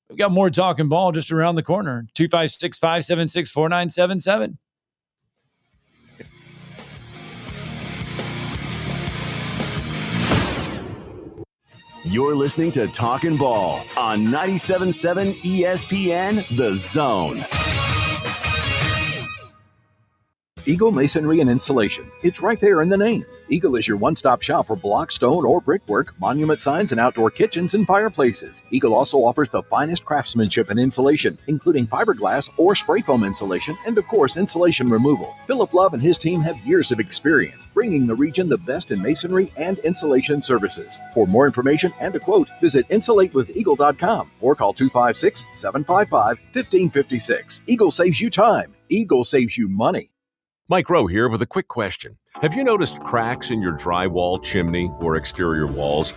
We've got more Talking Ball just around the corner. 256-576-4977. You're listening to Talkin' Ball on 97.7 ESPN, The Zone. Eagle Masonry and Insulation. It's right there in the name. Eagle is your one-stop shop for block, stone, or brickwork, monument signs, and outdoor kitchens and fireplaces. Eagle also offers the finest craftsmanship and insulation, including fiberglass or spray foam insulation, and of course, insulation removal. Philip Love and his team have years of experience, bringing the region the best in masonry and insulation services. For more information and a quote, visit insulatewitheagle.com or call 256-755-1556. Eagle saves you time. Eagle saves you money. Mike Rowe here with a quick question. Have you noticed cracks in your drywall, chimney, or exterior walls?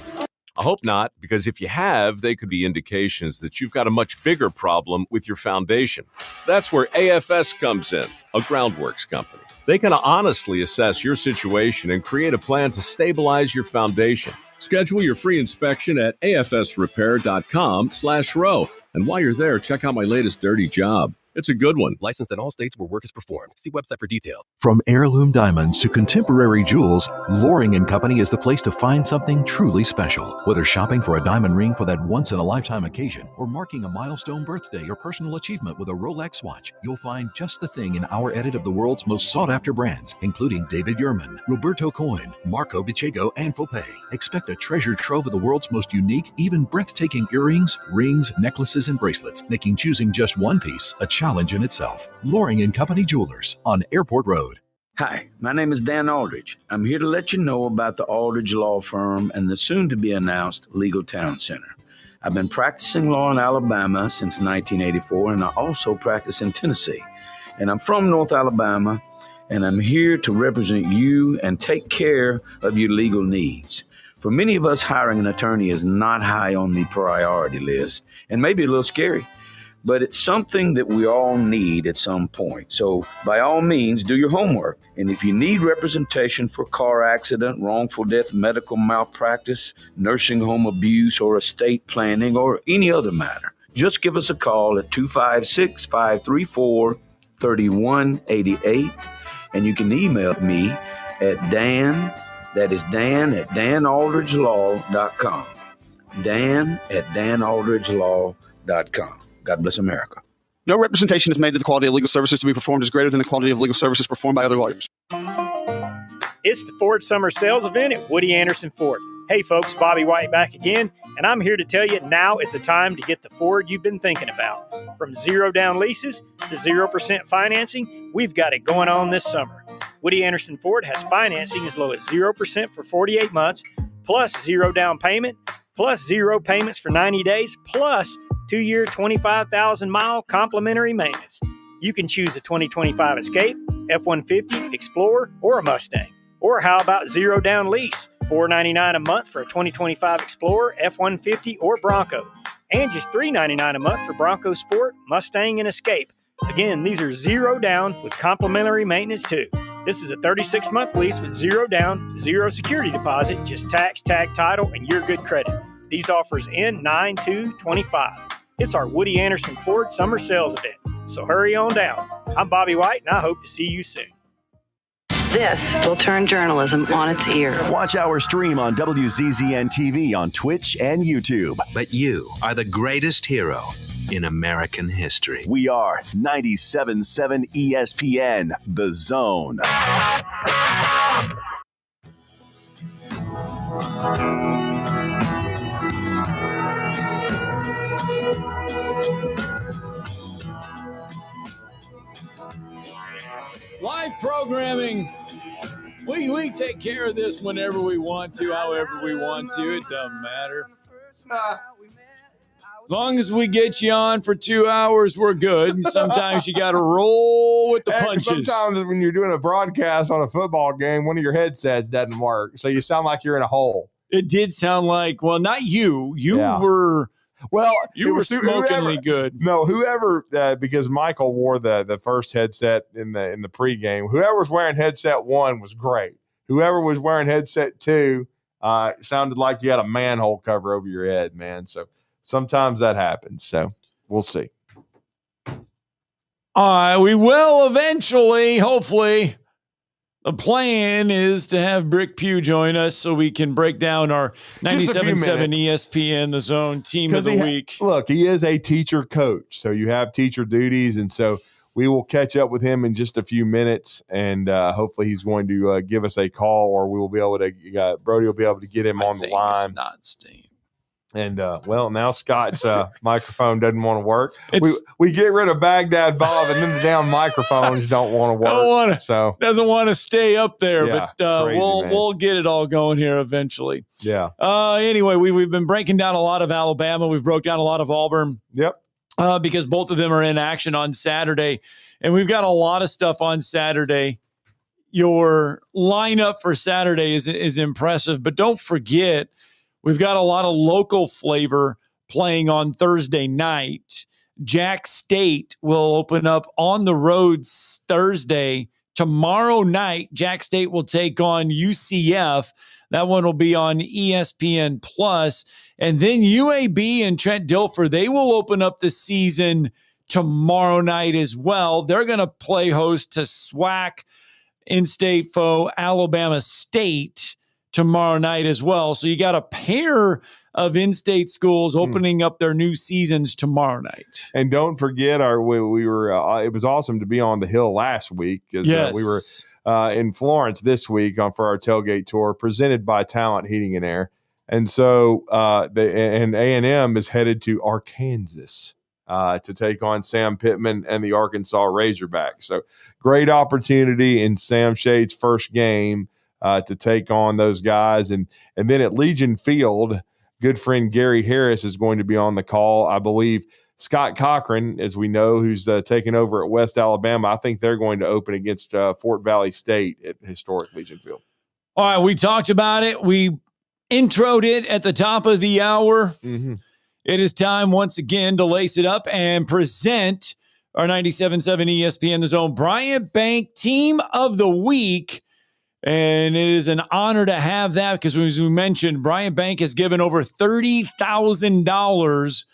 I hope not, because if you have, they could be indications that you've got a much bigger problem with your foundation. That's where AFS comes in, a groundworks company. They can honestly assess your situation and create a plan to stabilize your foundation. Schedule your free inspection at afsrepair.com/row. And while you're there, check out my latest dirty job. It's a good one. Licensed in all states where work is performed. See website for details. From heirloom diamonds to contemporary jewels, Loring & Company is the place to find something truly special. Whether shopping for a diamond ring for that once-in-a-lifetime occasion or marking a milestone birthday or personal achievement with a Rolex watch, you'll find just the thing in our edit of the world's most sought-after brands, including David Yurman, Roberto Coin, Marco Bicego, and Fopay. Expect a treasure trove of the world's most unique, even breathtaking earrings, rings, necklaces, and bracelets, making choosing just one piece a challenge in itself. Loring & Company Jewelers on Airport Road. Hi, my name is Dan Aldridge. I'm here to let you know about the Aldridge Law Firm and the soon-to-be-announced Legal Town Center. I've been practicing law in Alabama since 1984, and I also practice in Tennessee. And I'm from North Alabama, and I'm here to represent you and take care of your legal needs. For many of us, hiring an attorney is not high on the priority list, and maybe a little scary. But it's something that we all need at some point. So by all means, do your homework. And if you need representation for car accident, wrongful death, medical malpractice, nursing home abuse, or estate planning, or any other matter, just give us a call at 256-534-3188. And you can email me at Dan, that is Dan at danaldridgelaw.com. Dan at danaldridgelaw.com. God bless America. No representation is made that the quality of legal services to be performed is greater than the quality of legal services performed by other lawyers. It's the Ford Summer Sales Event at Woody Anderson Ford. Hey folks, Bobby White back again, and I'm here to tell you now is the time to get the Ford you've been thinking about. From zero down leases to 0% financing, we've got it going on this summer. Woody Anderson Ford has financing as low as 0% for 48 months, plus zero down payment, plus zero payments for 90 days, plus 2-year, 25,000-mile complimentary maintenance. You can choose a 2025 Escape, F-150, Explorer, or a Mustang. Or how about zero down lease, $499 a month for a 2025 Explorer, F-150, or Bronco, and just $399 a month for Bronco Sport, Mustang, and Escape. Again, these are zero down with complimentary maintenance too. This is a 36-month lease with zero down, zero security deposit, just tax, tag, title, and your good credit. These offers end 9/2/25. It's our Woody Anderson Ford Summer Sales Event, so hurry on down. I'm Bobby White, and I hope to see you soon. This will turn journalism on its ear. Watch our stream on WZZN TV on Twitch and YouTube. But you are the greatest hero in American history. We are 97.7 ESPN, The Zone. Live programming. We take care of this whenever we want to, however we want to. It doesn't matter. As long as we get you on for 2 hours, we're good. And sometimes you got to roll with the punches. Sometimes when you're doing a broadcast on a football game, one of your headsets doesn't work. So you sound like you're in a hole. It did sound like, well, not you. You were smokingly good. No, whoever, because Michael wore the first headset in the pregame. Whoever was wearing headset 1 was great. Whoever was wearing headset 2 sounded like you had a manhole cover over your head, man. So sometimes that happens. So we'll see. All right, we will eventually, hopefully. The plan is to have Brick Pugh join us so we can break down our 97.7 ESPN, the Zone Team of the Week. Look, he is a teacher coach, so you have teacher duties, and so we will catch up with him in just a few minutes, and hopefully he's going to give us a call, or we will be able to Brody will be able to get him on the line. It's not Steam. And, now Scott's microphone doesn't want to work. We get rid of Baghdad Bob, and then the damn microphones don't want to work. Doesn't want to stay up there, Yeah, but crazy, we'll get it all going here eventually. Yeah. Anyway, we've been breaking down a lot of Alabama. We've broke down a lot of Auburn. Yep. Because both of them are in action on Saturday. And we've got a lot of stuff on Saturday. Your lineup for Saturday is impressive, but don't forget, we've got a lot of local flavor playing on Thursday night. Jack State will open up on the road Thursday. Tomorrow night, Jack State will take on UCF. That one will be on ESPN Plus. And then UAB and Trent Dilfer, they will open up the season tomorrow night as well. They're going to play host to SWAC in-state foe Alabama State tomorrow night as well. So you got a pair of in-state schools opening up their new seasons tomorrow night. And don't forget, we were. It was awesome to be on the Hill last week because we were in Florence this week for our tailgate tour, presented by Talent Heating and Air. And so A&M is headed to Arkansas to take on Sam Pittman and the Arkansas Razorbacks. So great opportunity in Sam Shade's first game to take on those guys. And then at Legion Field, good friend Gary Harris is going to be on the call. I believe Scott Cochran, as we know, who's taking over at West Alabama, I think they're going to open against Fort Valley State at historic Legion Field. All right, we talked about it. We introed it at the top of the hour. Mm-hmm. It is time once again to lace it up and present our 97.7 ESPN The Zone Bryant Bank Team of the Week. And it is an honor to have that because, as we mentioned, Bryant Bank has given over $30,000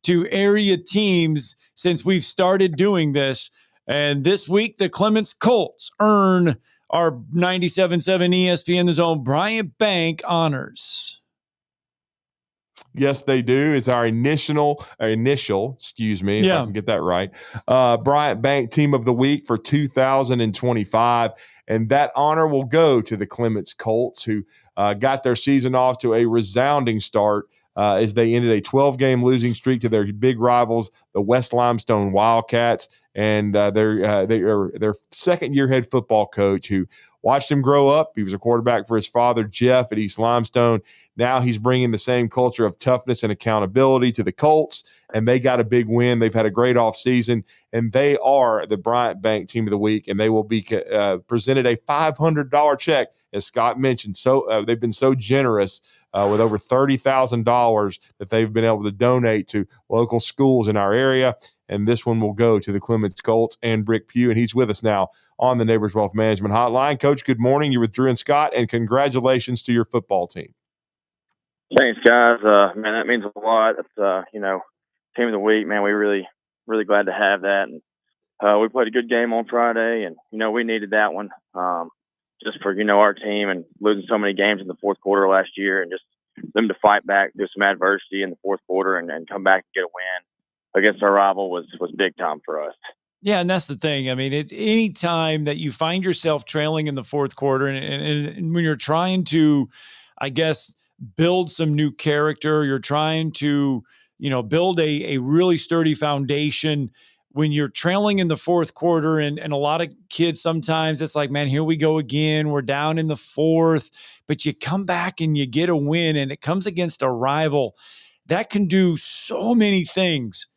to area teams since we've started doing this. And this week, the Clements Colts earn our 97.7 ESPN The Zone Bryant Bank honors. Yes, they do. It's our initial, excuse me, if I can get that right. Bryant Bank Team of the Week for 2025. And that honor will go to the Clements Colts, who got their season off to a resounding start as they ended a 12-game losing streak to their big rivals, the West Limestone Wildcats, and their second-year head football coach who watched him grow up. He was a quarterback for his father, Jeff, at East Limestone. Now he's bringing the same culture of toughness and accountability to the Colts, and they got a big win. They've had a great offseason, and they are the Bryant Bank Team of the Week, and they will be presented a $500 check, as Scott mentioned. So they've been so generous with over $30,000 that they've been able to donate to local schools in our area, and this one will go to the Clements Colts and Brick Pugh, and he's with us now on the Neighbors Wealth Management Hotline. Coach, good morning. You're with Drew and Scott, and congratulations to your football team. Thanks, guys. Man, that means a lot. That's Team of the Week, man. We're really glad to have that. And we played a good game on Friday, and we needed that one just for our team and losing so many games in the fourth quarter last year, and just them to fight back through some adversity in the fourth quarter and come back and get a win against our rival was big time for us. Yeah, and that's the thing. I mean, any time that you find yourself trailing in the fourth quarter, and when you're trying to, I guess, build some new character, you're trying to, build a really sturdy foundation. When you're trailing in the fourth quarter, and a lot of kids, sometimes it's like, man, here we go again. We're down in the fourth, but you come back and you get a win, and it comes against a rival. that can do so many things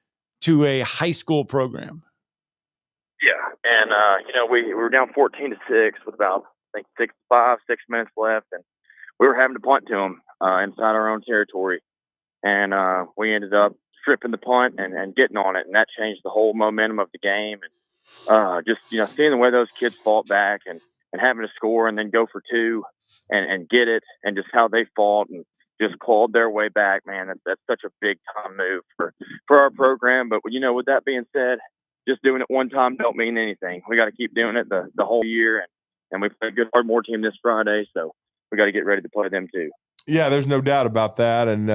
to a high school program. Yeah, and we were down 14-6 with about I think 6 minutes left, and we were having to punt to them inside our own territory, and we ended up stripping the punt and getting on it, and that changed the whole momentum of the game. And just seeing the way those kids fought back and having to score and then go for two and get it, and just how they fought and just clawed their way back, man, that's such a big time move for our program. But with that being said, just doing it one time don't mean anything. We got to keep doing it the whole year, and we play a good Ardmore team this Friday, so we got to get ready to play them too. Yeah, there's no doubt about that. And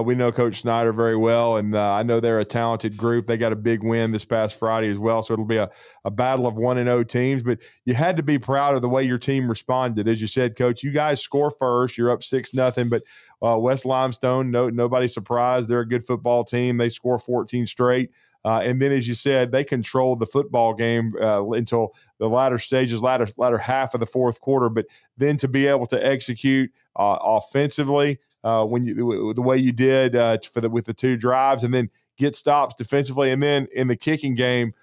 we know Coach Snyder very well, and I know they're a talented group. They got a big win this past Friday as well, so it'll be a battle of 1-0 teams. But you had to be proud of the way your team responded. As you said, Coach, you guys score first. You're up 6-0, but West Limestone, nobody's surprised. They're a good football team. They score 14 straight. And then, as you said, they controlled the football game until the latter stages, latter half of the fourth quarter. But then to be able to execute offensively the way you did with the two drives, and then get stops defensively, and then in the kicking game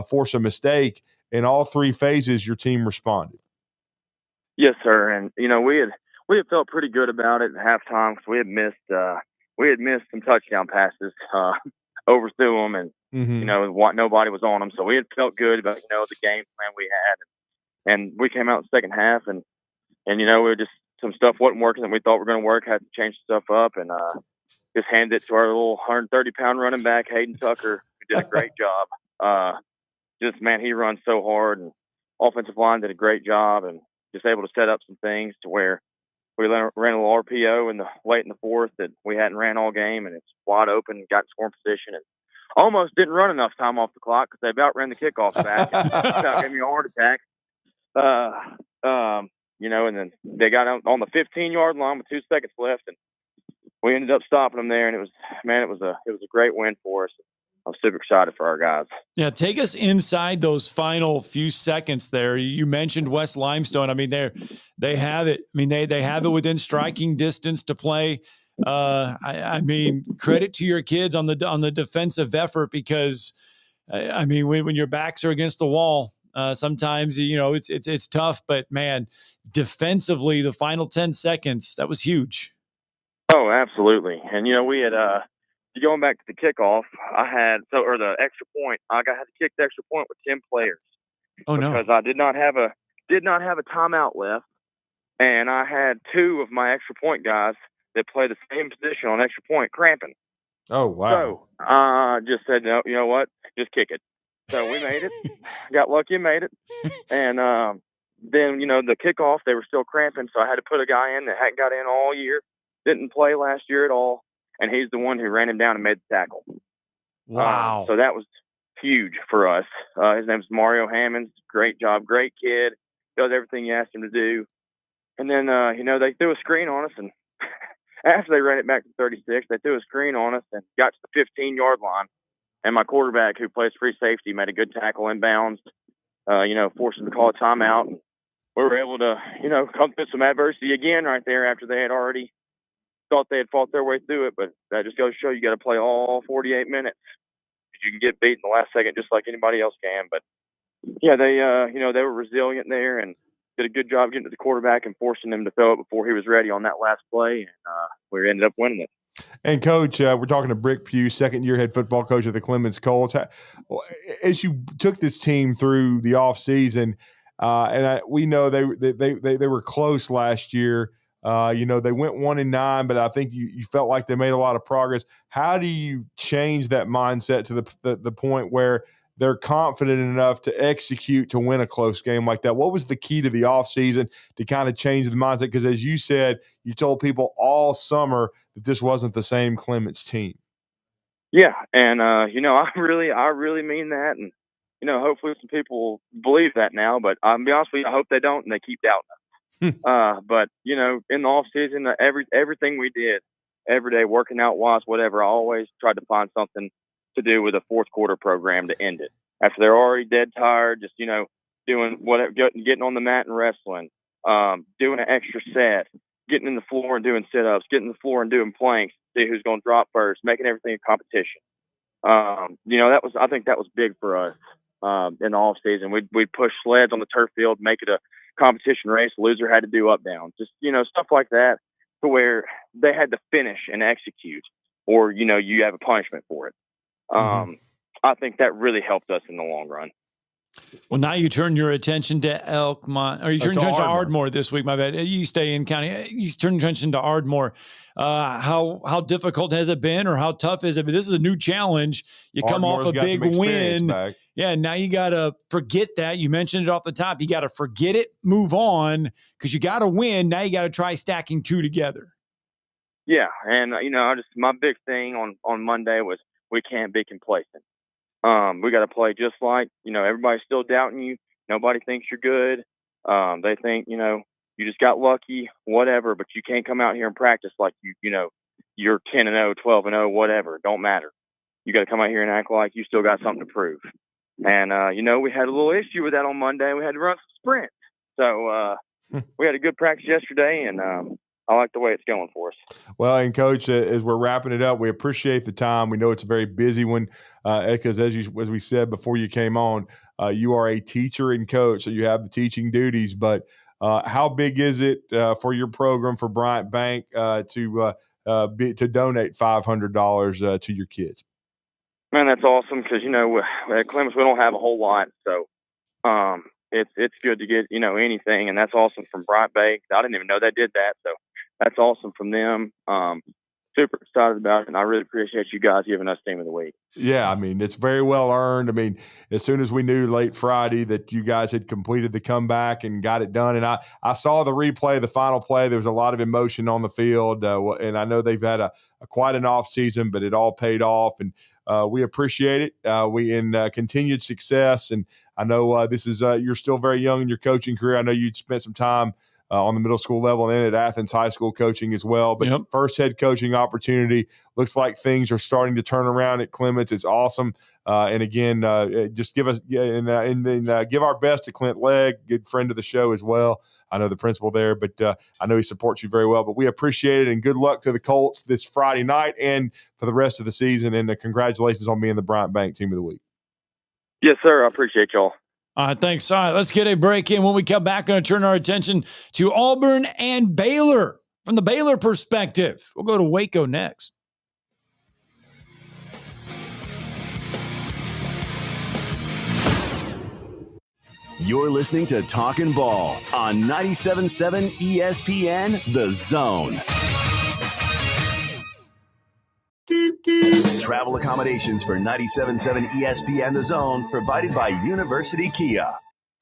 force a mistake in all three phases, your team responded. Yes, sir. And we had felt pretty good about it at halftime because we had missed some touchdown passes overthrew them, and nobody was on them, so we had felt good about the game plan we had, and we came out in the second half, and we were just some stuff wasn't working that we thought were going to work, had to change stuff up, and just handed it to our little 130-pound running back, Hayden Tucker, who did a great job. He runs so hard, and offensive line did a great job, and just able to set up some things to where we ran a little RPO late in the fourth that we hadn't ran all game, and it's wide open, got in scoring position, and almost didn't run enough time off the clock because they about ran the kickoff back. About gave me a heart attack. And then they got on the 15-yard line with 2 seconds left, and we ended up stopping them there. And it was a great win for us. I'm super excited for our guys. Yeah, take us inside those final few seconds there. You mentioned West Limestone. I mean, they have it. I mean, they have it within striking distance to play. I mean, credit to your kids on the defensive effort, because when your backs are against the wall, sometimes it's tough. But man, defensively, the final 10 seconds, that was huge. Oh, absolutely. And we had going back to the kickoff, the extra point. I had to kick the extra point with 10 players. Oh no! Because I did not have a timeout left, and I had 2 of my extra point guys that play the same position on extra point cramping. Oh wow! So I just said, no, you know what? Just kick it. So we made it. Got lucky and made it. And then the kickoff, they were still cramping, so I had to put a guy in that hadn't got in all year, didn't play last year at all. And he's the one who ran him down and made the tackle. Wow. So that was huge for us. His name's Mario Hammonds. Great job. Great kid. Does everything you asked him to do. And then, they threw a screen on us. And after they ran it back to 36, they threw a screen on us and got to the 15-yard line. And my quarterback, who plays free safety, made a good tackle inbounds, forced him to call a timeout. And we were able to, come through some adversity again right there after they had already thought they had fought their way through it, but that just goes to show you got to play all 48 minutes. You can get beat in the last second just like anybody else can. But yeah, they were resilient there and did a good job getting to the quarterback and forcing him to throw it before he was ready on that last play, and we ended up winning it. And Coach, we're talking to Brick Pugh, second-year head football coach of the Clemens Colts. As you took this team through the offseason, we know they were close last year. They went 1-9, but I think you felt like they made a lot of progress. How do you change that mindset to the point where they're confident enough to execute to win a close game like that? What was the key to the offseason to kind of change the mindset? Because as you said, you told people all summer that this wasn't the same Clements team. Yeah, and I really mean that, and hopefully some people believe that now. But I'll be honest with you, I hope they don't, and they keep doubting us. But in the off season, everything we did every day, working out wise, whatever, I always tried to find something to do with a fourth quarter program to end it. After they're already dead tired, just doing whatever, getting on the mat and wrestling, doing an extra set, getting in the floor and doing sit ups, getting in the floor and doing planks, see who's going to drop first, making everything a competition. I think that was big for us in the off season. We'd push sleds on the turf field, make it a competition race. The loser had to do up down, just stuff like that, to where they had to finish and execute, or you have a punishment for it. I think that really helped us in the long run. Well, now you turn your attention to Elkmont, or you turn your attention to Ardmore this week. My bad. You stay in county. You turn your attention to Ardmore. How difficult has it been, or how tough is it? But this is a new challenge. You come off a big win. Yeah, now you got to forget that. You mentioned it off the top. You got to forget it, move on, because you got to win. Now you got to try stacking two together. Yeah, and my big thing on Monday was we can't be complacent. We got to play just like, everybody's still doubting you. Nobody thinks you're good. They think, you just got lucky, whatever, but you can't come out here and practice like you're 10-0, 12-0, whatever. It don't matter. You got to come out here and act like you still got something to prove. And, we had a little issue with that on Monday. We had to run some sprints. So we had a good practice yesterday, and I like the way it's going for us. Well, and Coach, as we're wrapping it up, we appreciate the time. We know it's a very busy one because, as we said before you came on, you are a teacher and coach, so you have the teaching duties. But how big is it for your program, for Bryant Bank, to donate $500 to your kids? Man, that's awesome because at Clemens we don't have a whole lot, so it's good to get anything, and that's awesome from Bryant Bank. I didn't even know they did that, so that's awesome from them. Super excited about it, and I really appreciate you guys giving us Team of the Week. Yeah, I mean, it's very well earned. I mean, as soon as we knew late Friday that you guys had completed the comeback and got it done, and I saw the replay, the final play, there was a lot of emotion on the field, and I know they've had quite an off season, but it all paid off, and we appreciate it. We in continued success, and I know this is you're still very young in your coaching career. I know you spent some time on the middle school level and then at Athens High School coaching as well. But First head coaching opportunity, looks like things are starting to turn around at Clements. It's awesome. And again, just give us and then give our best to Clint Legg, good friend of the show as well. I know the principal there, but I know he supports you very well. But we appreciate it, and good luck to the Colts this Friday night and for the rest of the season. And congratulations on being the Bryant Bank Team of the Week. Yes, sir. I appreciate y'all. All right, thanks. All right, let's get a break in. When we come back, going to turn our attention to Auburn and Baylor. From the Baylor perspective, we'll go to Waco next. You're listening to Talkin' Ball on 97.7 ESPN The Zone. Travel accommodations for 97.7 ESPN The Zone provided by University Kia.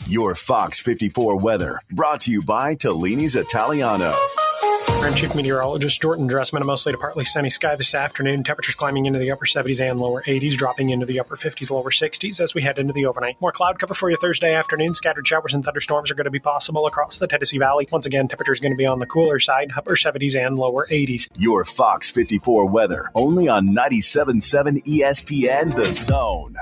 Your Fox 54 weather brought to you by Tellini's Italiano. I'm Chief Meteorologist Jordan Dressman. A mostly to partly sunny sky this afternoon. Temperatures climbing into the upper 70s and lower 80s, dropping into the upper 50s, lower 60s as we head into the overnight. More cloud cover for you Thursday afternoon. Scattered showers and thunderstorms are going to be possible across the Tennessee Valley. Once again, temperatures going to be on the cooler side, upper 70s and lower 80s. Your Fox 54 weather, only on 97.7 ESPN The Zone.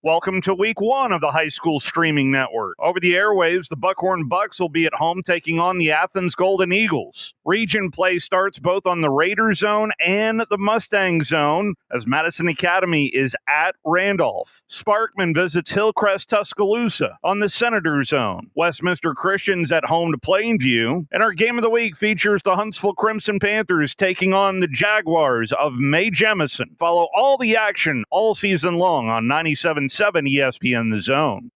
Welcome to week one of the high school streaming network. Over the airwaves, the Buckhorn Bucks will be at home taking on the Athens Golden Eagles. Region play starts both on the Raider Zone and the Mustang Zone as Madison Academy is at Randolph. Sparkman visits Hillcrest Tuscaloosa on the Senator Zone. Westminster Christian's at home to Plainview. And our game of the week features the Huntsville Crimson Panthers taking on the Jaguars of Mae Jemison. Follow all the action all season long on 97.7 ESPN The Zone.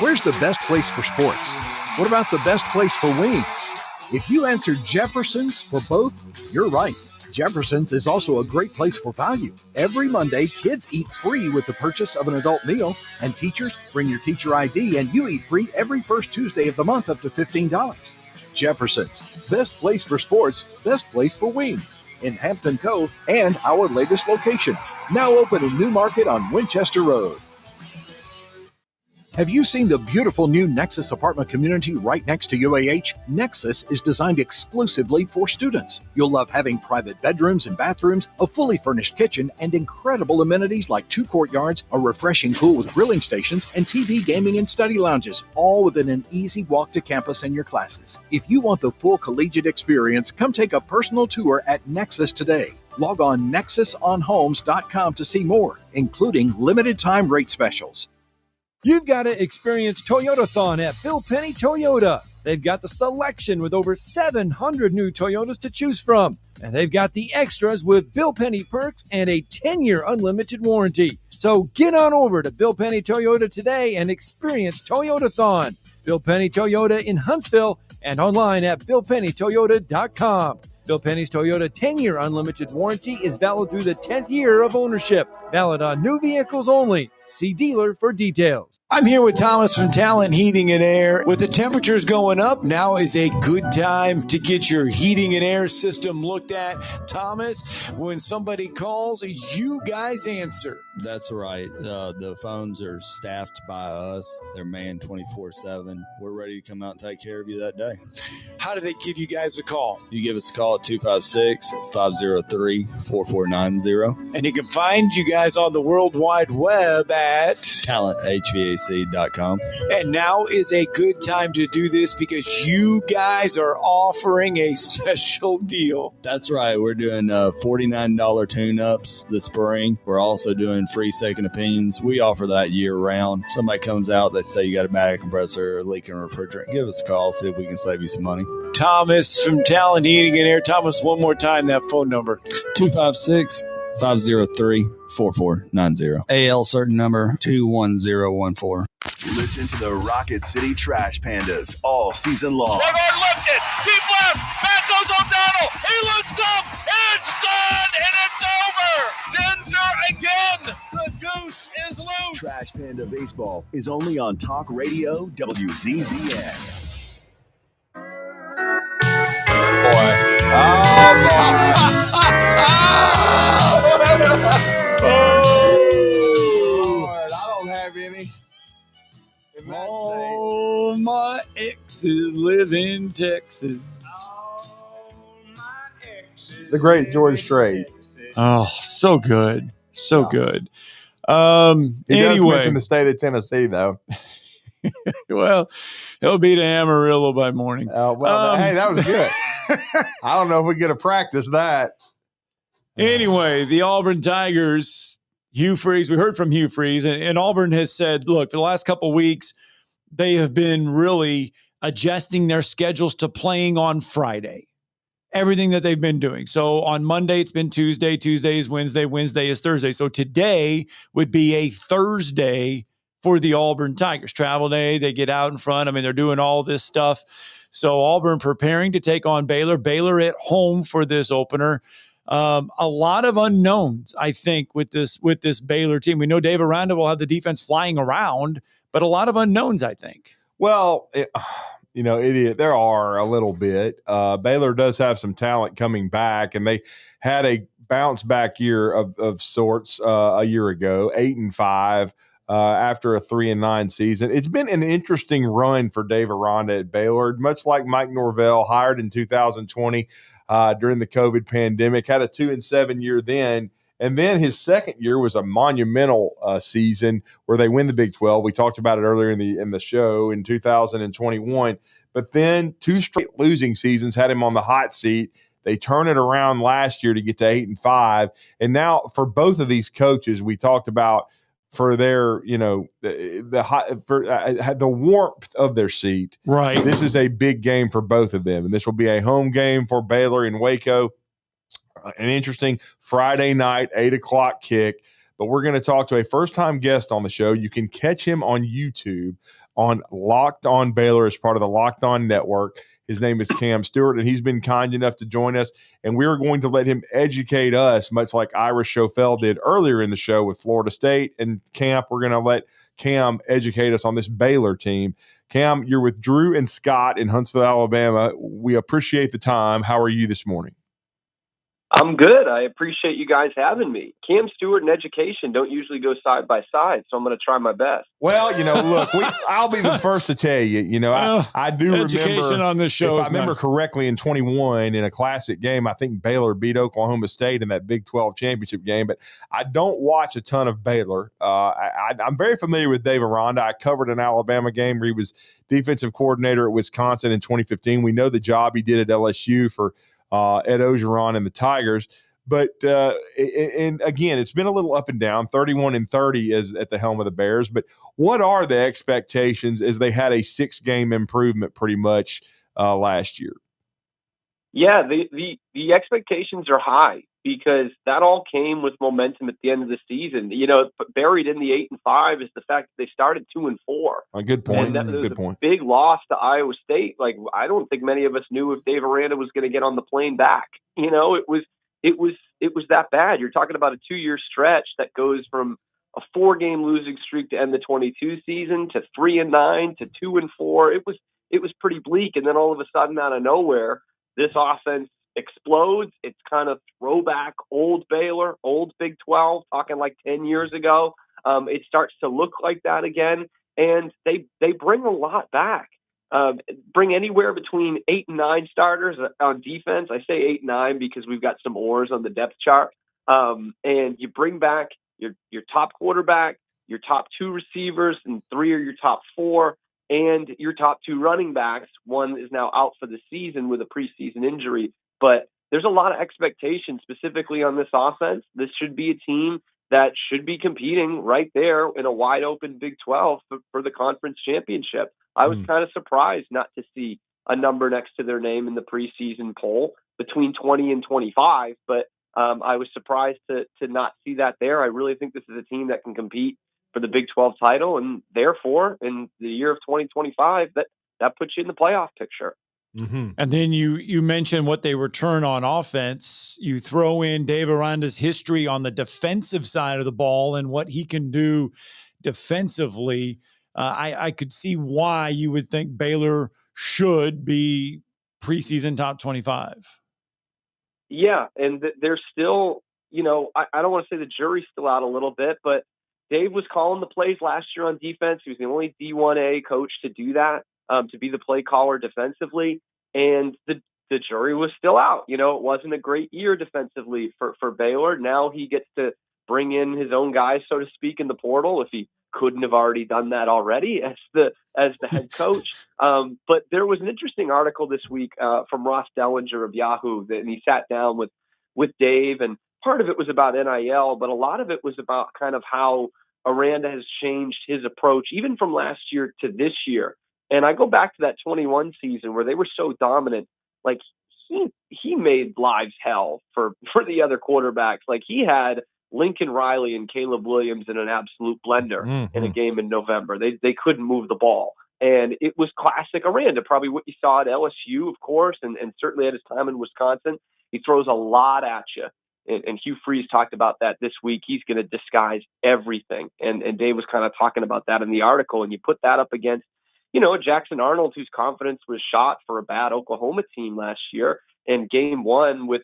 Where's the best place for sports? What about the best place for wings? If you answered Jefferson's for both, you're right. Jefferson's is also a great place for value. Every Monday, kids eat free with the purchase of an adult meal, and teachers bring your teacher ID and you eat free every first Tuesday of the month up to $15. Jefferson's, best place for sports, best place for wings. In Hampton Cove and our latest location, now open in New Market on Winchester Road. Have you seen the beautiful new Nexus apartment community right next to UAH? Nexus is designed exclusively for students. You'll love having private bedrooms and bathrooms, a fully furnished kitchen, and incredible amenities like 2 courtyards, a refreshing pool with grilling stations, and TV, gaming, and study lounges, all within an easy walk to campus and your classes. If you want the full collegiate experience, come take a personal tour at Nexus today. Log on nexusonhomes.com to see more, including limited time rate specials. You've got to experience Toyotathon at Bill Penny Toyota. They've got the selection with over 700 new Toyotas to choose from. And they've got the extras with Bill Penny perks and a 10-year unlimited warranty. So get on over to Bill Penny Toyota today and experience Toyotathon. Bill Penny Toyota in Huntsville and online at BillPennyToyota.com. Bill Penny's Toyota 10-year unlimited warranty is valid through the 10th year of ownership. Valid on new vehicles only. See dealer for details. I'm here with Thomas from Talent Heating and Air. With the temperatures going up, now is a good time to get your heating and air system looked at. Thomas, when somebody calls, you guys answer. That's right. The phones are staffed by us. They're manned 24/7. We're ready to come out and take care of you that day. How do they give you guys a call? You give us a call at 256-503-4490. And you can find you guys on the World Wide Web at talenthvac.com. And now is a good time to do this because you guys are offering a special deal. That's right. We're doing $49 tune-ups this spring. We're also doing free second opinions. We offer that year-round. Somebody comes out, they say you got a bag compressor or leaking refrigerant. Give us a call, see if we can save you some money. Thomas from Talent Heating and Air. Thomas, one more time, that phone number. 256-503-4490. AL certain number 21014. Listen to the Rocket City Trash Pandas all season long. Swung on, lifted, deep left, back goes O'Donnell, he looks up, it's done, and it's over! Denzer again, the goose is loose! Trash Panda Baseball is only on Talk Radio WZZN. Lord, I don't have any. Oh, my exes live in Texas. The great George Strait. Oh, so good. So good. He does Anyway, mention the state of Tennessee, though. well, he'll beat Amarillo by morning. Hey, that was good. I don't know if we get to practice that. Anyway, the Auburn Tigers, Hugh Freeze, we heard from Hugh Freeze, and Auburn has said, look, for the last couple of weeks, they have been really adjusting their schedules to playing on Friday. Everything that they've been doing. So on Monday, it's been Tuesday. Tuesday is Wednesday. Wednesday is Thursday. So today would be a Thursday for the Auburn Tigers. Travel day, they get out in front. I mean, they're doing all this stuff. So Auburn preparing to take on Baylor. Baylor at home for this opener. A lot of unknowns, I think, with this Baylor team. We know Dave Aranda will have the defense flying around, but a lot of unknowns, I think. Well, there are a little bit. Baylor does have some talent coming back, and they had a bounce back year of sorts a year ago, 8-5. After a 3-9 season. It's been an interesting run for Dave Aranda at Baylor, much like Mike Norvell, hired in 2020 during the COVID pandemic, had a 2-7 year then. And then his second year was a monumental season where they win the Big 12. We talked about it earlier in the show in 2021. But then 2 straight losing seasons had him on the hot seat. They turn it around last year to get to 8-5. And now for both of these coaches, we talked about for their, the warmth of their seat. Right. This is a big game for both of them. And this will be a home game for Baylor in Waco. An interesting Friday night, 8:00 kick. But we're going to talk to a first-time guest on the show. You can catch him on YouTube on Locked On Baylor as part of the Locked On Network. His name is Cam Stuart, and he's been kind enough to join us. And we're going to let him educate us, much like Ira Schoffel did earlier in the show with Florida State. And Camp, we're going to let Cam educate us on this Baylor team. Cam, you're with Drew and Scott in Huntsville, Alabama. We appreciate the time. How are you this morning? I'm good. I appreciate you guys having me. Cam Stewart and education don't usually go side by side, so I'm going to try my best. Well, look, I'll be the first to tell you, I do education remember on this show. If I remember correctly, in 21 in a classic game, I think Baylor beat Oklahoma State in that Big 12 championship game, but I don't watch a ton of Baylor. I'm very familiar with Dave Aranda. I covered an Alabama game where he was defensive coordinator at Wisconsin in 2015. We know the job he did at LSU for Ed Ogeron and the Tigers. But and again, it's been a little up and down. 31-30 is at the helm of the Bears. But what are the expectations as they had a 6-game improvement pretty much last year? Yeah, the expectations are high because that all came with momentum at the end of the season. Buried in the 8-5 is the fact that they started 2-4. A good point. And that was Good point. a big loss to Iowa State. Like, I don't think many of us knew if Dave Aranda was going to get on the plane back. It was that bad. You're talking about a 2-year stretch that goes from a 4-game losing streak to end the 22 season to 3-9 to 2-4. It was pretty bleak. And then all of a sudden, out of nowhere, this offense explodes. It's kind of throwback old Baylor, old Big 12, talking like 10 years ago. It starts to look like that again, and they bring a lot back. Bring anywhere between 8 and 9 starters on defense. I say 8-9 because we've got some oars on the depth chart. And you bring back your top quarterback, your top 2 receivers, and 3 are your top 4. And your top 2 running backs. One is now out for the season with a preseason injury. But there's a lot of expectation specifically on this offense. This should be a team that should be competing right there in a wide open Big 12 for the conference championship. I was kind of surprised not to see a number next to their name in the preseason poll between 20 and 25. But I was surprised to not see that there. I really think this is a team that can compete for the Big 12 title, and therefore, in the year of 2025, that puts you in the playoff picture. Mm-hmm. And then you mentioned what they return on offense. You throw in Dave Aranda's history on the defensive side of the ball and what he can do defensively. I could see why you would think Baylor should be preseason top 25. Yeah, and they're still, I don't want to say the jury's still out a little bit, but Dave was calling the plays last year on defense. He was the only D1A coach to do that, to be the play caller defensively. And the jury was still out. It wasn't a great year defensively for Baylor. Now he gets to bring in his own guys, so to speak, in the portal if he couldn't have already done that already as the head coach. But there was an interesting article this week from Ross Dellinger of Yahoo, and he sat down with Dave, and part of it was about NIL, but a lot of it was about kind of how Aranda has changed his approach, even from last year to this year. And I go back to that 21 season where they were so dominant. Like, he made lives hell for the other quarterbacks. Like, he had Lincoln Riley and Caleb Williams in an absolute blender in a game in November. They couldn't move the ball. And it was classic Aranda, probably what you saw at LSU, of course, and certainly at his time in Wisconsin. He throws a lot at you. And Hugh Freeze talked about that this week. He's going to disguise everything. And Dave was kind of talking about that in the article. And you put that up against, Jackson Arnold, whose confidence was shot for a bad Oklahoma team last year. And game 1 with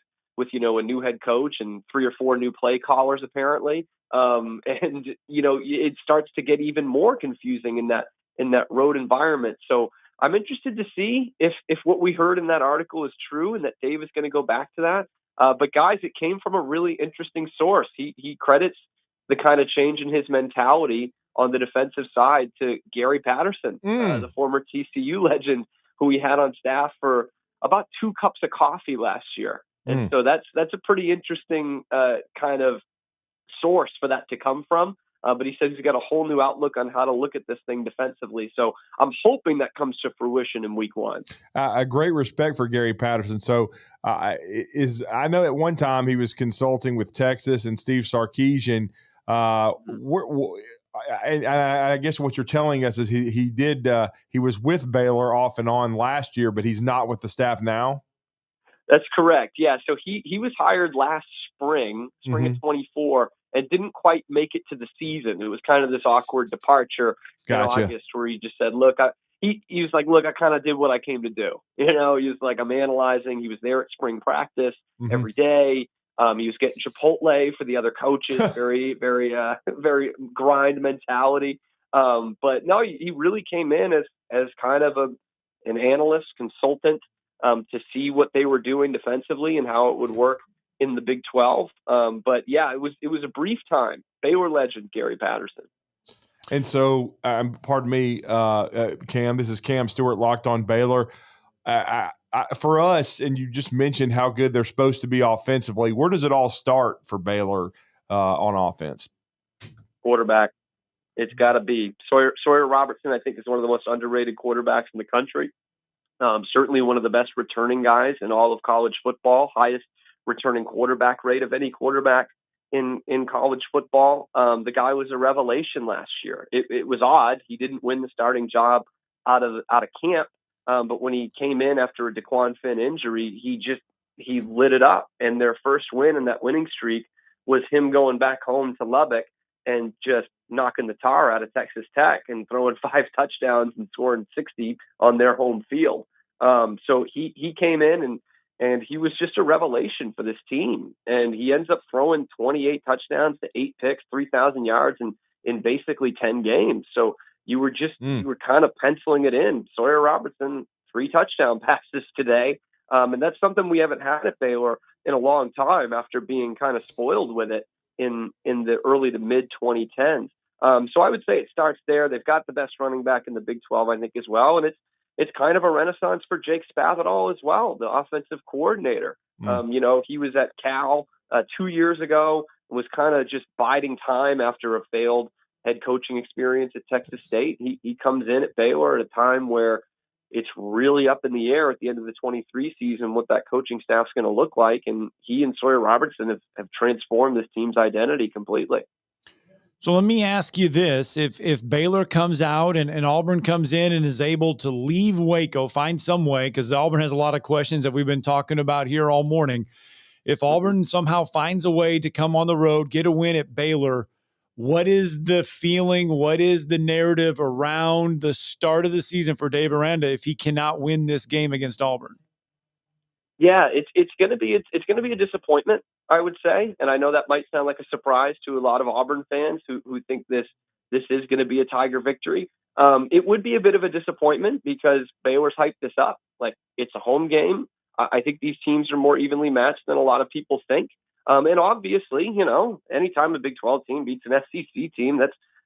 a new head coach and 3 or 4 new play callers, apparently. It starts to get even more confusing in that road environment. So I'm interested to see if what we heard in that article is true and that Dave is going to go back to that. But guys, it came from a really interesting source. He credits the kind of change in his mentality on the defensive side to Gary Patterson, the former TCU legend who he had on staff for about 2 cups of coffee last year. And so that's a pretty interesting kind of source for that to come from. But he says he's got a whole new outlook on how to look at this thing defensively. So I'm hoping that comes to fruition in week 1. A great respect for Gary Patterson. So I know at one time he was consulting with Texas and Steve Sarkisian. I guess what you're telling us is he was with Baylor off and on last year, but he's not with the staff now. That's correct. Yeah. So he was hired last spring of 24, and didn't quite make it to the season. It was kind of this awkward departure in August where he just said, look, he was like, look, I kind of did what I came to do. He was like, I'm analyzing. He was there at spring practice every day. He was getting Chipotle for the other coaches, very, very, very grind mentality. But no, he really came in as kind of an analyst, consultant, to see what they were doing defensively and how it would work in the Big 12. But yeah, it was a brief time. Baylor legend Gary Patterson. And so, pardon me, Cam, this is Cam Stuart, Locked on Baylor. for us, and you just mentioned how good they're supposed to be offensively, where does it all start for Baylor on offense? Quarterback. It's got to be. Sawyer Robertson, I think, is one of the most underrated quarterbacks in the country. Certainly one of the best returning guys in all of college football, highest returning quarterback rate of any quarterback in college football. The guy was a revelation last year. It was odd. He didn't win the starting job out of camp, but when he came in after a DeQuan Finn injury, he lit it up. And their first win in that winning streak was him going back home to Lubbock and just knocking the tar out of Texas Tech and throwing 5 touchdowns and scoring 60 on their home field. So he came in and he was just a revelation for this team. And he ends up throwing 28 touchdowns to 8 picks, 3,000 yards in basically 10 games. So you were kind of penciling it in. Sawyer Robertson, 3 touchdown passes today. And that's something we haven't had at Baylor in a long time after being kind of spoiled with it in the early to mid 2010s. So I would say it starts there. They've got the best running back in the Big 12, I think, as well. And it's kind of a renaissance for Jake Spavital as well, the offensive coordinator. He was at Cal 2 years ago, was kind of just biding time after a failed head coaching experience at Texas State. He comes in at Baylor at a time where it's really up in the air at the end of the 23 season what that coaching staff's going to look like. And he and Sawyer Robertson have transformed this team's identity completely. So let me ask you this. If Baylor comes out and Auburn comes in and is able to leave Waco, find some way, because Auburn has a lot of questions that we've been talking about here all morning. If Auburn somehow finds a way to come on the road, get a win at Baylor, what is the feeling? What is the narrative around the start of the season for Dave Aranda if he cannot win this game against Auburn? Yeah, it's going to be a disappointment, I would say, and I know that might sound like a surprise to a lot of Auburn fans who think this is going to be a Tiger victory. It would be a bit of a disappointment because Baylor's hyped this up like it's a home game. I think these teams are more evenly matched than a lot of people think. And obviously, anytime a Big 12 team beats an SEC team,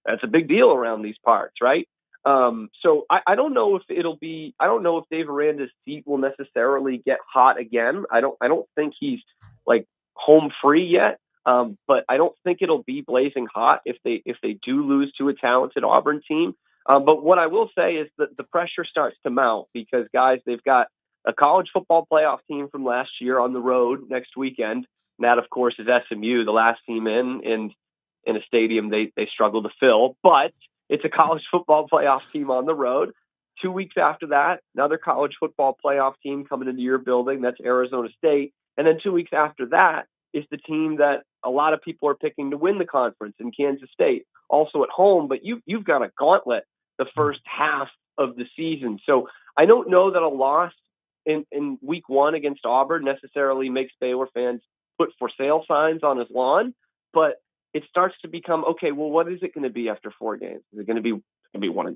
that's a big deal around these parts, right? So I don't know if I don't know if Dave Aranda's seat will necessarily get hot again. I don't think he's like home free yet. But I don't think it'll be blazing hot if they do lose to a talented Auburn team. But what I will say is that the pressure starts to mount because guys, they've got a college football playoff team from last year on the road next weekend. And that, of course, is SMU, the last team in a stadium they struggle to fill. But it's a college football playoff team on the road. 2 weeks after that, another college football playoff team coming into your building. That's Arizona State. And then 2 weeks after that is the team that a lot of people are picking to win the conference in Kansas State, also at home. But you've got a gauntlet the first half of the season. So I don't know that a loss in week 1 against Auburn necessarily makes Baylor fans put for sale signs on his lawn, but it starts to become, okay, well, what is it going to be after 4 games? Is it going to be 1-3?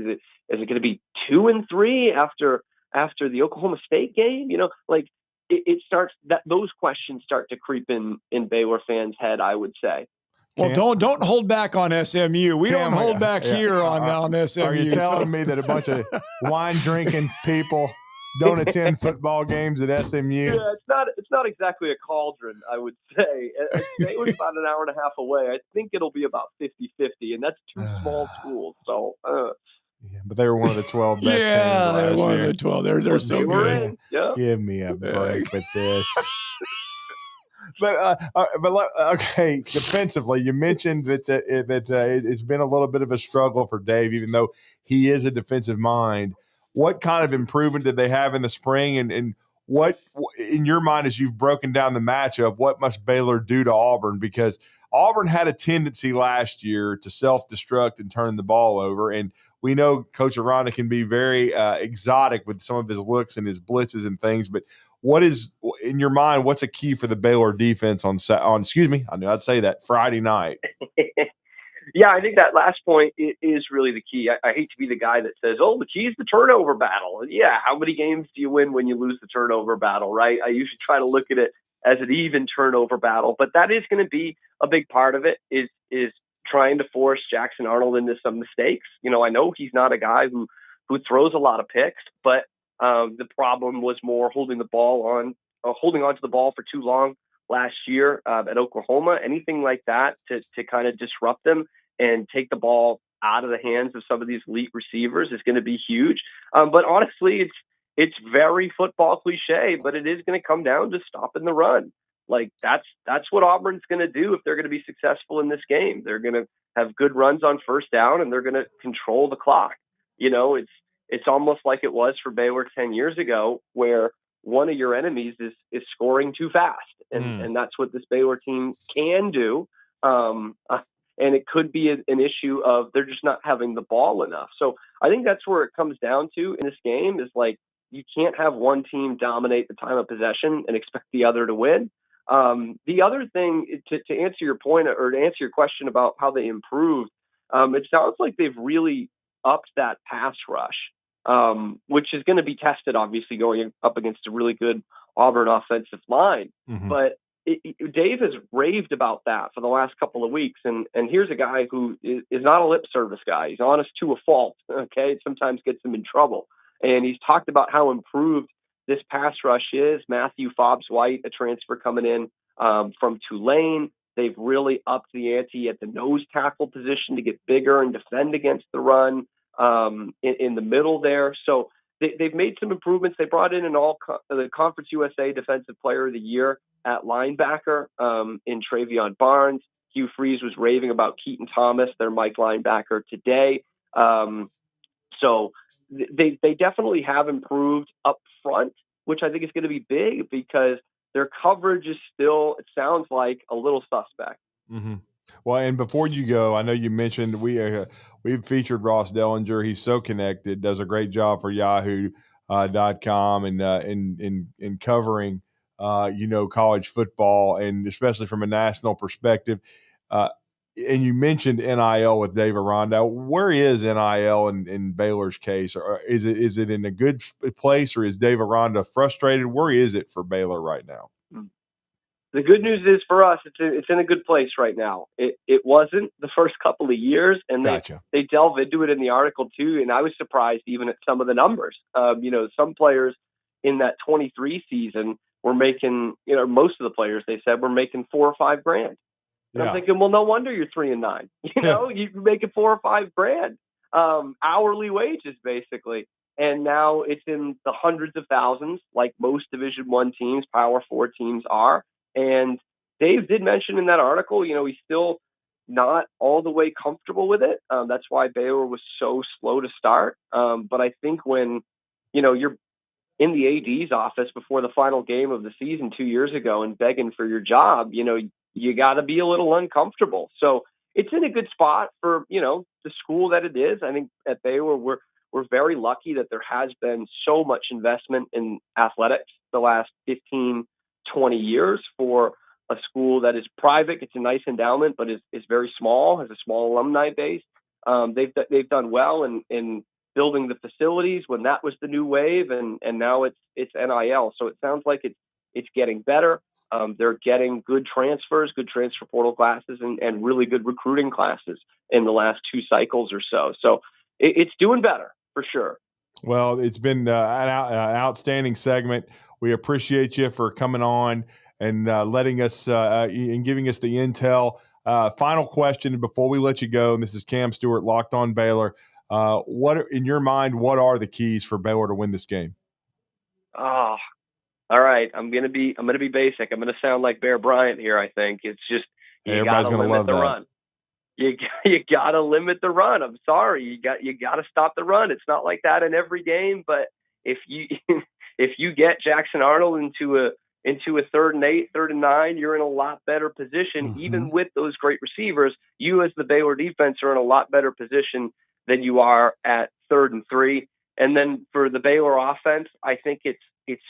Is it going to be 2-3 after the Oklahoma State game? It starts that those questions start to creep in Baylor fans' head, I would say. Well, don't hold back on SMU. We don't hold back here on SMU. Are you telling me that a bunch of wine drinking people don't attend football games at SMU? Yeah, it's not exactly a cauldron, I would say. It was about an hour and a half away. I think it'll be about 50-50, and that's 2 small schools. So, yeah, but they were one of the 12 best teams yeah, they're one year. of the 12. They're so good. Yeah. Give me a break with this. But okay, defensively, you mentioned that it's been a little bit of a struggle for Dave, even though he is a defensive mind. What kind of improvement did they have in the spring, and what, in your mind, as you've broken down the matchup, what must Baylor do to Auburn? Because Auburn had a tendency last year to self-destruct and turn the ball over, and we know Coach Aranda can be very exotic with some of his looks and his blitzes and things, but what is, in your mind, what's a key for the Baylor defense on I knew I'd say that, Friday night? Yeah, I think that last point is really the key. I hate to be the guy that says, oh, the key is the turnover battle. Yeah, how many games do you win when you lose the turnover battle, right? I usually try to look at it as an even turnover battle, but that is going to be a big part of it is trying to force Jackson Arnold into some mistakes. I know he's not a guy who throws a lot of picks, but The problem was more holding on to the ball for too long last year at Oklahoma. Anything like that to kind of disrupt them and take the ball out of the hands of some of these elite receivers is going to be huge. But honestly, it's very football cliche, but it is going to come down to stopping the run. Like that's what Auburn's going to do if they're going to be successful in this game. They're going to have good runs on first down, and they're going to control the clock. It's almost like it was for Baylor 10 years ago, where one of your enemies is scoring too fast, and that's what this Baylor team can do. And it could be an issue of they're just not having the ball enough. So I think that's where it comes down to in this game is like you can't have one team dominate the time of possession and expect the other to win. The other thing to answer your point or to answer your question about how they improved, it sounds like they've really upped that pass rush, which is going to be tested, obviously, going up against a really good Auburn offensive line. Mm-hmm. But Dave has raved about that for the last couple of weeks. And here's a guy who is not a lip service guy. He's honest to a fault. Okay. It sometimes gets him in trouble. And he's talked about how improved this pass rush is. Matthew Fobbs-White, a transfer coming in from Tulane. They've really upped the ante at the nose tackle position to get bigger and defend against the run in the middle there. So they've made some improvements. They brought in the Conference USA Defensive Player of the Year at linebacker in Travion Barnes. Hugh Freeze was raving about Keaton Thomas, their Mike linebacker today. So they definitely have improved up front, which I think is going to be big because their coverage is still, it sounds like, a little suspect. Mm-hmm. Well, and before you go, I know you mentioned we've featured Ross Dellinger. He's so connected, does a great job for Yahoo.com and in covering college football, and especially from a national perspective. And you mentioned NIL with Dave Aranda. Where is NIL in Baylor's case? Or is it in a good place, or is Dave Aranda frustrated? Where is it for Baylor right now? The good news is for us, it's in a good place right now. It wasn't the first couple of years, and they delve into it in the article too. And I was surprised even at some of the numbers. Some players in that 23 season were making, most of the players, they said, were making $4 or $5 grand. And I'm thinking, well, no wonder you're 3-9. You're making $4 or $5 grand, hourly wages basically. And now it's in the hundreds of thousands, like most Division I teams, Power 4 teams are. And Dave did mention in that article, he's still not all the way comfortable with it. That's why Baylor was so slow to start. But I think when, you're in the AD's office before the final game of the season 2 years ago and begging for your job, you got to be a little uncomfortable. So it's in a good spot for, the school that it is. I think at Baylor, we're very lucky that there has been so much investment in athletics the last 15, 20 years for a school that is private. It's a nice endowment, but is very small, has a small alumni base. They've done well in building the facilities when that was the new wave, and now it's NIL. So it sounds like it's getting better. They're getting good transfers, good transfer portal classes, and really good recruiting classes in the last 2 cycles or so. So it's doing better for sure. Well, it's been an outstanding segment. We appreciate you for coming on and letting us and giving us the intel. Final question before we let you go, and this is Cam Stuart, Locked On Baylor. What, in your mind, what are the keys for Baylor to win this game? Oh, all right. I'm gonna be basic. I'm gonna sound like Bear Bryant here. I think it's just you got to limit the run. You got to limit the run. I'm sorry. You got to stop the run. It's not like that in every game, but if you get Jackson Arnold into a 3rd and 8, 3rd and 9, you're in a lot better position. Mm-hmm. Even with those great receivers, you as the Baylor defense are in a lot better position than you are at 3rd and 3. And then for the Baylor offense, I think it's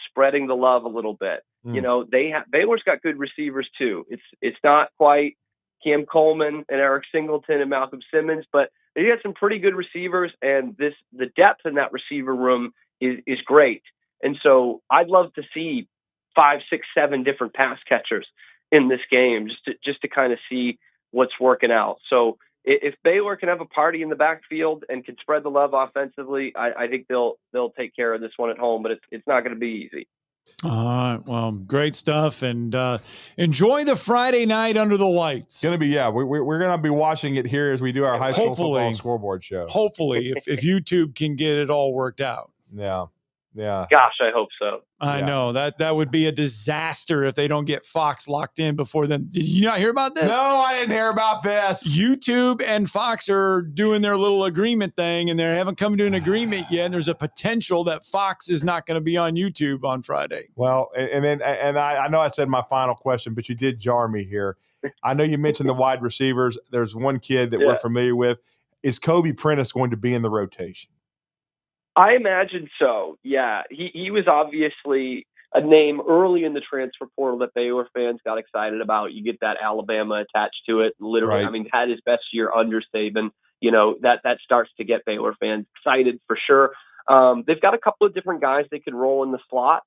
spreading the love a little bit. Baylor's got good receivers too. It's not quite Cam Coleman and Eric Singleton and Malcolm Simmons, but they got some pretty good receivers, and the depth in that receiver room is great. And so I'd love to see 5, 6, 7 different pass catchers in this game just to kind of see what's working out. So if Baylor can have a party in the backfield and can spread the love offensively, I think they'll take care of this one at home, but it's not going to be easy. All right. Well, great stuff. And enjoy the Friday night under the lights. It's going to be, we're going to be watching it here as we do our high school football scoreboard show. Hopefully, if YouTube can get it all worked out. Yeah. Yeah. Gosh, I hope so. I know that would be a disaster if they don't get Fox locked in before then. Did you not hear about this? No, I didn't hear about this. YouTube and Fox are doing their little agreement thing, and they haven't come to an agreement yet. And there's a potential that Fox is not going to be on YouTube on Friday. Well, and I know I said my final question, but you did jar me here. I know you mentioned the wide receivers. There's one kid that we're familiar with. Is Kobe Prentice going to be in the rotation? I imagine so. Yeah, he was obviously a name early in the transfer portal that Baylor fans got excited about. You get that Alabama attached to it. Literally, right. I mean, had his best year under Saban. That starts to get Baylor fans excited for sure. They've got a couple of different guys they could roll in the slot.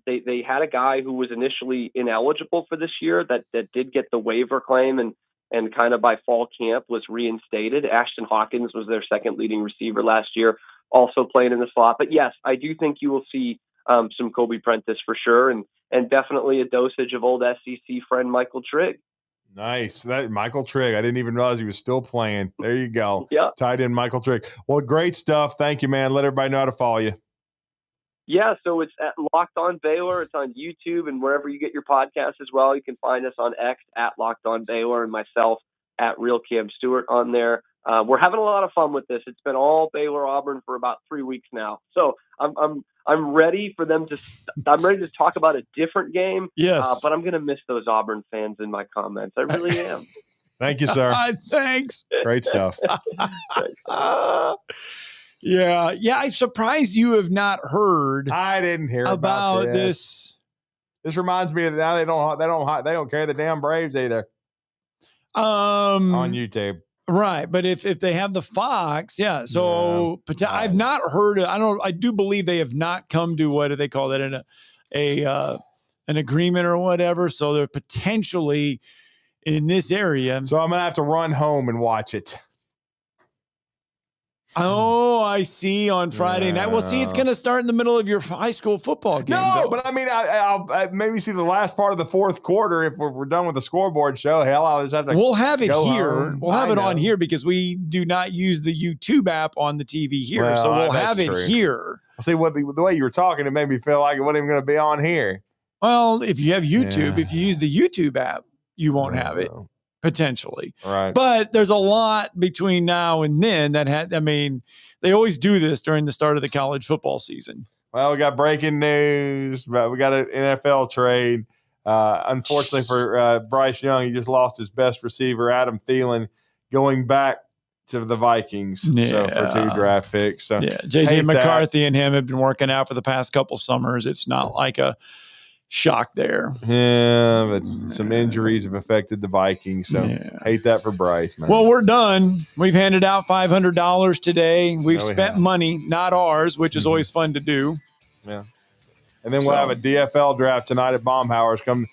They had a guy who was initially ineligible for this year that did get the waiver claim and kind of by fall camp was reinstated. Ashton Hawkins was their second leading receiver last year, also playing in the slot. But yes, I do think you will see some Kobe Prentice for sure, and definitely a dosage of old SEC friend Michael Trigg. Nice. That Michael Trigg. I didn't even realize he was still playing. There you go. Yeah. Tied in Michael Trigg. Well, great stuff. Thank you, man. Let everybody know how to follow you. Yeah, so it's at Locked On Baylor. It's on YouTube and wherever you get your podcasts as well. You can find us on X at Locked On Baylor and myself at Real Cam Stuart on there. We're having a lot of fun with this. It's been all Baylor Auburn for about 3 weeks now. So I'm ready for them to. I'm ready to talk about a different game. Yes, but I'm going to miss those Auburn fans in my comments. I really am. Thank you, sir. Thanks. Great stuff. Yeah. I'm surprised you have not heard. I didn't hear about this. This reminds me of now they don't carry the damn Braves either. On YouTube. Right, but if they have the Fox, So I've not heard. I do believe they have not come to what do they call that an agreement or whatever. So they're potentially in this area. So I'm gonna have to run home and watch it. Oh, I see. On Friday night. Well, see, it's going to start in the middle of your high school football game. No, but I mean, I'll maybe see the last part of the fourth quarter if we're done with the scoreboard show. Hell, I'll just have to. We'll have it here. Home. We'll have it on here because we do not use the YouTube app on the TV here, well, so we'll have it here. See, the way you were talking, it made me feel like it wasn't even going to be on here. Well, if you have YouTube, if you use the YouTube app, you won't have it. Potentially. Right. But there's a lot between now and then they always do this during the start of the college football season. Well, we got breaking news. We got an NFL trade. Unfortunately for Bryce Young, he just lost his best receiver, Adam Thielen, going back to the Vikings. So for 2 draft picks. So JJ McCarthy and him have been working out for the past couple summers. It's not like a shock there. Yeah, but some injuries have affected the Vikings. So hate that for Bryce, man. Well, we're done. We've handed out $500 today. We've spent money, not ours, which is always fun to do. Yeah. And then we'll have a DFL draft tonight at Baumhauer's. Come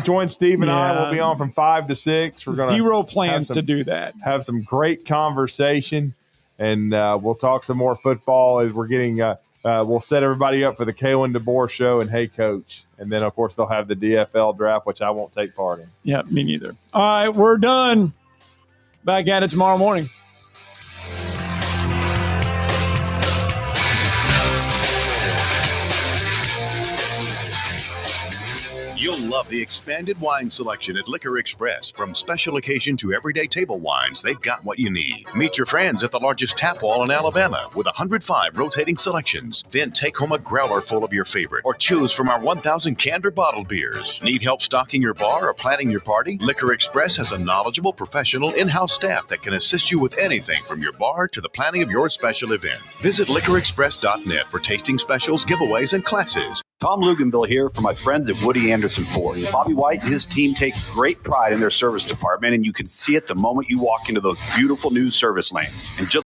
join Steve and I. We'll be on from 5 to 6. We're going Zero plans to do that. Have some great conversation, and we'll talk some more football as we're getting we'll set everybody up for the Kalen DeBoer show and Hey Coach. And then, of course, they'll have the DFL draft, which I won't take part in. Yeah, me neither. All right, we're done. Back at it tomorrow morning. You'll love the expanded wine selection at Liquor Express. From special occasion to everyday table wines, they've got what you need. Meet your friends at the largest tap wall in Alabama with 105 rotating selections. Then take home a growler full of your favorite or choose from our 1,000 canned or bottled beers. Need help stocking your bar or planning your party? Liquor Express has a knowledgeable, professional in-house staff that can assist you with anything from your bar to the planning of your special event. Visit liquorexpress.net for tasting specials, giveaways, and classes. Tom Luganville here for my friends at Woody Anderson Ford. Bobby White and his team take great pride in their service department, and you can see it the moment you walk into those beautiful new service lanes. And just